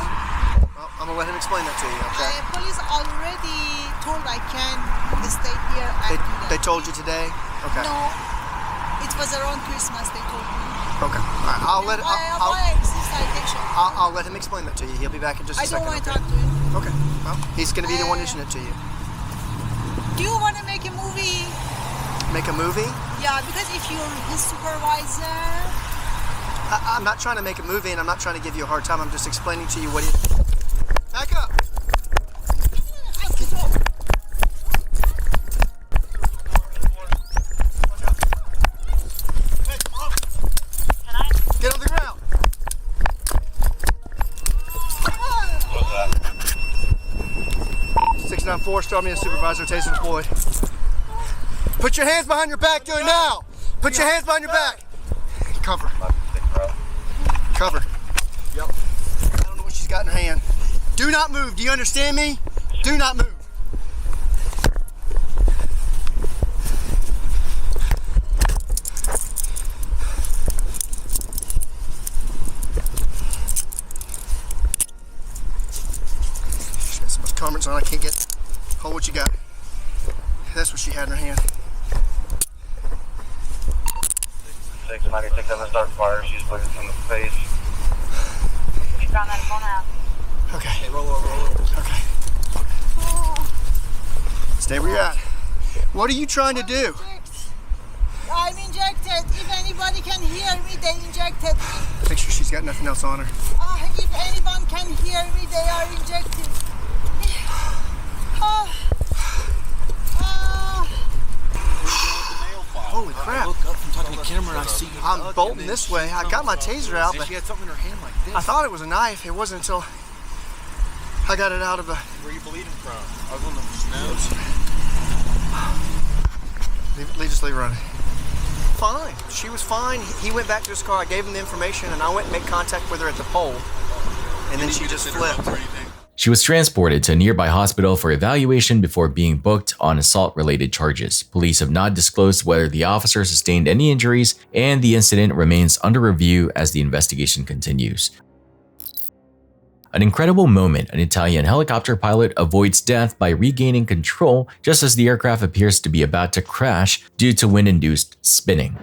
Well, I'm gonna let him explain that to you, okay?
Police already told I can stay here and do that.
They told you today? Okay.
No, it was around Christmas they told me.
Okay. All right. I'll let him explain that to you. He'll be back in just a second.
I don't want to talk to him.
Okay. Well, he's gonna be the one issuing it to you.
Do you want to make a movie?
Make a movie?
Yeah, because if you're his supervisor.
I'm not trying to make a movie, and I'm not trying to give you a hard time. I'm just explaining to you what he. Back up. Get on the ground. 694, start me a supervisor, taser deployed. Put your hands behind your back, do it now. Put your hands behind your back. Cover. Cover. Yep. I don't know what she's got in her hand. Do not move. Do you understand me? Do not move. She's got so much comments on, I can't get. Hold what you got. That's what she had in her hand.
696 on the start fire. She's bleeding from the face.
She's on that phone now.
Okay. Hey, roll over. Okay. Stay where you're at. What are you trying to do?
I'm injected. If anybody can hear me, they injected me.
Make sure she's got nothing else on her.
If anyone can hear me, they are injected.
Holy crap.
I look up from talking to the camera and I see you.
I'm bolting this way. I got my taser out, but
she had something in her hand like this.
I thought it was a knife. It wasn't until I got it out of the...
Where are you bleeding from? I was on the nose.
Just leave her running. Fine. She was fine. He went back to his car. I gave him the information, and I went and made contact with her at the pole. And then she just flipped.
She was transported to a nearby hospital for evaluation before being booked on assault-related charges. Police have not disclosed whether the officer sustained any injuries, and the incident remains under review as the investigation continues. An incredible moment, an Italian helicopter pilot avoids death by regaining control just as the aircraft appears to be about to crash due to wind-induced spinning.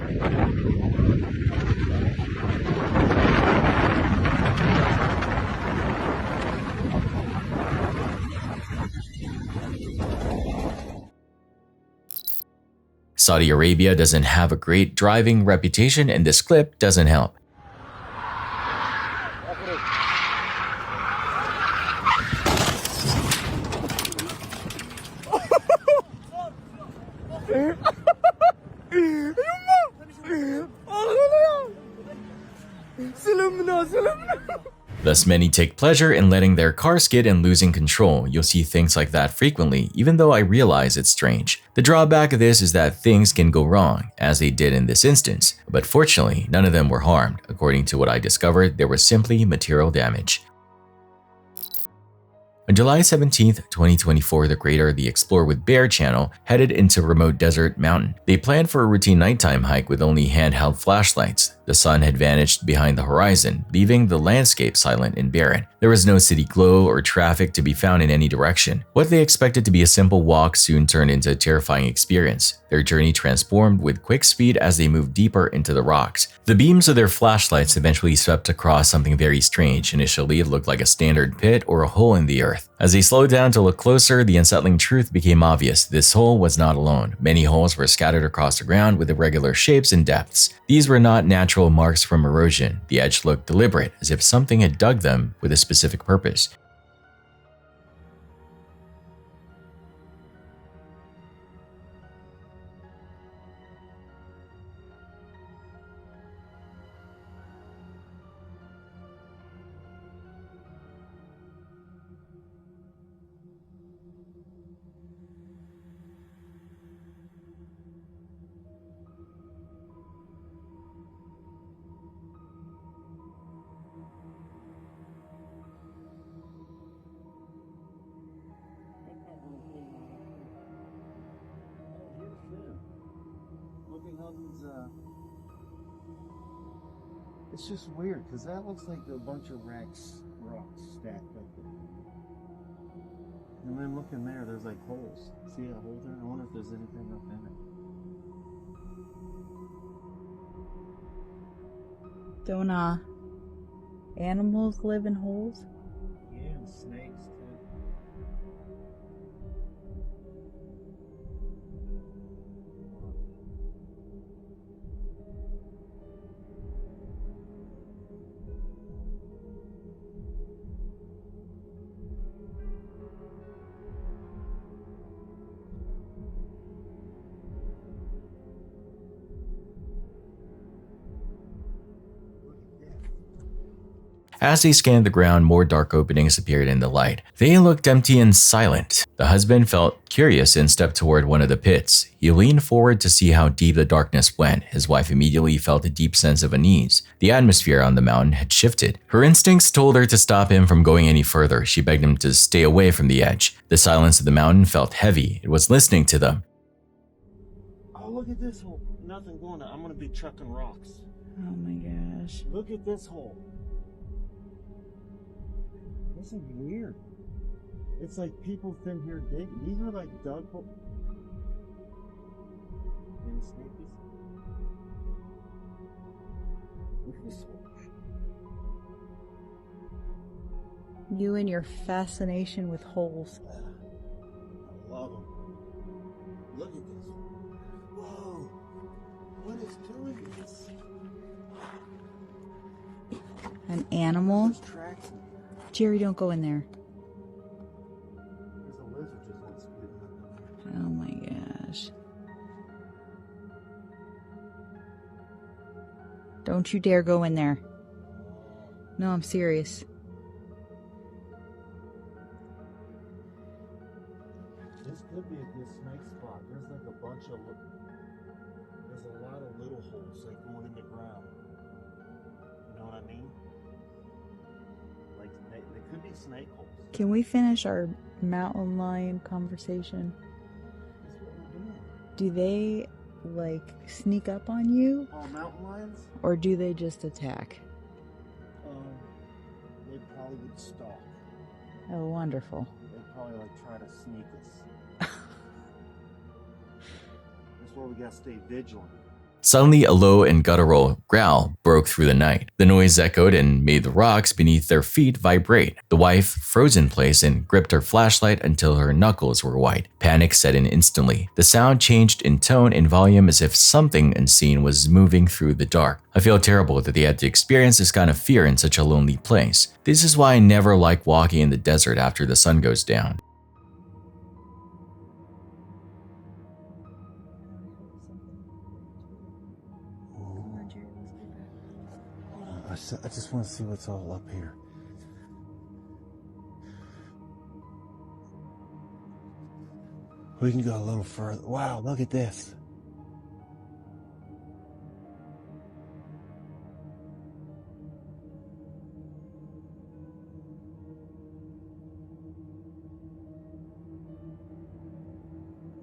Saudi Arabia doesn't have a great driving reputation, and this clip doesn't help. Thus, many take pleasure in letting their car skid and losing control. You'll see things like that frequently, even though I realize it's strange. The drawback of this is that things can go wrong, as they did in this instance. But fortunately, none of them were harmed. According to what I discovered, there was simply material damage. On July 17, 2024, the creator of the Explore with Bear channel headed into remote desert mountain. They planned for a routine nighttime hike with only handheld flashlights. The sun had vanished behind the horizon, leaving the landscape silent and barren. There was no city glow or traffic to be found in any direction. What they expected to be a simple walk soon turned into a terrifying experience. Their journey transformed with quick speed as they moved deeper into the rocks. The beams of their flashlights eventually swept across something very strange. Initially, it looked like a standard pit or a hole in the earth. As they slowed down to look closer, the unsettling truth became obvious. This hole was not alone. Many holes were scattered across the ground with irregular shapes and depths. These were not natural marks from erosion. The edge looked deliberate, as if something had dug them with a specific purpose.
It's just weird because that looks like a bunch of wrecks
rocks stacked up there. And then look in there, there's like holes. See a hole there? I wonder if there's anything up in it.
Don't animals live in holes?
Yeah, and snakes too.
As they scanned the ground, more dark openings appeared in the light. They looked empty and silent. The husband felt curious and stepped toward one of the pits. He leaned forward to see how deep the darkness went. His wife immediately felt a deep sense of unease. The atmosphere on the mountain had shifted. Her instincts told her to stop him from going any further. She begged him to stay away from the edge. The silence of the mountain felt heavy. It was listening to them.
Oh, look at this hole. Nothing going on. I'm going to be chucking rocks.
Oh my gosh.
Look at this hole. This is weird. It's like people in here digging. These are like dug holes. Any snakies? Look at this hole.
You and your fascination with holes.
I love them. Look at this. Whoa. What is doing this?
An animal? Jerry, don't go in there.
There's a lizard just went scooting up.
Oh my gosh. Don't you dare go in there. No, I'm serious.
This could be a good snake spot. There's like a bunch of, there's a lot of little holes like going in the ground. You know what I mean? Like they could be snake holes.
Can we finish our mountain lion conversation?
That's what we're doing.
Do they, like, sneak up on you?
Oh, mountain lions?
Or do they just attack?
They probably would stalk.
Oh, wonderful.
They'd probably like try to sneak us. That's why we gotta stay vigilant.
Suddenly, a low and guttural growl broke through the night. The noise echoed and made the rocks beneath their feet vibrate. The wife froze in place and gripped her flashlight until her knuckles were white. Panic set in instantly. The sound changed in tone and volume as if something unseen was moving through the dark. I feel terrible that they had to experience this kind of fear in such a lonely place. This is why I never like walking in the desert after the sun goes down.
I just want to see what's all up here. We can go a little further. Wow, look at this.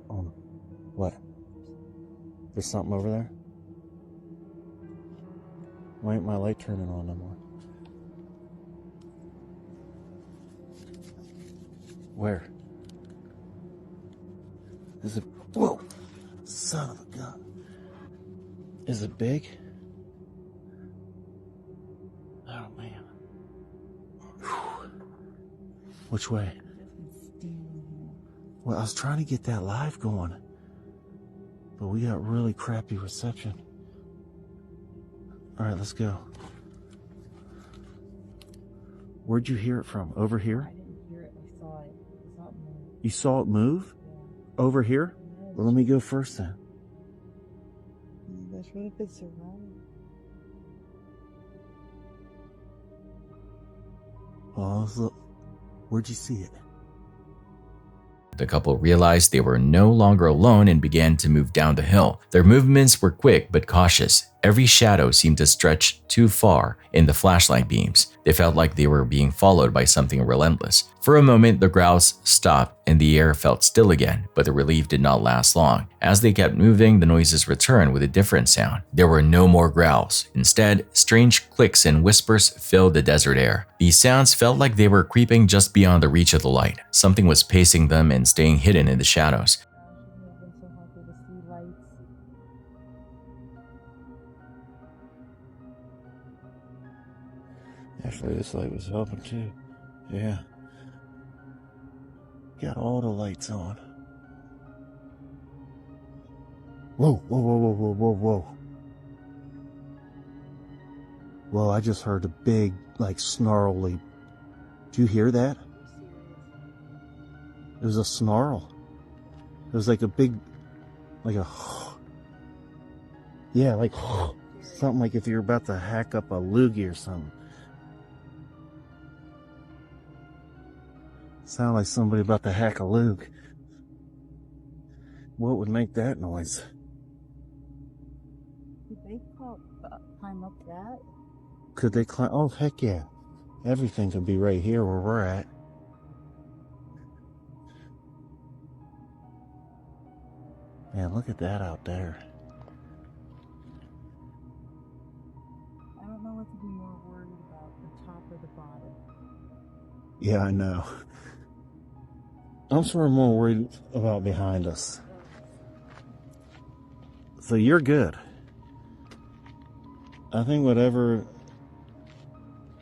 Oh, what? There's something over there? Why ain't my light turning on no more? Where? Is it? Whoa! Son of a gun. Is it big? Oh man. Which way? Well, I was trying to get that live going, but we got really crappy reception. All right, let's go. Where'd you hear it from? Over here?
I didn't hear it. I saw it. I saw it move.
You saw it move? Yeah. Over here? Yeah, well, let me go first then.
Oh my gosh, what if it survived?
Oh, look. Where'd you see it?
The couple realized they were no longer alone and began to move down the hill. Their movements were quick but cautious. Every shadow seemed to stretch too far in the flashlight beams. They felt like they were being followed by something relentless. For a moment, the growls stopped and the air felt still again, but the relief did not last long. As they kept moving, the noises returned with a different sound. There were no more growls. Instead, strange clicks and whispers filled the desert air. These sounds felt like they were creeping just beyond the reach of the light. Something was pacing them and staying hidden in the shadows.
Actually, this light was helping too. Yeah. Got all the lights on. Whoa, whoa, whoa, whoa, whoa, whoa, whoa. Whoa, I just heard a big, like, snarly. Did you hear that? It was a snarl. It was like a big, like a, yeah, like, something like if you're about to hack up a loogie or something. Sound like somebody about to hack a lug. What would make that noise?
Could they climb up that?
Could they climb? Oh, heck yeah. Everything could be right here where we're at. Man, look at that out there.
I don't know what to be more worried about, the top or the bottom.
Yeah, I know. I'm sort of more worried about behind us. So you're good. I think whatever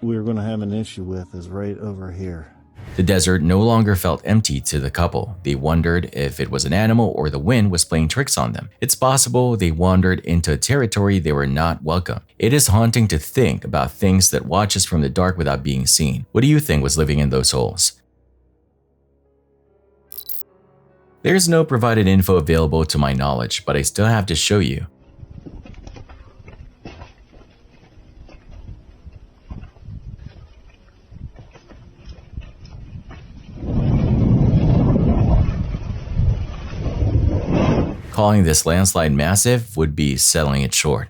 we're going to have an issue with is right over here.
The desert no longer felt empty to the couple. They wondered if it was an animal or the wind was playing tricks on them. It's possible they wandered into a territory they were not welcome. It is haunting to think about things that watch us from the dark without being seen. What do you think was living in those holes? There's no provided info available to my knowledge, but I still have to show you. Calling this landslide massive would be selling it short.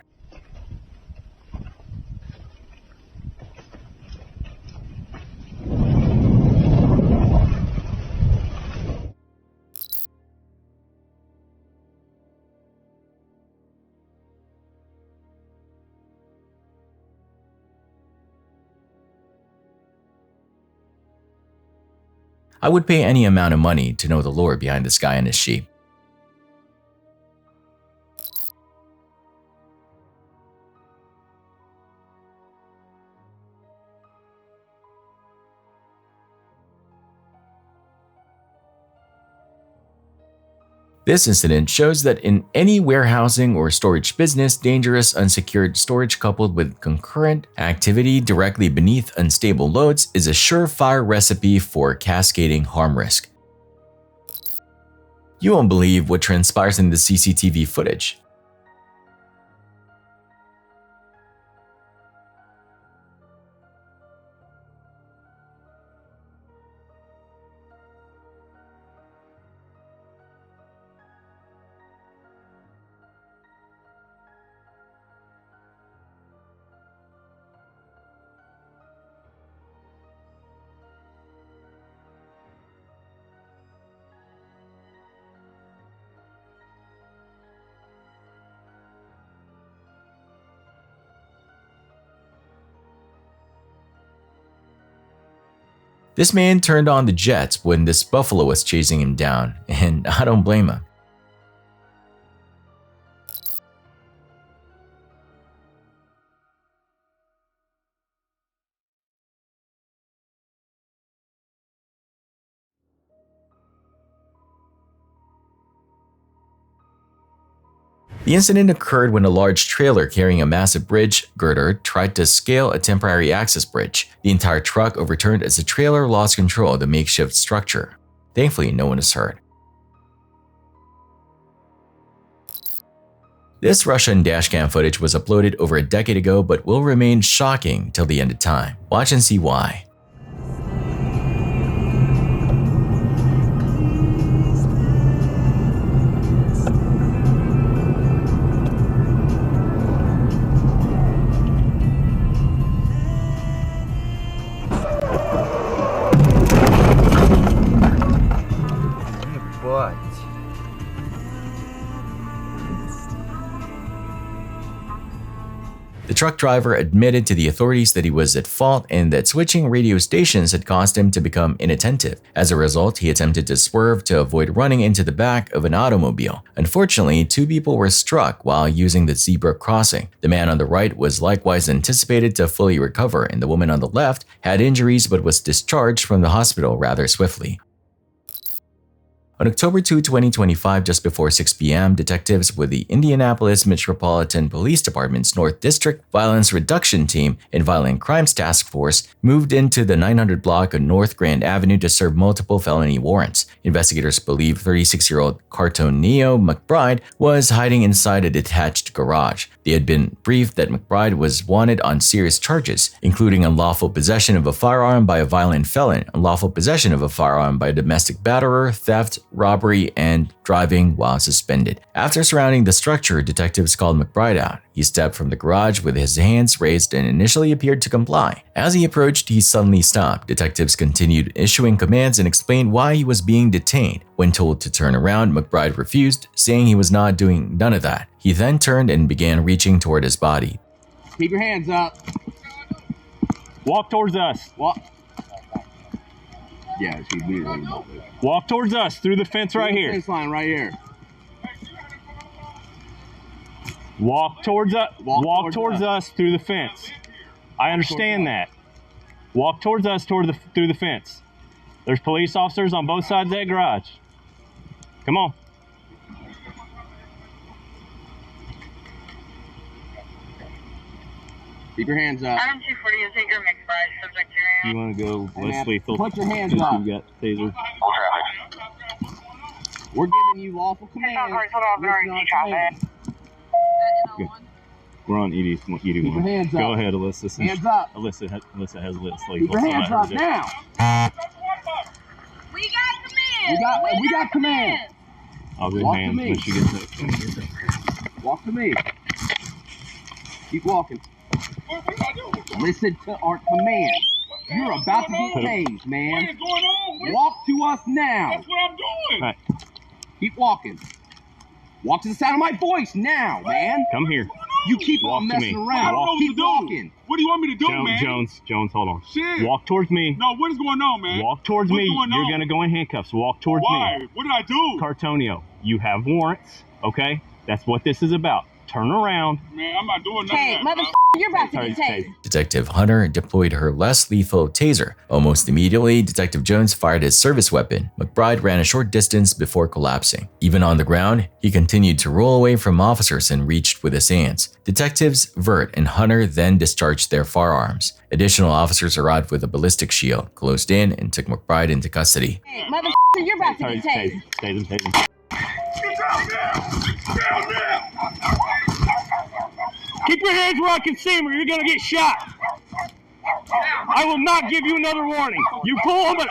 I would pay any amount of money to know the lore behind this guy and his sheep. This incident shows that in any warehousing or storage business, dangerous unsecured storage coupled with concurrent activity directly beneath unstable loads is a surefire recipe for cascading harm risk. You won't believe what transpires in the CCTV footage. This man turned on the jets when this buffalo was chasing him down, and I don't blame him. The incident occurred when a large trailer carrying a massive bridge girder tried to scale a temporary access bridge. The entire truck overturned as the trailer lost control of the makeshift structure. Thankfully, no one is hurt. This Russian dashcam footage was uploaded over a decade ago but will remain shocking till the end of time. Watch and see why. truck driver admitted to the authorities that he was at fault and that switching radio stations had caused him to become inattentive. As a result, he attempted to swerve to avoid running into the back of an automobile. Unfortunately, 2 people were struck while using the zebra crossing. The man on the right was likewise anticipated to fully recover, and the woman on the left had injuries but was discharged from the hospital rather swiftly. On October 2, 2025, just before 6 p.m., detectives with the Indianapolis Metropolitan Police Department's North District Violence Reduction Team and Violent Crimes Task Force moved into the 900 block of North Grand Avenue to serve multiple felony warrants. Investigators believe 36-year-old Cartonio McBride was hiding inside a detached garage. They had been briefed that McBride was wanted on serious charges, including unlawful possession of a firearm by a violent felon, unlawful possession of a firearm by a domestic batterer, theft, robbery, and driving while suspended. After surrounding the structure, detectives called McBride out. He stepped from the garage with his hands raised and initially appeared to comply. As he approached, he suddenly stopped. Detectives continued issuing commands and explained why he was being detained. When told to turn around, McBride refused, saying he was not doing none of that. He then turned and began reaching toward his body.
Keep your hands up.
Walk towards us.
Walk. Yeah, she's weird.
Walk towards us through the fence right here.
Fence line right here.
Walk towards us. Walk towards us through the fence. I understand that. Walk towards us through the fence. There's police officers on both sides of that garage. Come on.
Keep your hands up.
Adam 240 is Hager McBride, subject to
You want to go less lethal?
Put your hands
since
up.
You've got taser.
We're giving you lawful commands.
Good. We're on ED1.
Keep your hands
Go
up.
ahead, Alyssa.
Hands up.
Alyssa has less lethal.
Keep your hands up now.
We got commands.
We got commands.
I'll go
Walk
hands
to me.
when she gets it.
Walk to me. Keep walking. Listen to our command. You're about to get tased, man.
What is going on?
Walk to us now.
That's what I'm doing.
Right.
Keep walking. Walk to the sound of my voice now, man.
Come here.
You keep
Walk
on
to
messing
me.
around.
Walk.
Keep walking.
What do you want me to do, man?
Jones, hold on.
Shit.
Walk towards me.
No, what is going on, man?
Walk towards
What's
me.
going
You're
on?
going to go in handcuffs. Walk towards
Why?
me.
What did I do?
Cartonio, you have warrants, okay? That's what this is about. Turn around.
Man, I'm not doing nothing.
Hey, mother, you're about to get tased.
Detective Hunter deployed her less lethal taser. Almost immediately, Detective Jones fired his service weapon. McBride ran a short distance before collapsing. Even on the ground, he continued to roll away from officers and reached with his hands. Detectives Vert and Hunter then discharged their firearms. Additional officers arrived with a ballistic shield, closed in, and took McBride into custody.
Hey, mother, you're about to get tased.
Tase him.
Get down now! Down now!
Keep your hands where I can see them or you're going to get shot. I will not give you another warning. You pull them.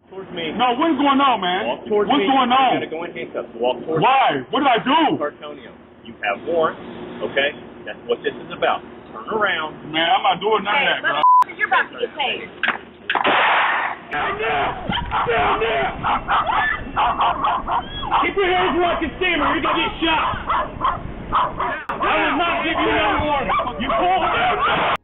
Towards me.
No, what's going on, man?
Walk towards
What's
me.
going on?
You got to go in handcuffs. Walk towards
Why?
me.
What did I do?
Cartonio, you have warrants, okay? That's what this is about. Turn around.
Man, I'm not doing none of that, bro.
You're about to get tased.
Down now! Down now!
Keep your hands where I can see them or you're going to get shot. I will not give you another warning. You pull them.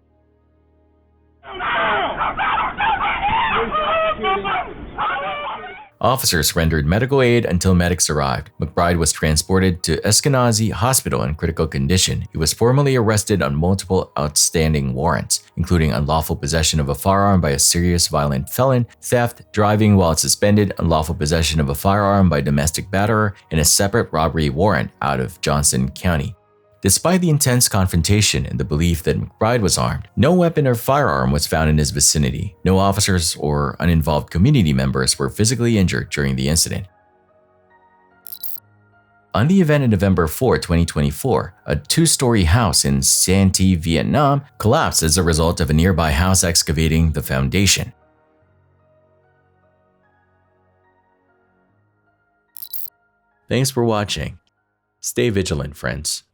Officers rendered medical aid until medics arrived. McBride was transported to Eskenazi Hospital in critical condition. He was formally arrested on multiple outstanding warrants, including unlawful possession of a firearm by a serious violent felon, theft, driving while suspended, unlawful possession of a firearm by a domestic batterer, and a separate robbery warrant out of Johnson County. Despite the intense confrontation and the belief that McBride was armed, no weapon or firearm was found in his vicinity. No officers or uninvolved community members were physically injured during the incident. On the event on November 4, 2024, a two-story house in Santee, Vietnam collapsed as a result of a nearby house excavating the foundation. Thanks for watching. Stay vigilant, friends.